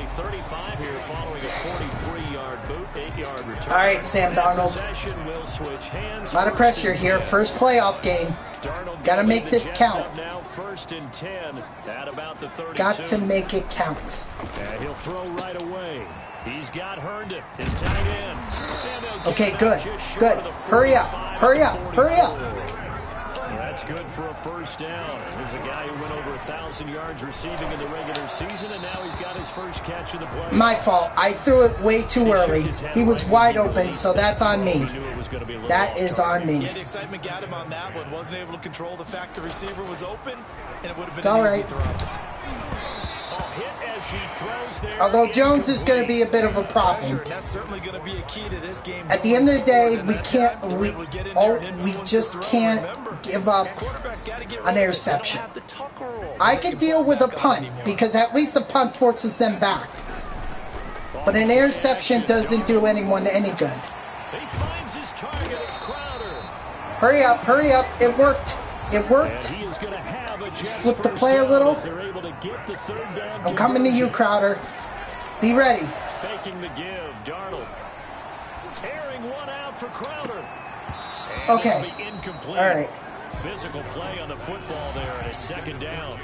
only 35 here following a 43-yard boot, 8-yard return.
All right, Sam Darnold. A lot of pressure here. First playoff game. Got to make this count.
First and 10 at about the 32.
Got to make it count.
And he'll throw right away. He's got Herndon, his tight end.
Okay, good. Good. Hurry up. Hurry up. Hurry up.
That's good for a first down. Here's a guy who went over 1,000 yards receiving in the regular season, and now he's got his first catch of the play.
My fault. I threw it way too early. He was wide open, so that's on me. That is on me.
Yeah, the excitement got him on that one. Wasn't able to control the fact the receiver was open, and it would have been
an easy
throw.
Hit as
Although Jones is going to be a bit of a problem. At the end of the day, we just can't give up an interception. I could deal with a punt because at least a punt forces them back. But an interception doesn't do anyone any good. Hurry up, hurry up. It worked. It worked. Flip the play a little. I'm coming to you, Crowder. Be ready.
Faking the give, Darnold. Airing one out for Crowder.
Okay. All right.
Physical play on the football there, and it's second down.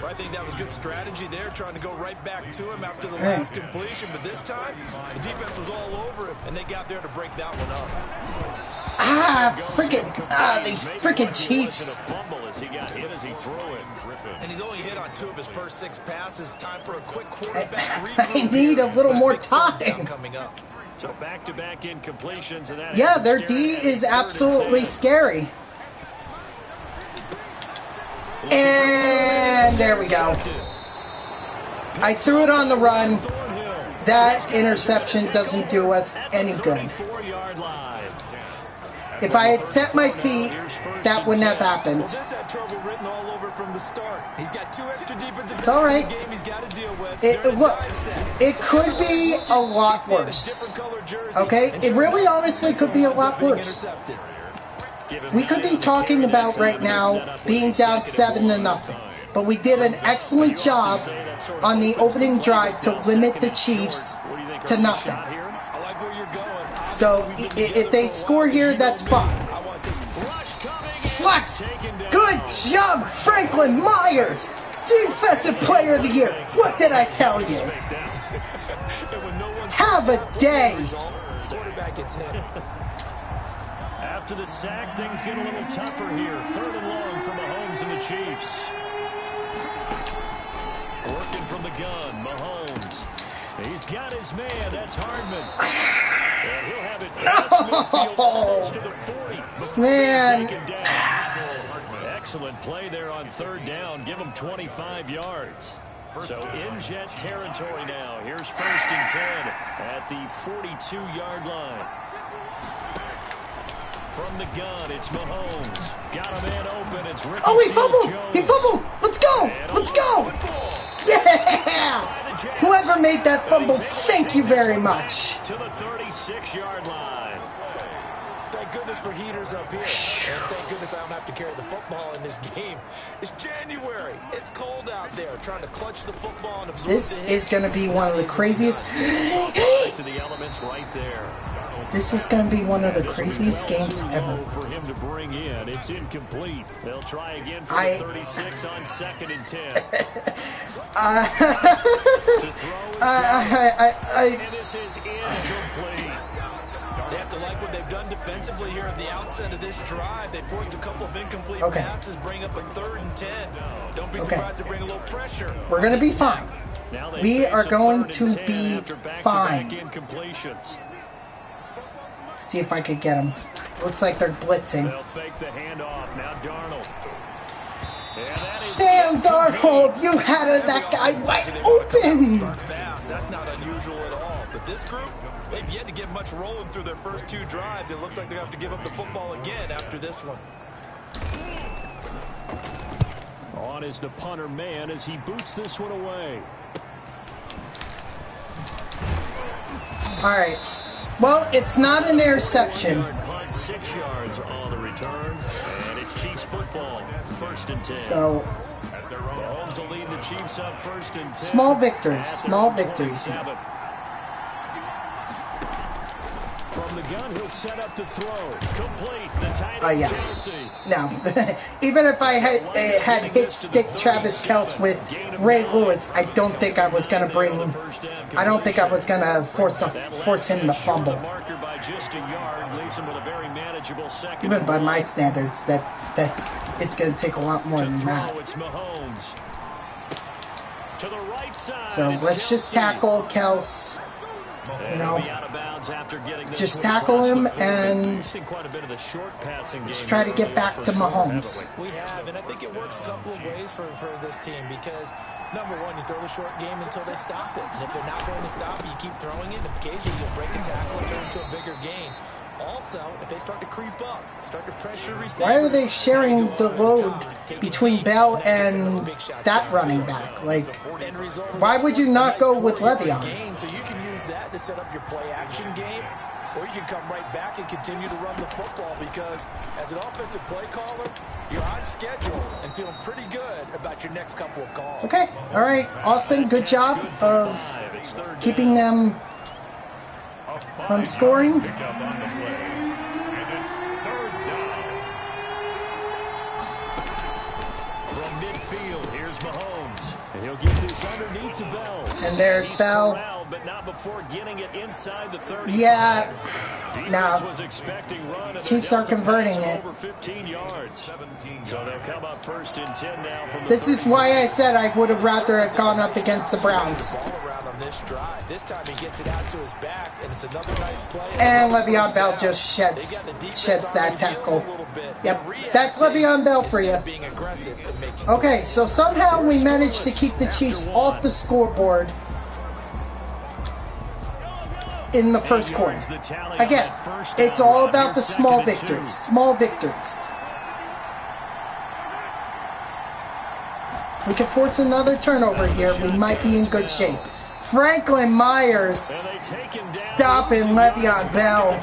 I think that was good strategy there, trying to go right back to him after the last completion. But this time, the defense was all over him, and they got there to break that one up.
These freaking Chiefs.
And he's only hit on 2 of his first 6 passes. Time for a quick quarterback reboot.
I need a little more time.
Coming up.
So back-to-back incompletions. And
yeah, their D is absolutely scary. And there we go. I threw it on the run. That interception doesn't do us any good. If I had set my feet, that wouldn't have happened. It's all right. Look, it could be a lot worse. Okay? It really honestly could be a lot worse. We could be talking about right now being down 7-0. But we did an excellent job on the opening drive to limit the Chiefs to nothing. So if they score here, that's fine. Flex! Good job, Franklin Myers! Defensive Player of the Year! What did I tell you? Have a day!
After the sack, things get a little tougher here. 3rd and long for Mahomes and the Chiefs. Working from the gun, Mahomes. He's got his man, that's Hardman. And he'll have it past midfield to the 40.
Man.
Excellent play there on 3rd down. Give him 25 yards. So in Jet territory now. Here's 1st and 10 at the 42-yard line. From the gun, it's Mahomes. Got a man open. It's Ricky.
Oh, he fumbled! He fumbled! Let's go! Let's go! Yeah! Whoever made that fumble, thank you very much.
To the 36-yard line.
Thank goodness for heaters up here. And thank goodness I don't have to carry the football in this game. It's January. It's cold out there. Trying to clutch the football and absorb
This is going to be one of the craziest.
To the elements right there.
This is going to be one of the craziest games ever.
For him to bring in, it's incomplete. They'll try again for 36 on 2nd and 10. And this is incomplete.
They have to like what they've done defensively here at the outset of this drive. They forced a couple of incomplete passes, bring up a 3rd and 10. Don't be surprised to bring a little pressure.
We're going to be fine. We are going to be fine. See if I could get them. Looks like they're blitzing.
They'll fake the handoff. Now Darnold.
Sam Darnold, you had that guy wide open.
That's not unusual at all. But this group, they've yet to get much rolling through their first 2 drives. It looks like they have to give up the football again after this one.
On is the punter man as he boots this one away.
All right. Well, it's not an interception.
6 yards on the return, and it's Chiefs football. 1st and 10.
So,
Mahomes will lead the Chiefs up 1st and 10.
Small victories. Small victories.
From the gun, he'll set up to throw. Complete. The tight end.
No. Even if I had hit stick Travis Kelce with Ray Lewis, I don't think I was going to bring. I don't think I was going to force him to fumble. Even by my standards, it's going to take a lot more than that. So let's just tackle Kelce. You know. just tackle him and let's try to get back to Mahomes.
We have, and I think it works a couple of ways for this team because, number one, you throw the short game until they stop it. And if they're not going to stop it, you keep throwing it, and occasionally you'll break a tackle and turn it into a bigger gain. Also, if they start to creep up, start to pressure receivers.
Why are they sharing the load between Bell and that running back? Like, why would you not go with Le'Veon?
So you can use that to set up your play action game, or you can come right back and continue to run the football because as an offensive play caller, you're on schedule and feeling pretty good about your next couple of calls.
Okay, all right, Austin, good job of keeping them from scoring.
From midfield, here's Mahomes. And he'll get this underneath to Bell.
And there's Bell.
But not before getting it inside the 30.
Yeah. Now, Chiefs are converting it.
Over 15 yards. So they'll come up first and 10 now from the
This is why I said I would have rather have gone up against the Browns.
This time he gets it out to his back, and it's another nice play.
And Le'Veon Bell just sheds that tackle. Yep, that's Le'Veon Bell for you. Okay, so somehow we managed to keep the Chiefs off the scoreboard in the first quarter. Again, it's all about the small victories. Small victories. If we can force another turnover here, we might be in good shape. Franklin Myers stopping Le'Veon Bell.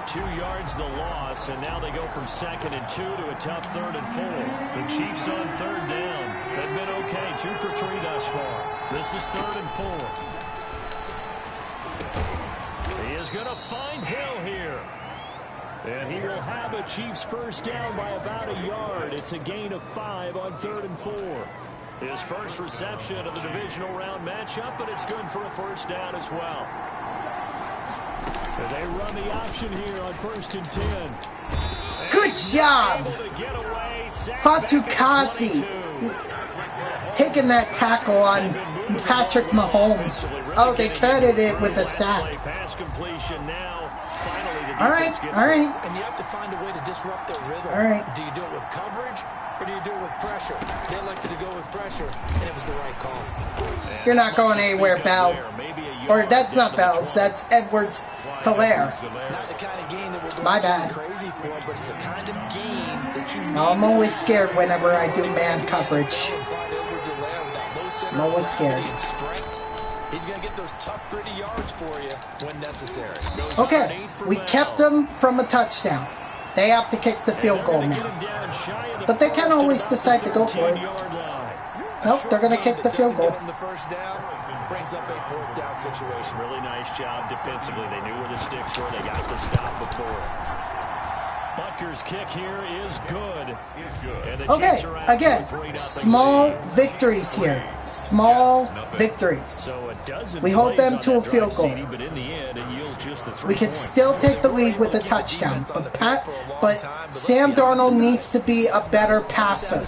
2 yards the loss, and now they go from 2nd and 2 to a tough 3rd and 4. The Chiefs on 3rd down have been okay, 2 for 3 thus far. This is 3rd and 4. He is going to find Hill here. And he will have a Chiefs first down by about a yard. It's a gain of 5 on 3rd and 4. His first reception of the divisional round matchup, but it's good for a first down as well. And they run the option here on 1st and 10.
Good job. Fatukasi taking that tackle on Patrick Mahomes. Oh, they credited it with a sack. All right, all right.
And you have to find a way to disrupt their rhythm.
All right.
Do you do it with coverage or do you do it with pressure? They elected to go with pressure, and it was the right call.
You're not going anywhere, Bell. Or that's not Bell's, that's Edwards Hilaire.
Not the kind of game that we're
My bad.
crazy for, but it's the kind of game that you need.
I'm always scared whenever I do man coverage. I'm always scared.
He's going to get those tough, gritty yards for you when necessary.
Okay, we kept them from a touchdown. They have to kick the field goal now. But they can always decide to go for it. Nope, they're going to kick the field goal.
The first down brings up a 4th down situation.
Really nice job defensively. They knew where the sticks were. They got the stop before. Butker's kick here is good.
Okay, again, small victories here. Small victories. We hold them to a field goal. We could still take the lead with a touchdown, but Sam Darnold needs to be a better passer.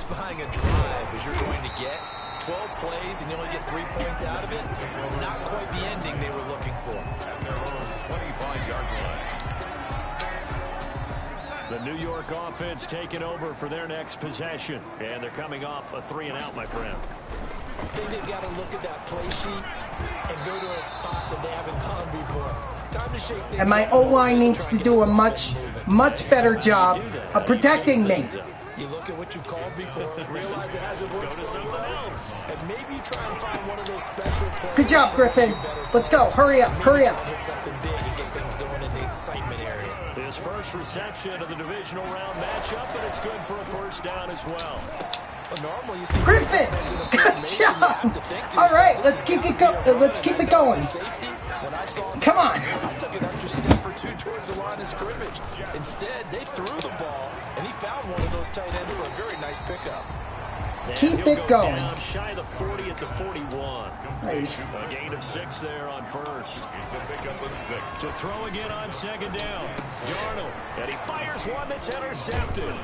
12 plays and you only get 3 points out of it. Not quite the ending they were looking for.
The New York offense taking over for their next possession. And they're coming off a 3-and-out, my friend.
I think they've got to look at that play sheet and go to a spot that they haven't gone before. Time to shake things
And my O-line needs to do a much better job of protecting me.
You look at what you called before, realize it hasn't worked so well, and maybe you try and find one of those special plays.
Good job, Griffin. Let's go. Hurry up. Hurry up.
Hit something big and get things going in the excitement area.
His first reception of the divisional round matchup, but it's good for a first down as well.
Normally you see
Griffin, good job. All right, let's keep it Let's keep it going. Come on.
I took an extra step or 2 towards the line of scrimmage. Instead, they threw the ball, and he found one of those tight ends for a very nice pickup.
Keep it going.
Down shy of the 40 at the 41.
Hey.
A gain of 6 there on first. To throw again on 2nd down. Darnold, and he fires one that's intercepted.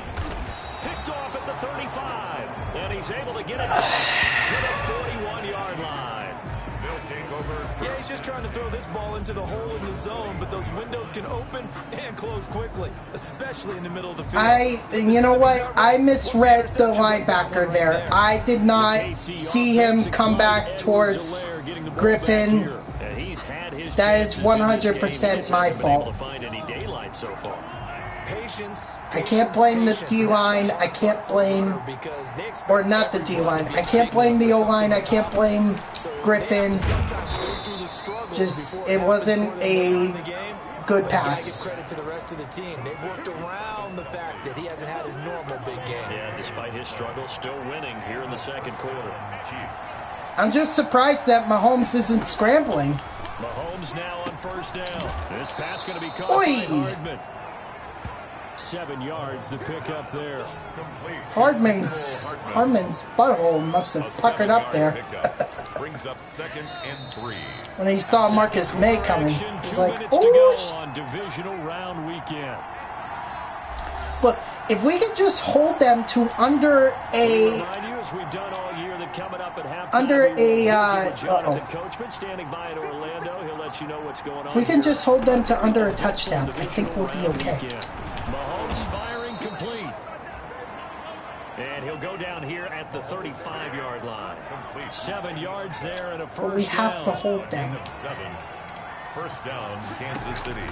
Picked off at the 35. And he's able to get it back to the 41-yard line.
They'll take over
Yeah, he's just trying to throw this ball into the hole in the zone, but those windows can open and close quickly, especially in the middle of the field.
You know what? I misread the linebacker there. I did not see him come back towards Griffin. That is 100% my fault. I can't blame the D-line. I can't blame, or not the D-line. I can't blame the O-line. I can't blame Griffin. Just, it wasn't a good pass.
Credit to the rest of the team. They've worked around the fact that he hasn't had his normal big game.
Yeah, despite his struggles, still winning here in the second quarter.
I'm just surprised that Mahomes isn't scrambling.
Mahomes now on first down. This pass going to be caught by Hardman. 7 yards to pick up there.
Hardman's butthole must have puckered up there.
Brings up 2nd and 3.
When he saw Marcus May coming, he's like, "Oh!"
On divisional round weekend.
Look, if we could just hold them to under a If we can just hold them to under a touchdown, I think we'll be okay.
Mahomes firing complete. And he'll go down here at the 35-yard line. 7 yards there and a first down.
But we have to hold them.
7. First down, Kansas City.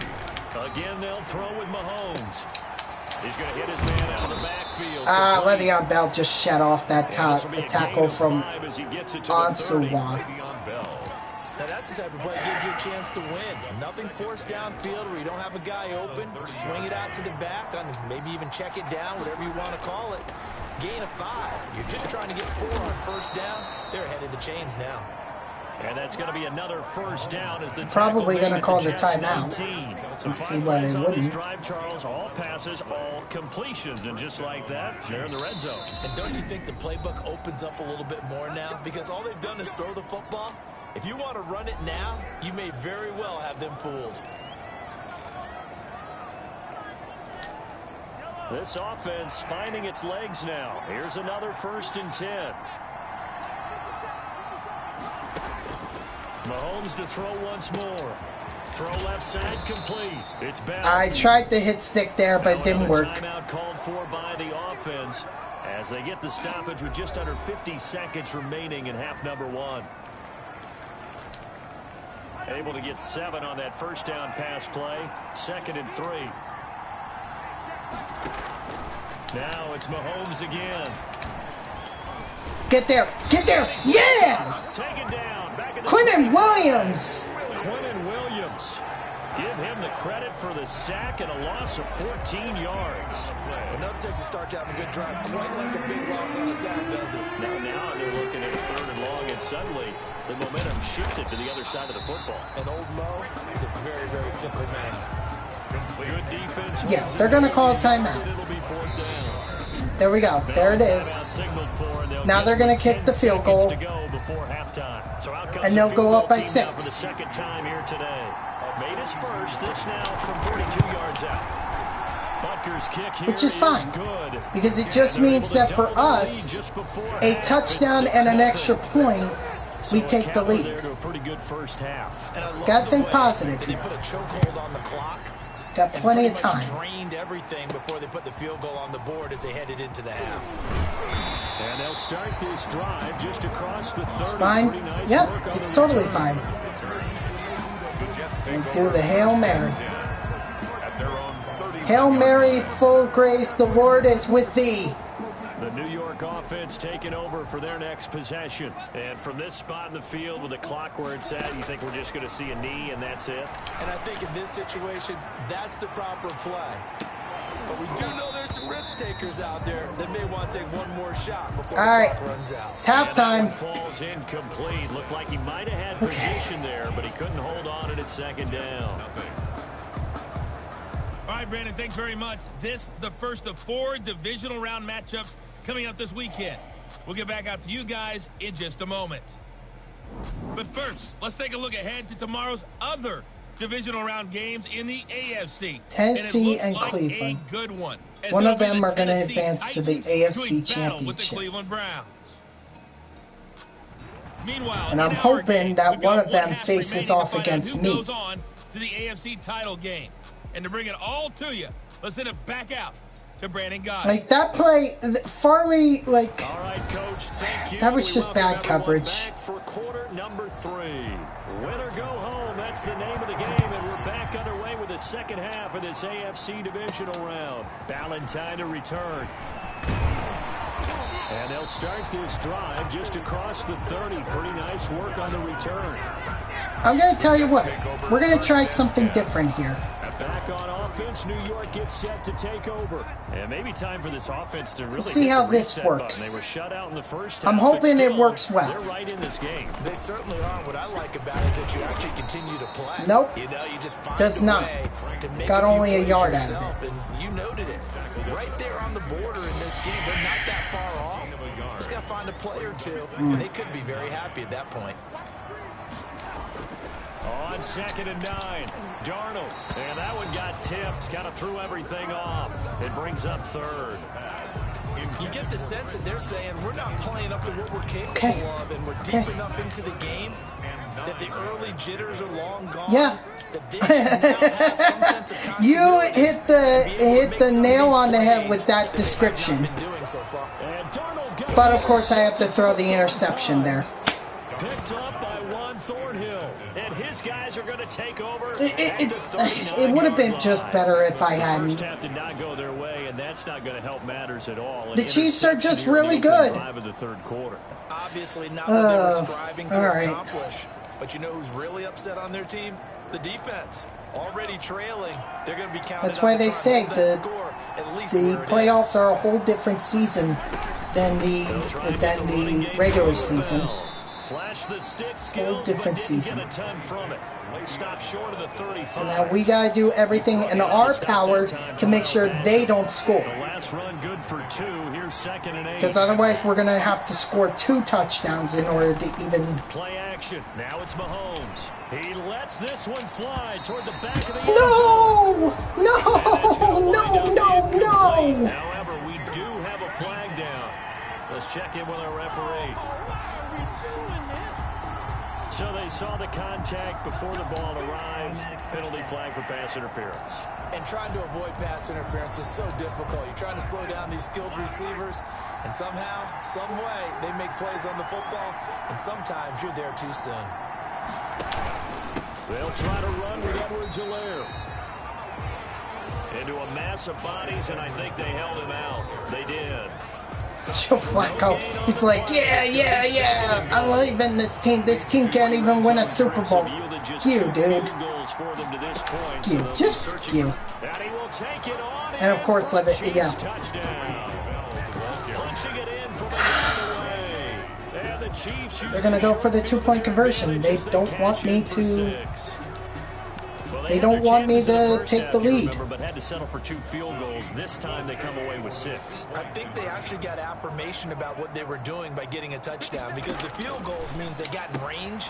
Again, they'll throw with Mahomes. He's going to hit his man out of the backfield.
Le'Veon Bell just shut off that tackle from Ansuwa.
Now that's the type of play that gives you a chance to win. Nothing forced downfield where you don't have a guy open. Swing it out to the back, maybe even check it down, whatever you want to call it. Gain of 5. You're just trying to get 4 on first down. They're ahead of the chains now.
And that's going to be another first down as the
probably going to call the timeout.
Let's see why they wouldn't. Drive, Charles, all passes, all completions, and just like that, they're in the red zone.
And don't you think the playbook opens up a little bit more now? Because all they've done is throw the football. If you want to run it now, you may very well have them fooled.
This offense finding its legs now. Here's another 1st and 10. Mahomes to throw once more. Throw left side complete. It's back.
I tried to hit stick there, but it didn't work.
Timeout called for by the offense as they get the stoppage with just under 50 seconds remaining in half number 1. Able to get 7 on that first down pass play. 2nd and 3. Now it's Mahomes again.
Get there. Get there. Yeah!
Taken down.
Quinton Williams.
Quinton Williams. Give him the credit for the sack and a loss of 14 yards.
Enough takes a start to have a good drive. Quite like a big loss on a sack, does it?
Now they're looking at a 3rd and long, and suddenly the momentum shifted to the other side of the football.
And old Mo is a very, very fickle man.
Good defense.
Yeah, they're going to call a timeout.
It'll be 4th down.
There we go. There it is. Now they're going to kick the field goal. And they'll go up by 6.
For the second time here today. Made his first. This now from 42 yards out. Butker's kick here
which is fine. Because it just means that for us, a touchdown and an extra point, we take the lead. Gotta think positive here. Got plenty of time.
Drained everything before they put the field goal on the board as they headed into the half.
And they'll start this drive just across the 30.
It's fine. Yep, it's totally fine. They do the Hail Mary. Hail Mary, full grace, the Lord is with thee.
The New York offense taking over for their next possession. And from this spot in the field with the clock where it's at, you think we're just going to see a knee and that's it?
And I think in this situation, that's the proper play. But we do know there's some risk takers out there that may want to take one more shot before the clock runs out.
It's halftime.
Falls incomplete. Looked like he might have had position there, but he couldn't hold on at 2nd down.
All right, Brandon, thanks very much. This the first of 4 divisional round matchups coming up this weekend. We'll get back out to you guys in just a moment. But first, let's take a look ahead to tomorrow's other divisional round games in the AFC.
Tennessee and Cleveland.
A good one.
One of them are going to advance to the AFC Championship.
With the Cleveland Browns. Meanwhile,
and I'm hoping that one of them faces off against me.
Goes on to the AFC title game. And to bring it all to you, let's send it back out to Brandon Goddard.
Like that play, Farley, like,
all right, Coach, thank you.
That was just bad coverage.
Back for quarter number 3. Win or go home, that's the name of the game, and we're back underway with the second half of this AFC divisional round. Ballantyne to return. And they'll start this drive just across the 30. Pretty nice work on the return.
I'm going to tell you what. We're going to try something different here.
Back on offense, New York gets set to take over. And maybe time for this offense to really
see how this works.
They were shut out in the first
I'm
half,
hoping
still,
it works well.
They're right in this game.
They certainly are. What I like about it is that you actually continue to play.
Nope.
You know, you just find
Does not.
to make
Got only a yard out
yourself,
of it.
And you noted it. Right there on the border in this game. They're not that far off. Just got to find a play or two, and they could be very happy at that point.
On 2nd and 9, Darnold. And that one got tipped. Kind of threw everything off. It brings up 3rd.
You get the sense that they're saying we're not playing up to what we're capable of, and we're deep enough into the game that the early jitters are long gone.
Yeah. You hit the nail on the head with that description. But of course I have to throw the interception there.
Picked up by Juan Thornhill, and his guys are going to take over.
It would have been just better if I hadn't.
The first half did not go their way, and that's not going to help matters at all.
The Chiefs are just really good.
Of the third quarter.
Obviously not what they were striving to accomplish. But you know who's really upset on their team? The defense. Already trailing. They're going to be counted.
That's why they say the playoffs are a whole different season than the regular season.
Flash the stick skills,
whole different season.
Get a ton from it. They stop short of the 35.
So now we got to do everything in our power to make sure they don't score.
The last run good for 2. Here's 2nd and 8.
Because otherwise we're going to have to score 2 touchdowns in order to even...
Play action. Now it's Mahomes. He lets this one fly toward the back of the end
zone. No!
However, we do have a flag down. Let's check in with our referee. So they saw the contact before the ball arrived. Penalty flag for pass interference.
And trying to avoid pass interference is so difficult. You're trying to slow down these skilled receivers, and somehow, some way, they make plays on the football, and sometimes you're there too soon.
They'll try to run with Edwards-Helaire. Into a mass of bodies, and I think they held him out. They did.
Joe Flacco, he's like, yeah, I believe in this team. This team can't even win a Super Bowl. You, dude. You, just you. And of course, Levitt, yeah. They're going to go for the 2-point conversion. They don't want me to... They don't want me to take the lead.
But had to settle for 2 field goals. This time they come away with 6.
I think they actually got affirmation about what they were doing by getting a touchdown, because the field goals means they got in range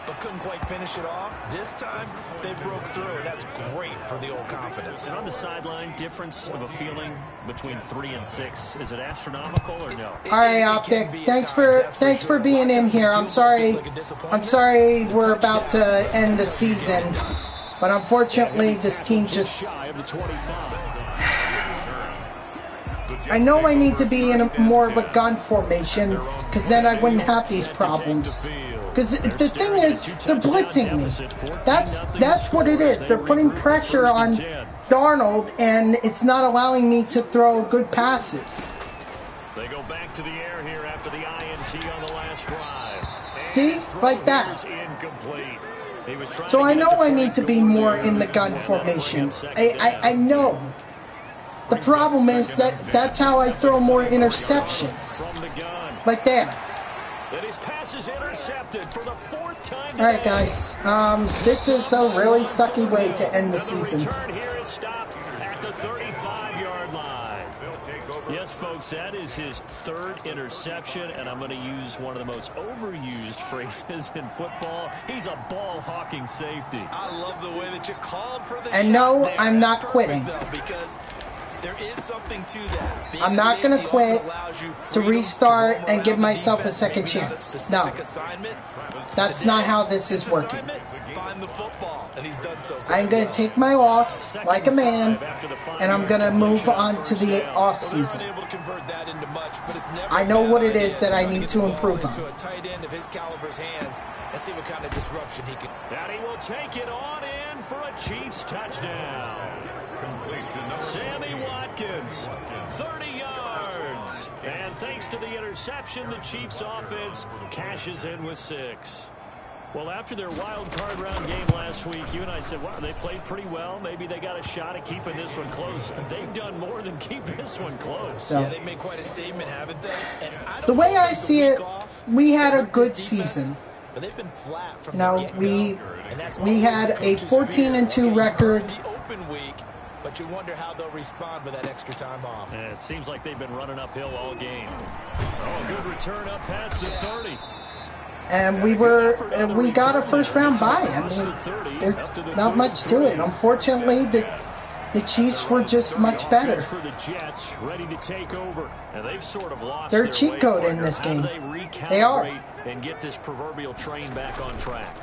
but couldn't quite finish it off. This time they broke through, and that's great for the old confidence.
And on the sideline, difference of a feeling between 3 and 6, is it astronomical or no?
All right, Optic. Thanks for being in here. I'm sorry we're about to end the season. But unfortunately, this team just... I know I need to be in more of a gun formation, because then I wouldn't have these problems. Because the thing is, they're blitzing me. That's what it is. They're putting pressure on Darnold, and it's not allowing me to throw good passes.
They go back to the air here after the INT on the last drive.
See? Like that. So I know I need to be more in the gun formation. I know. The problem is that's how I throw more interceptions. Like that. Alright guys, this is a really sucky way to end the season.
Yes, folks, that is his 3rd interception, and I'm going to use one of the most overused phrases in football. He's a ball-hawking safety.
I love the way that you called for the
and no, I'm not quitting.
Because There is something to that.
I'm not going to quit to restart and give myself a second chance. No. That's not how this is working. I'm going to take my loss like a man, and I'm going to move on to the off season. I know what it is that I need to improve on.
And he will take it on in for a Chiefs touchdown. Sammy Watkins, 30 yards. And thanks to the interception, the Chiefs offense cashes in with 6. Well, after their wild card round game last week, you and I said, wow, they played pretty well. Maybe they got a shot at keeping this one close. They've done more than keep this one close.
So,
yeah, they made quite a statement, haven't they? And
the way I see it, we had a good season.
But they've been flat from
we had a 14-2 record.
But you wonder how they'll respond with that extra time off.
And it seems like they've been running uphill all game. Oh, good return up past the 30.
And we got a first-round bye. I mean, there's not much to it. Unfortunately, the Chiefs were just much better.
For the Jets, ready to take over. And they've sort of lost
their
their
cheat
way,
code
partner.
in this game.
They
are.
And get this proverbial train back on track.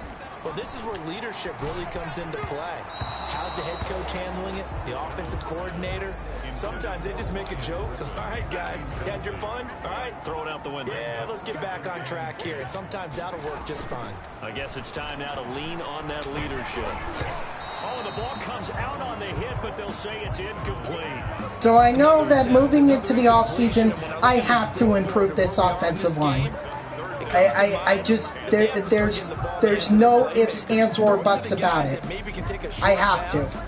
Well, this is where leadership really comes into play. How's the head coach handling it? The offensive coordinator? Sometimes they just make a joke. All right, guys, you had your fun? All right.
Throw it out the window.
Yeah, let's get back on track here. And sometimes that'll work just fine.
I guess it's time now to lean on that leadership. Oh, the ball comes out on the hit, but they'll say it's incomplete.
So I know that moving into the offseason, I have to improve this offensive line. I just, there's no ifs, ands, or buts about it. I have to.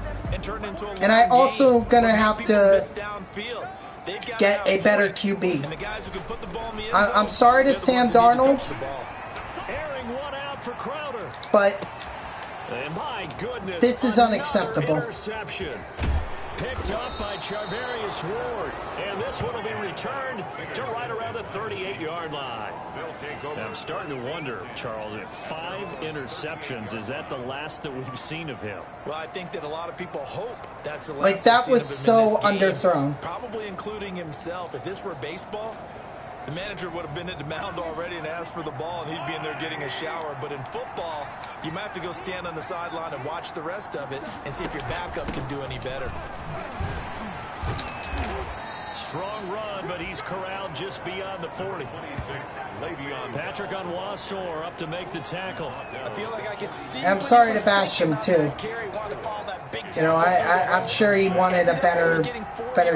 And I also gonna have to get a better QB. I'm sorry to Sam Darnold, but this is unacceptable.
Picked up by Charvarius Ward, and this one will be returned to right around the 38-yard line. I'm starting to wonder, Charles, if 5 interceptions, is that the last that we've seen of him?
Well, I think that a lot of people hope that's the last.
Like, that was so underthrown.
Probably including himself. If this were baseball, the manager would have been at the mound already and asked for the ball, and he'd be in there getting a shower. But in football, you might have to go stand on the sideline and watch the rest of it and see if your backup can do any better.
Strong run, but he's corralled just beyond the 40. Patrick Onwuasor up to make the tackle.
I feel like I could see.
I'm sorry to bash him too. You know, I'm sure he wanted a better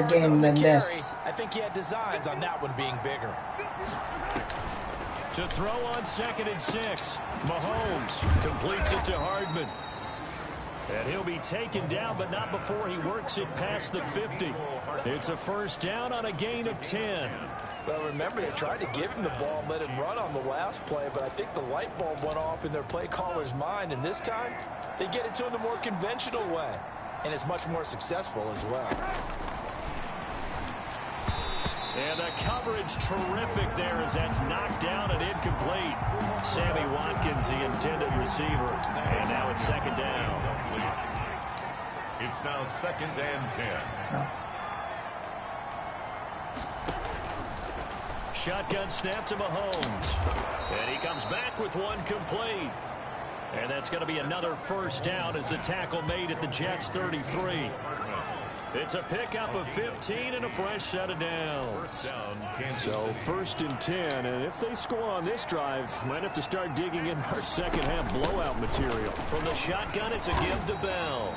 game than this.
I think he had designs on that one being bigger.
To throw on 2nd and 6, Mahomes completes it to Hardman. And he'll be taken down, but not before he works it past the 50. It's a first down on a gain of 10.
Well, remember, they tried to give him the ball and let him run on the last play, but I think the light bulb went off in their play caller's mind, and this time they get it to him the more conventional way, and it's much more successful as well.
And the coverage terrific there as that's knocked down and incomplete. Sammy Watkins, the intended receiver, and now it's 2nd down.
It's now 2nd and 10.
Shotgun snap to Mahomes. And he comes back with one complete. And that's going to be another first down as the tackle made at the Jets' 33. It's a pickup of 15 and a fresh set of downs. So 1st and 10, and if they score on this drive, might have to start digging in our second half blowout material. From the shotgun, it's a give to Bell.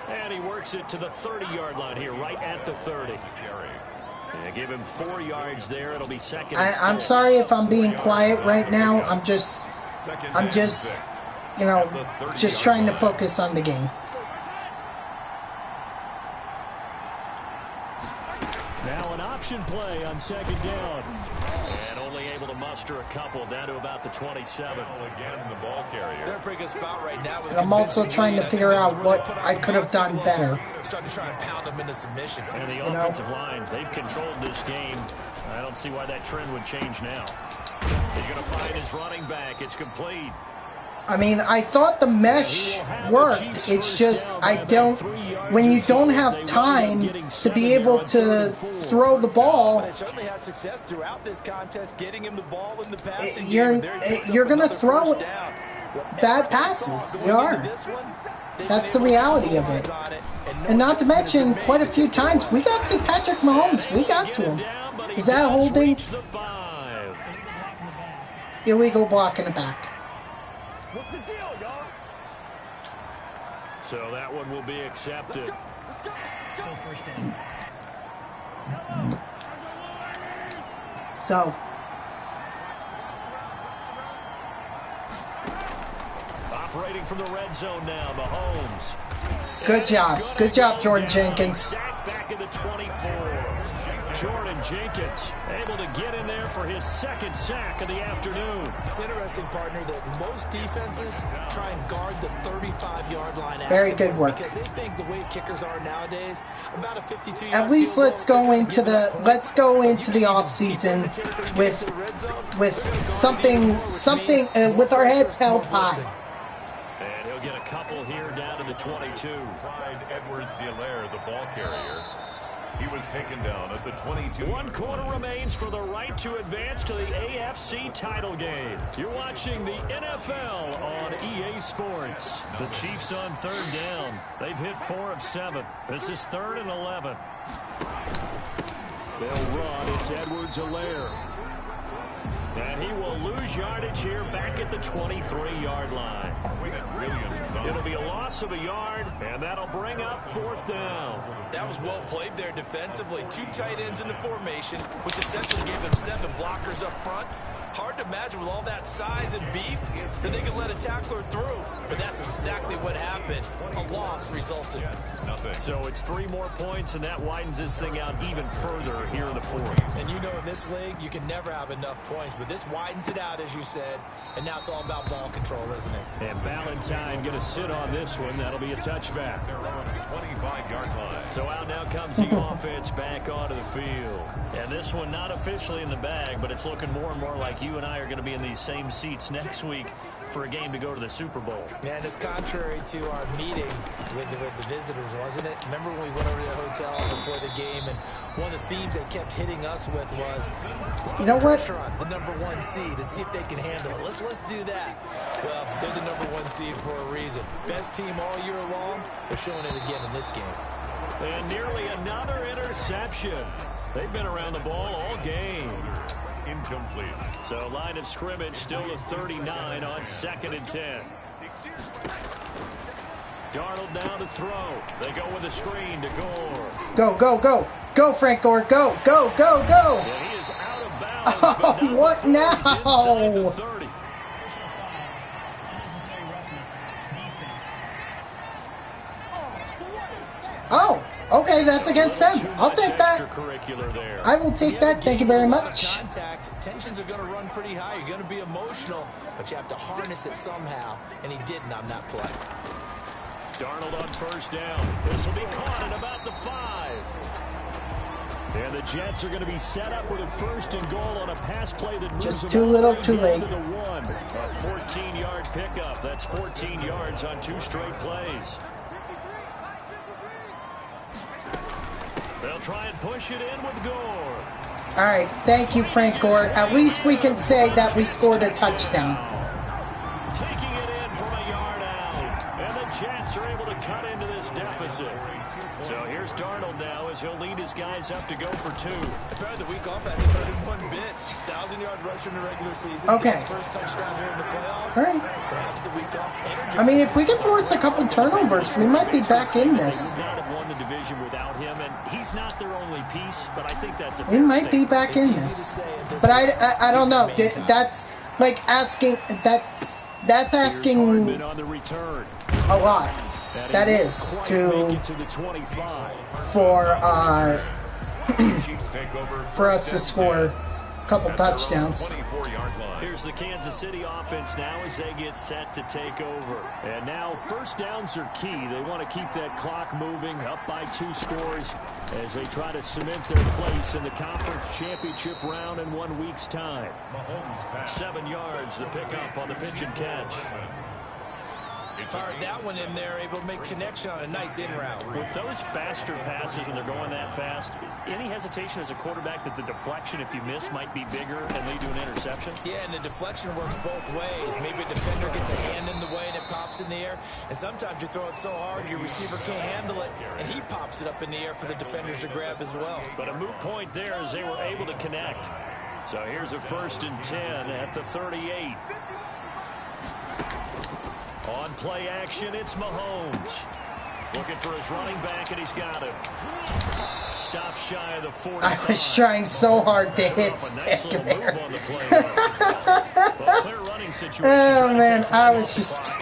And he works it to the 30-yard line here, right at the 30. Yeah, give him 4 yards there. It'll be 2nd and 6.
I'm sorry if I'm being quiet right now. I'm just, you know, just trying to focus on the game.
Now an option play on 2nd down. And only able to muster a couple down to about the 27.
Again, the ball carrier.
They're in pretty good spot right now.
And I'm also trying to figure out what I could have done better.
Starting to try and pound them into submission.
And the offensive line, they've controlled this game. I don't see why that trend would change now. He's going to find his running back. It's complete.
I mean, I thought the mesh worked. It's just when you don't have time to be able to throw the ball, you're going to throw bad passes. You are. That's the reality of it. And not to mention, quite a few times, we got to Patrick Mahomes. We got to him. Is that holding? Illegal block in the back.
What's the deal, y'all?
So that one will be accepted.
Still first down.
So.
Operating from the red zone now, Mahomes.
Good job. Good job, Jordan Jenkins.
Back in the 24. Jordan Jenkins able to get in there for his second sack of the afternoon.
It's interesting, partner, that most defenses try and guard the 35-yard line.
Very good work.
Because they think the way kickers are nowadays, about a 52-yard.
At least let's go into the off season with something with our heads held high.
And he'll get a couple here down to the 22.
Clyde Edwards-Helaire, the ball carrier. He was taken down at the 22.
1 quarter remains for the right to advance to the AFC title game. You're watching the NFL on EA Sports. The Chiefs on third down. They've hit 4 of 7. This is 3rd and 11. They'll run. It's Edwards-Helaire. And he will lose yardage here back at the 23-yard line. It'll be a loss of a yard, and that'll bring up 4th down.
That was well played there defensively. 2 tight ends in the formation, which essentially gave them 7 blockers up front. Hard to imagine with all that size and beef that they could let a tackler through. But that's exactly what happened. A loss resulted.
So it's 3 more points, and that widens this thing out even further here in the 4th.
And you know in this league, you can never have enough points. But this widens it out, as you said. And now it's all about ball control, isn't it?
And Valentine going to sit on this one. That'll be a touchback.
They're on the 25-yard line.
So out now comes the offense back onto the field. And this one not officially in the bag, but it's looking more and more like you and I are going to be in these same seats next week for a game to go to the Super Bowl.
And it's contrary to our meeting with the visitors, wasn't it? Remember when we went over to the hotel before the game, and one of the themes they kept hitting us with was,
you know what?
Pressure on the #1 seed and see if they can handle it. Let's do that. Well, they're the #1 seed for a reason. Best team all year long. They're showing it again in this game.
And nearly another interception. They've been around the ball all game.
Incomplete.
So line of scrimmage still to 39 on 2nd and 10. Darnold down to throw. They go with a screen to Gore.
Go, go, go. Go, Frank Gore. Go, go, go, go.
And he is out of bounds.
Oh, what now? Oh, okay, that's against them. I'll take that. I will take that. Thank you very much.
Contact. Tensions are going to run pretty high. You're going to be emotional, but you have to harness it somehow, and he didn't on that play.
Darnold on 1st down. This will be caught at about the 5. And the Jets are going to be set up with a 1st and goal on a pass play that moves
just too little, too late.
A 14-yard pickup. That's 14 yards on 2 straight plays. They'll try and push it in with Gore.
All right, thank you, Frank Gore. At least we can say that we scored a touchdown.
Taking it in from a yard out. And the Jets are able to cut into this deficit. So here's Darnold now as he'll lead his guys up to go for 2.
The week off hasn't hurt him one bit. 1,000-yard rusher in the regular season.
Okay.
His first touchdown here in the playoffs.
All right.
Perhaps the week off.
I mean, if we can force a couple turnovers, we might be back in this.
Would not have won the division without him, and he's not their only piece, but I think that's a fair
We might be
statement.
back in this. But I don't know. That's like asking. That's asking
On the return.
a lot. That is to
the 25.
for us to score a couple touchdowns.
Here's the Kansas City offense now as they get set to take over. And now 1st downs are key. They want to keep that clock moving, up by 2 scores as they try to cement their place in the conference championship round in 1 week's time. 7 yards, the pickup on the pitch and catch.
Fired that one in there, able to make connection on a nice in route.
With those faster passes when they're going that fast, any hesitation as a quarterback that the deflection, if you miss, might be bigger and lead to an interception?
Yeah, and the deflection works both ways. Maybe a defender gets a hand in the way and it pops in the air. And sometimes you throw it so hard your receiver can't handle it, and he pops it up in the air for the defenders to grab as well.
But a moot point there as they were able to connect. So here's a 1st and 10 at the 38. On play action, it's Mahomes. Looking for his running back, and he's got it. Stop shy of the 45.
I was trying so hard to hit stick there. Oh, man, I was just...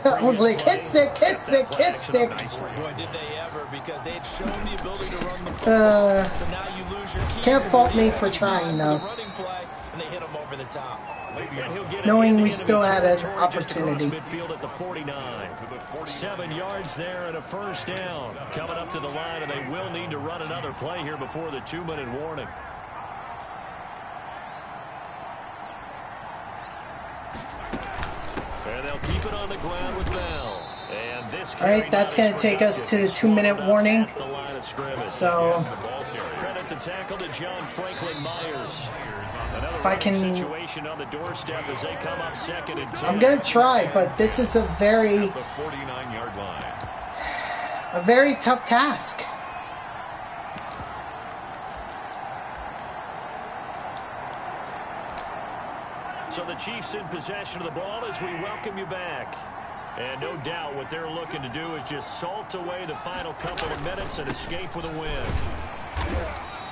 I was like, hit stick, hit stick, hit stick.
Boy, did they ever, because they had shown the ability to run the football. So now you lose your keys.
Can't fault me for trying, though.
Running play, and they hit him over the top.
Knowing we still had an opportunity.
Midfield at the 49. 7 yards there and a 1st down. Coming up to the line, and they will need to run another play here before the 2-minute warning. And they'll keep it on the ground with Bell. And this
all right, that's going to take us to the 2-minute warning. So,
credit the tackle to John Franklin Myers.
if I can,
situation on the doorstep as they come up 2nd and 10.
I'm going to try, but this is a very tough task.
So the Chiefs in possession of the ball as we welcome you back. And no doubt what they're looking to do is just salt away the final couple of minutes and escape with a win.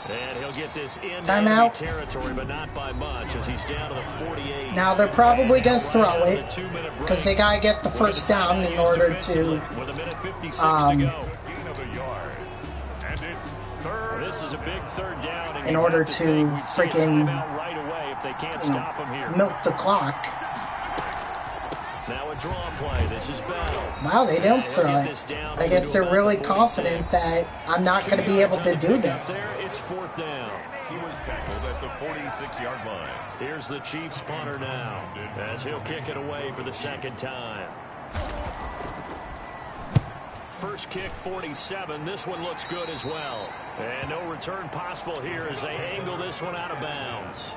And he'll get this in
timeout
territory, but not by much as he's down to the 48.
Now they're probably going to throw it because they got to get the 1st down in order to
this is a big 3rd down,
in order to freaking
right away if they can't stop him here.
milk the clock.
Now a draw play. This is Bell.
Wow, they don't throw it. I guess they're really confident that I'm not going to be able to do this.
It's 4th down.
He was tackled at the 46-yard line.
Here's the Chiefs punter now as he'll kick it away for the 2nd time. First kick, 47. This one looks good as well. And no return possible here as they angle this one out of bounds.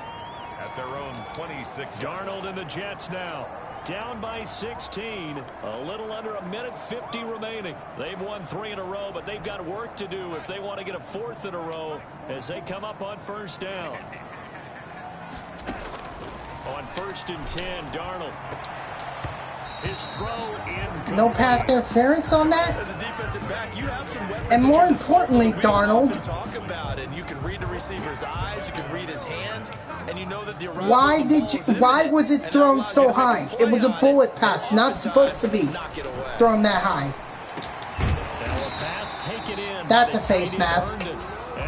At their own 26.
Darnold and the Jets now. Down by 16. A little under a minute 50 remaining. They've won 3 in a row, but they've got work to do if they want to get a 4th in a row as they come up on 1st down. On 1st and 10, Darnold. His throw in.
No pass interference on that?
As a defensive back, you have some weapons.
And more importantly, Darnold.
Talk about it. You can read the receiver's eyes, you can read his hands, and you know that the
why was it thrown so high? It was a bullet pass, not supposed to be thrown that high. That's a face mask,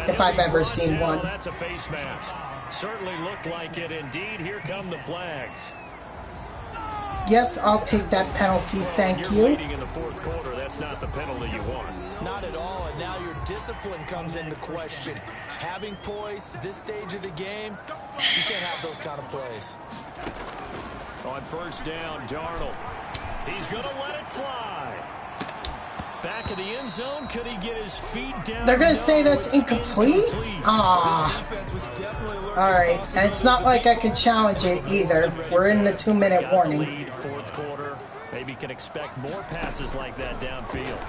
if I've ever seen one.
That's a face mask. Certainly looked like it. Indeed, here come the flags.
Yes, I'll take that penalty, thank you.
You're leading in the 4th quarter. That's not the penalty you want.
Not at all, and now your discipline comes into question. Having poise this stage of the game, you can't have those kind of plays.
On 1st down, Darnold. He's going to let it fly. Back of the end zone. Could he get his feet down?
They're going to say that's incomplete? Alright, and it's not like I can challenge it either. We're in the 2-minute warning.
Lead, 4th quarter. Maybe can expect more passes like that downfield.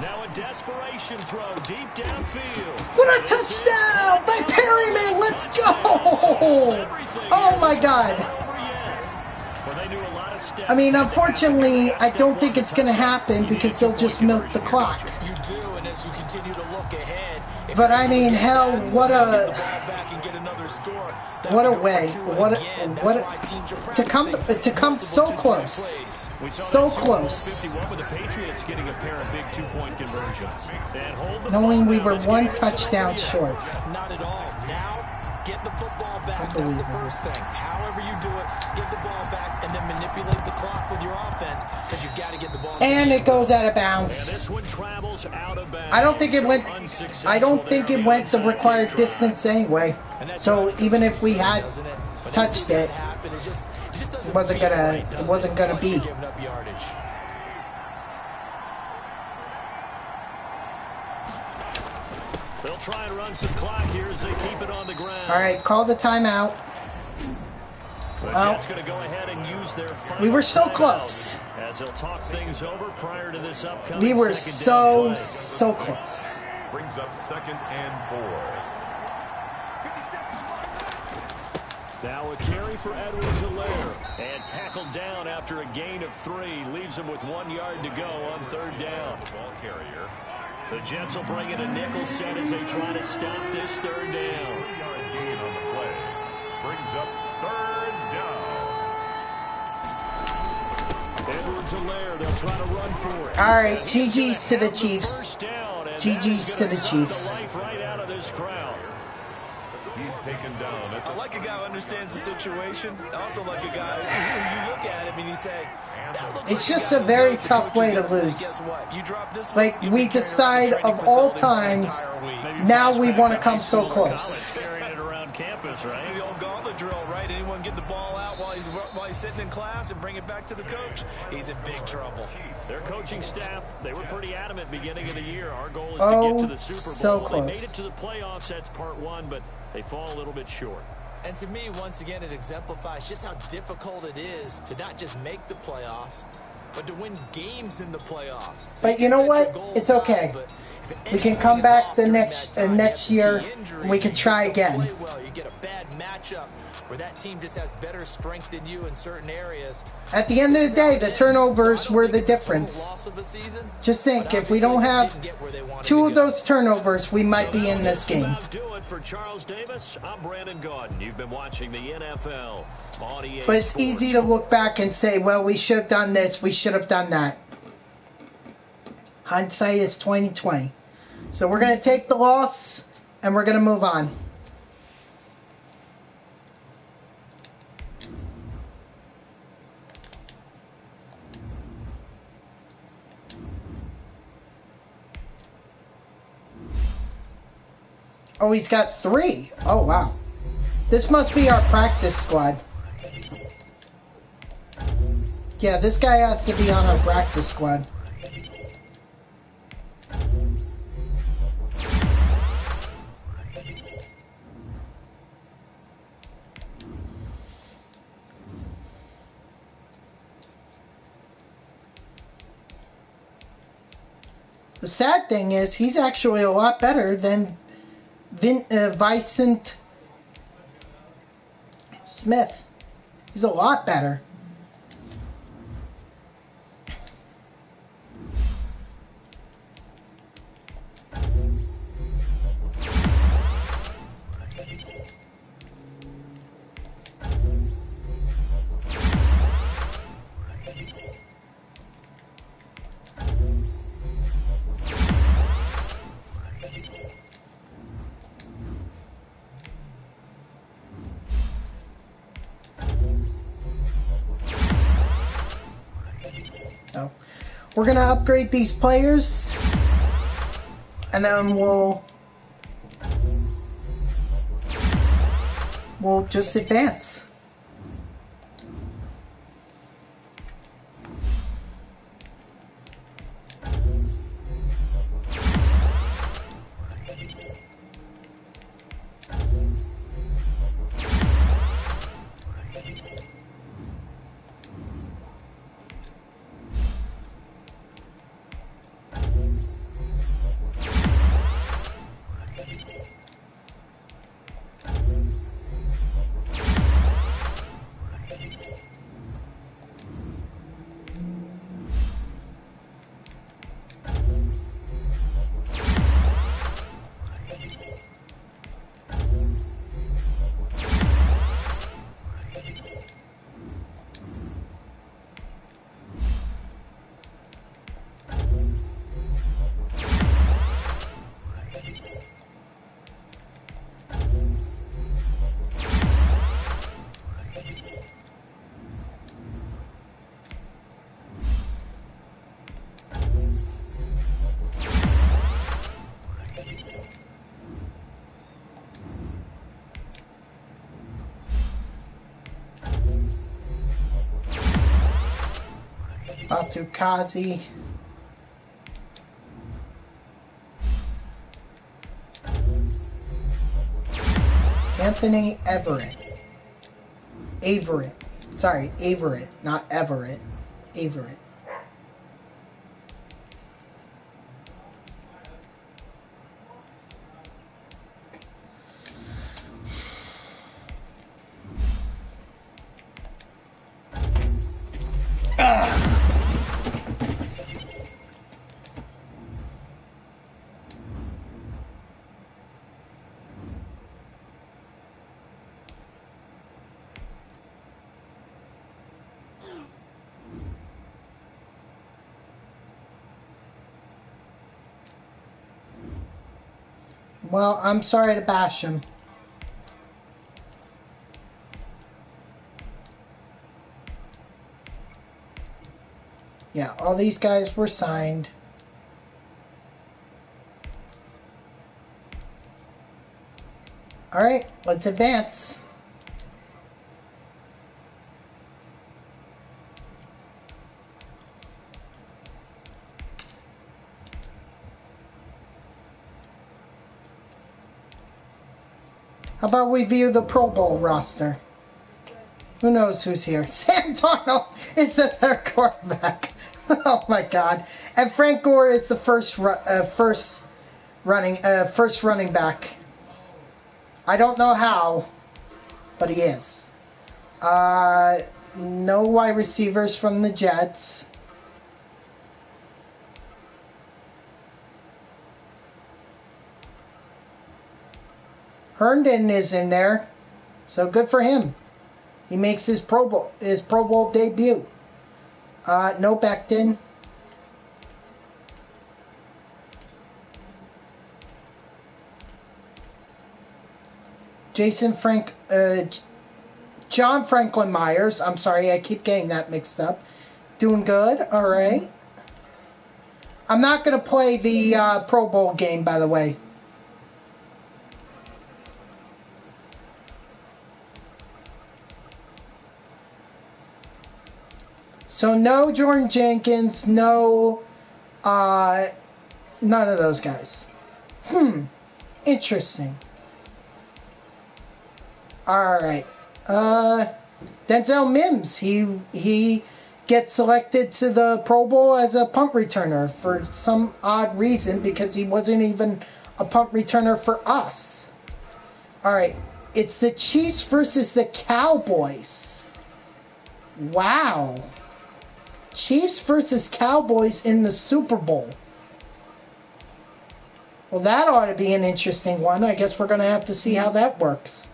Now a desperation throw deep downfield.
What a touchdown by Perryman! Let's go! Oh my God! I mean, unfortunately, I don't think it's going to happen because they'll just milk the clock.
You do, and as you continue to look ahead.
But I mean, hell, what a way! To come so close, so close.
51 with the Patriots getting a pair of big 2-point conversions.
Knowing we were 1 touchdown short.
Not at all. Now, get the football back. That's the first thing. However you do it, get the ball back and then manipulate the clock with your offense because you've got to get the ball.
And it goes out of bounds.
This one travels out of bounds.
I don't think it went. I don't think it went the required distance anyway. So even if we had touched it, it wasn't gonna be.
try and run some clock here as they keep it on the ground.
All right, call the timeout.
The Jets going to go ahead and use their final
we were so
timeout
close.
As they'll talk things over prior to this upcoming
We were so
play.
close.
Brings up 2nd and 4.
Now a carry for Edwards-Helaire. And tackled down after a gain of 3. Leaves him with 1 yard to go on 3rd down.
The ball carrier.
The Jets will bring in a nickel set as they try to stop this 3rd down.
3-yard gain on the play. Brings up 3rd down.
Edwards-Helaire, they'll try to run for it.
All right, GG's to the Chiefs. GG's to the Chiefs.
Right out of this crowd.
He's taken down.
I like a guy who understands the situation. I also like a guy who you look at him and you say,
it's just a very tough way to lose. Like, we decide of all times, now we want to come so close.
Campus, right?
The old gauntlet drill, right? Anyone get the ball out while he's sitting in class and bring it back to the coach? He's in big trouble.
Their coaching staff, they were pretty adamant beginning of the year. Our goal is to get to the Super Bowl.
So close.
They made it to the playoffs. That's part 1, but they fall a little bit short.
And to me, once again, it exemplifies just how difficult it is to not just make the playoffs, but to win games in the playoffs. So
but you know what? It's okay. We can come back the next year, and we can try again.
You get a bad matchup where that team just has better strength than you in certain areas.
At the end of the day, the turnovers were the difference. Just think, if we don't have 2 of those turnovers, we might be in this game.
For Charles Davis, I'm Brandon Gaudin. You've been watching the NFL on EA
But it's easy to look back and say, well, we should have done this, we should have done that. Hindsight is 20/20. So we're going to take the loss, and we're going to move on. Oh, he's got 3. Oh, wow. This must be our practice squad. Yeah, this guy has to be on our practice squad. The sad thing is, he's actually a lot better than Vicent Smith. He's a lot better. So, we're going to upgrade these players, and then we'll just advance. Kazi. Anthony Everett. Averett. Sorry, Averett, not Everett. Averett. Well, I'm sorry to bash him. Yeah, all these guys were signed. Alright, let's advance. How about we view the Pro Bowl roster? Who knows who's here? Sam Darnold is the third quarterback. Oh my God! And Frank Gore is the first running back. I don't know how, but he is. No wide receivers from the Jets. Herndon is in there, so good for him. He makes his Pro Bowl debut. No Becton. John Franklin Myers. I'm sorry, I keep getting that mixed up. Doing good. All right. I'm not going to play the Pro Bowl game, by the way. So no Jordan Jenkins, no, none of those guys. Interesting. All right. Denzel Mims, he gets selected to the Pro Bowl as a punt returner for some odd reason because he wasn't even a punt returner for us. All right. It's the Chiefs versus the Cowboys. Wow. Chiefs versus Cowboys in the Super Bowl. Well, that ought to be an interesting one. I guess we're going to have to see how that works.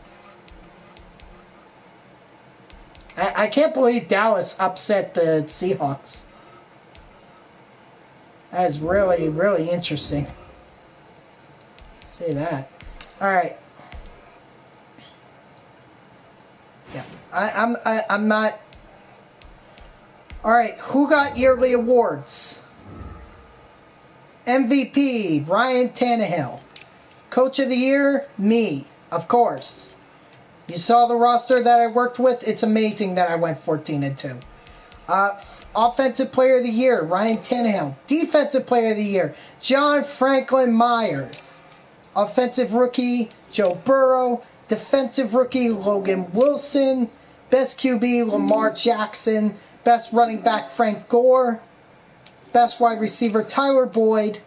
I can't believe Dallas upset the Seahawks. That is really, really interesting. Say that. All right. Yeah, I'm not. All right, who got yearly awards? MVP, Ryan Tannehill. Coach of the Year, me, of course. You saw the roster that I worked with. It's amazing that I went 14-2. Offensive Player of the Year, Ryan Tannehill. Defensive Player of the Year, John Franklin Myers. Offensive Rookie, Joe Burrow. Defensive Rookie, Logan Wilson. Best QB, Lamar Jackson. Best running back, Frank Gore. Best wide receiver, Tyler Boyd.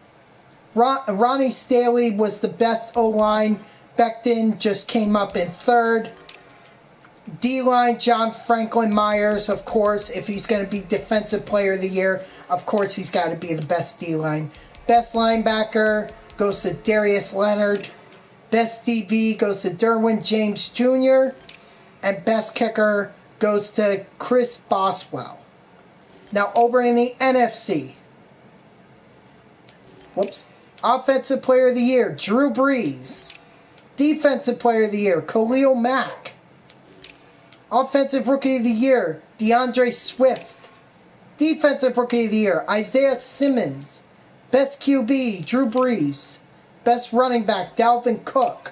Ronnie Staley was the best O-line. Becton just came up in third. D-line, John Franklin Myers, of course. If he's going to be Defensive Player of the Year, of course he's got to be the best D-line. Best linebacker goes to Darius Leonard. Best DB goes to Derwin James Jr. And best kicker goes to Chris Boswell. Now over in the NFC. Offensive Player of the Year, Drew Brees. Defensive Player of the Year, Khalil Mack. Offensive Rookie of the Year, DeAndre Swift. Defensive Rookie of the Year, Isaiah Simmons. Best QB, Drew Brees. Best running back, Dalvin Cook.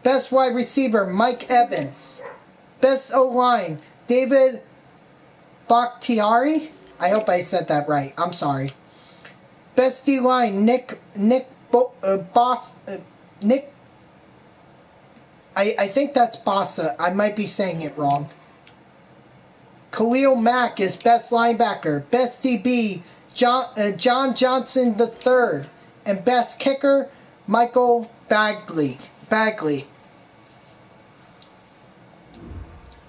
Best wide receiver, Mike Evans. Best O-line, David Bakhtiari. I hope I said that right. I'm sorry. Best D-line, Nick I think that's Bassa. I might be saying it wrong. Khalil Mack is best linebacker. Best DB, John Johnson III. And best kicker, Michael Bagley.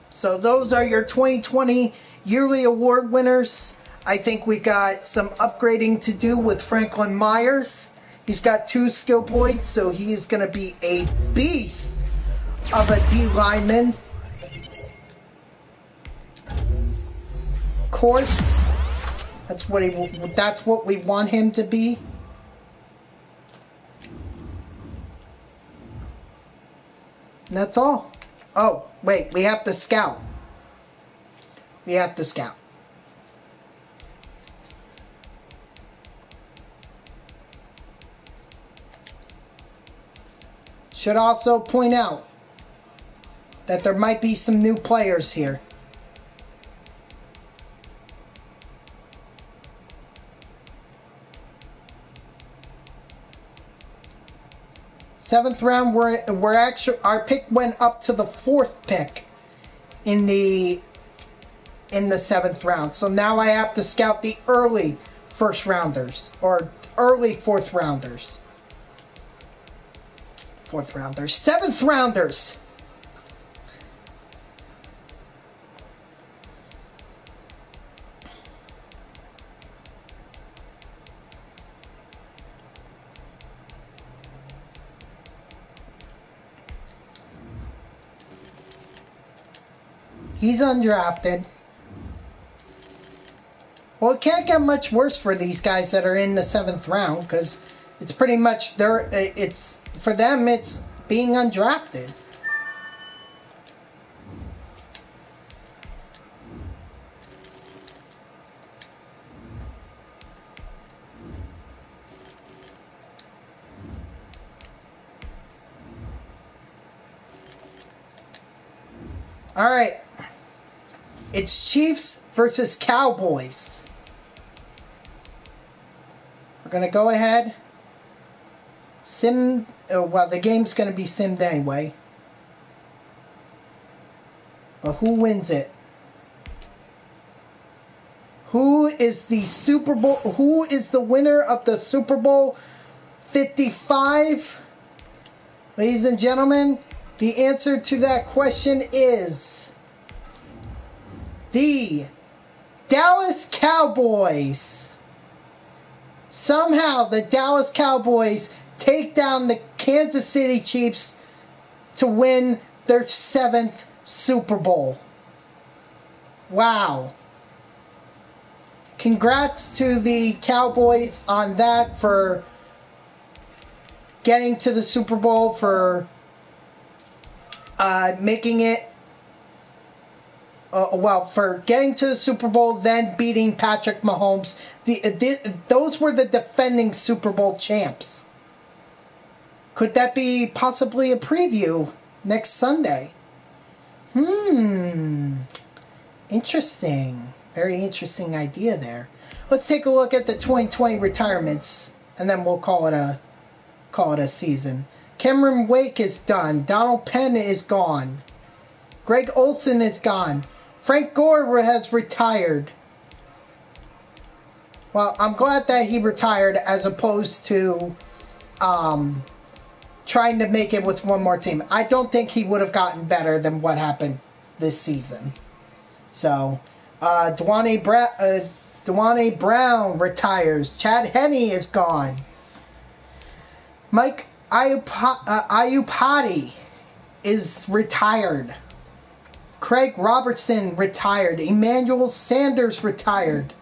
So those are your 2020 yearly award winners. I think we got some upgrading to do with Franklin Myers. He's got 2 skill points, so he is going to be a beast of a D lineman. Of course, that's what we want him to be. And that's all. Oh, wait, we have to scout. Should also point out that there might be some new players here. Seventh round, we're actually, our pick went up to the 4th pick in the 7th round. So now I have to scout the early first rounders or early 4th rounders. 7th rounders. He's undrafted. Well, it can't get much worse for these guys that are in the 7th round, because it's pretty much it's for them, it's being undrafted. All right. It's Chiefs versus Cowboys. We're going to go ahead. Well, the game's going to be simmed anyway. But who wins it? Who is the winner of the Super Bowl 55? Ladies and gentlemen, the answer to that question is the Dallas Cowboys. Somehow the Dallas Cowboys take down the Kansas City Chiefs to win their 7th Super Bowl. Wow. Congrats to the Cowboys on that, for getting to the Super Bowl, for making it, for getting to the Super Bowl, then beating Patrick Mahomes. Those were the defending Super Bowl champs. Could that be possibly a preview next Sunday? Interesting. Very interesting idea there. Let's take a look at the 2020 retirements, and then we'll call it a season. Cameron Wake is done. Donald Penn is gone. Greg Olsen is gone. Frank Gore has retired. Well, I'm glad that he retired as opposed to trying to make it with one more team. I don't think he would have gotten better than what happened this season. So, Dwayne Brown retires. Chad Henne is gone. Mike Iupati is retired. Craig Robertson retired. Emmanuel Sanders retired.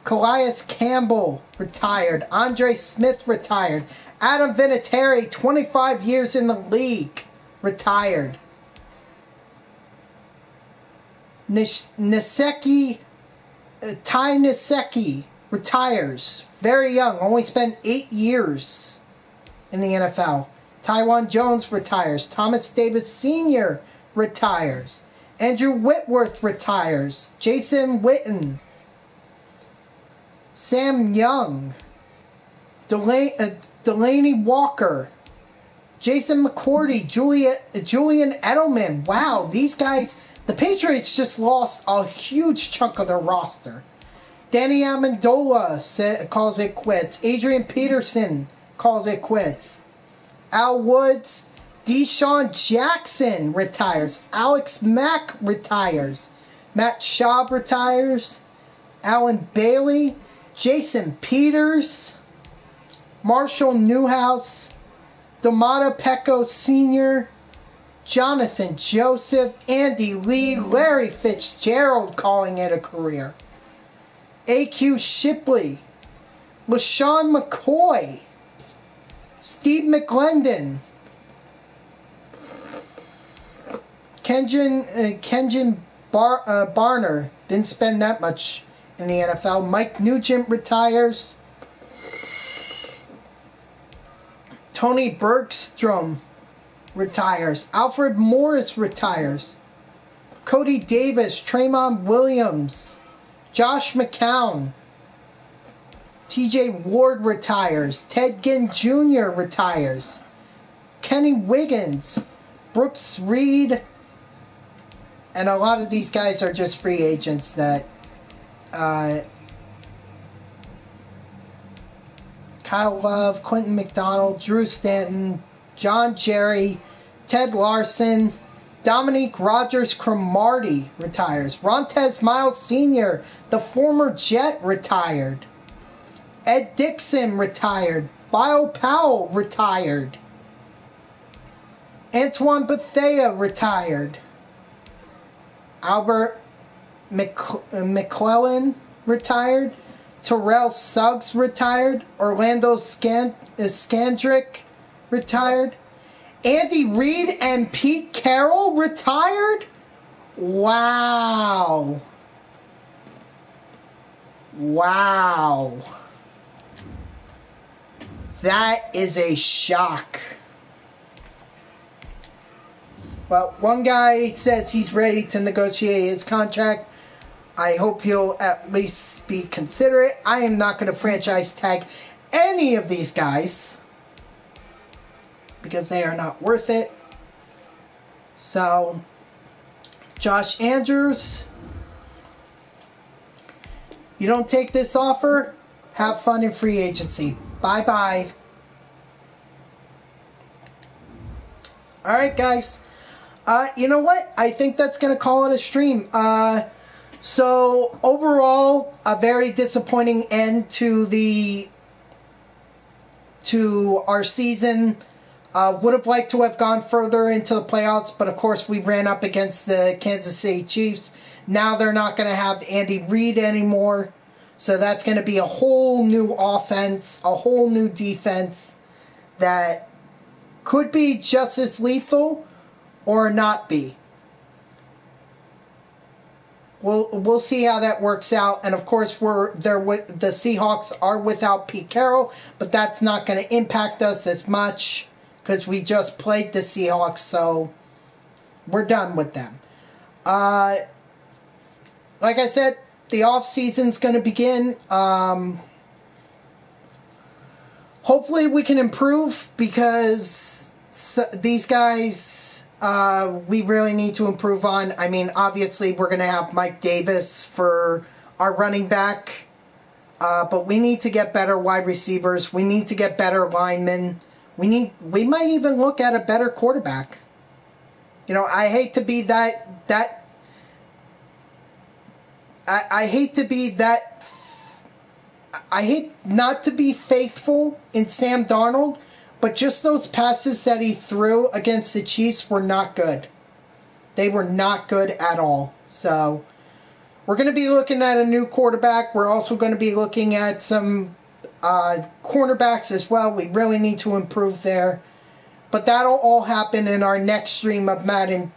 Calais Campbell retired. Andre Smith retired. Adam Vinatieri, 25 years in the league, retired. Ty Nsekhe retires. Very young. Only spent 8 years in the NFL. Tywan Jones retires. Thomas Davis Sr. retires. Andrew Whitworth retires. Jason Witten. Sam Young. Delaney Walker. Jason McCourty, Julian Edelman. Wow, these guys, the Patriots just lost a huge chunk of their roster. Danny Amendola calls it quits. Adrian Peterson calls it quits. Al Woods, Deshaun Jackson retires. Alex Mack retires. Matt Schaub retires. Alan Bailey, Jason Peters, Marshall Newhouse, Domata Pecco Sr., Jonathan Joseph, Andy Lee, Larry Fitzgerald calling it a career. A.Q. Shipley, LaShawn McCoy, Steve McClendon, Kenjon Barner, didn't spend that much in the NFL. Mike Nugent retires. Tony Bergstrom retires. Alfred Morris retires. Cody Davis, Tremont Williams, Josh McCown, TJ Ward retires. Ted Ginn Jr. retires. Kenny Wiggins, Brooks Reed, and a lot of these guys are just free agents that Kyle Love, Quentin McDonald, Drew Stanton, John Jerry, Ted Larson, Dominique Rodgers-Cromartie retires. Rontez Miles Sr., the former Jet, retired. Ed Dixon retired. Bio Powell retired. Antoine Bethea retired. Albert McClellan retired. Terrell Suggs retired. Orlando Scandrick retired. Andy Reid and Pete Carroll retired? Wow. Wow. That is a shock. Well, one guy says he's ready to negotiate his contract. I hope he'll at least be considerate. I am not going to franchise tag any of these guys because they are not worth it. So, Josh Andrews, you don't take this offer, have fun in free agency. Bye-bye. Alright, guys. You know what? I think that's going to call it a stream. So, overall, a very disappointing end to our season. Would have liked to have gone further into the playoffs, but of course we ran up against the Kansas City Chiefs. Now they're not going to have Andy Reid anymore. So that's going to be a whole new offense, a whole new defense that could be just as lethal or not be. We'll see how that works out. And of course, the Seahawks are without Pete Carroll, but that's not going to impact us as much because we just played the Seahawks, so we're done with them. Like I said, the off-season's going to begin. Hopefully we can improve because these guys we really need to improve on. I mean, obviously we're going to have Mike Davis for our running back, but we need to get better wide receivers. We need to get better linemen. We might even look at a better quarterback. You know, I hate to be I hate not to be faithful in Sam Darnold, but just those passes that he threw against the Chiefs were not good. They were not good at all. So, we're going to be looking at a new quarterback. We're also going to be looking at some cornerbacks as well. We really need to improve there. But that'll all happen in our next stream of Madden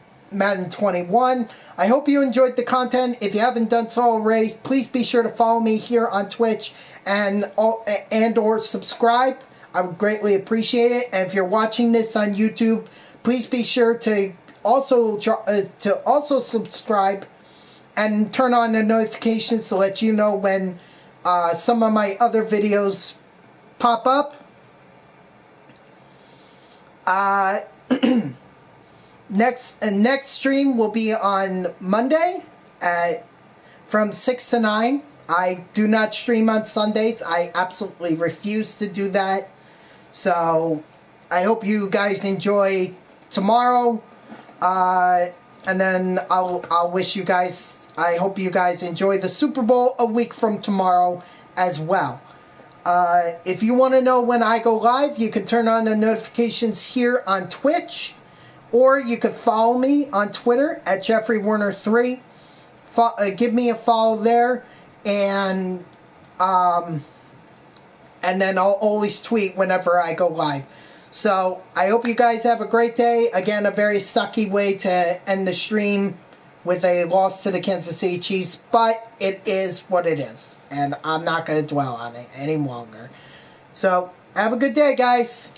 21. I hope you enjoyed the content. If you haven't done so already, please be sure to follow me here on Twitch and or subscribe. I would greatly appreciate it. And if you're watching this on YouTube, please be sure to also subscribe and turn on the notifications to let you know when some of my other videos pop up. Next stream will be on Monday from 6 to 9. I do not stream on Sundays. I absolutely refuse to do that. So I hope you guys enjoy tomorrow. And then I'll wish you guys, I hope you guys enjoy the Super Bowl a week from tomorrow as well. If you want to know when I go live, you can turn on the notifications here on Twitch, or you can follow me on Twitter at JeffreyWarner3. Give me a follow there, and then I'll always tweet whenever I go live. So I hope you guys have a great day. Again, a very sucky way to end the stream with a loss to the Kansas City Chiefs, but it is what it is, and I'm not going to dwell on it any longer. So have a good day, guys.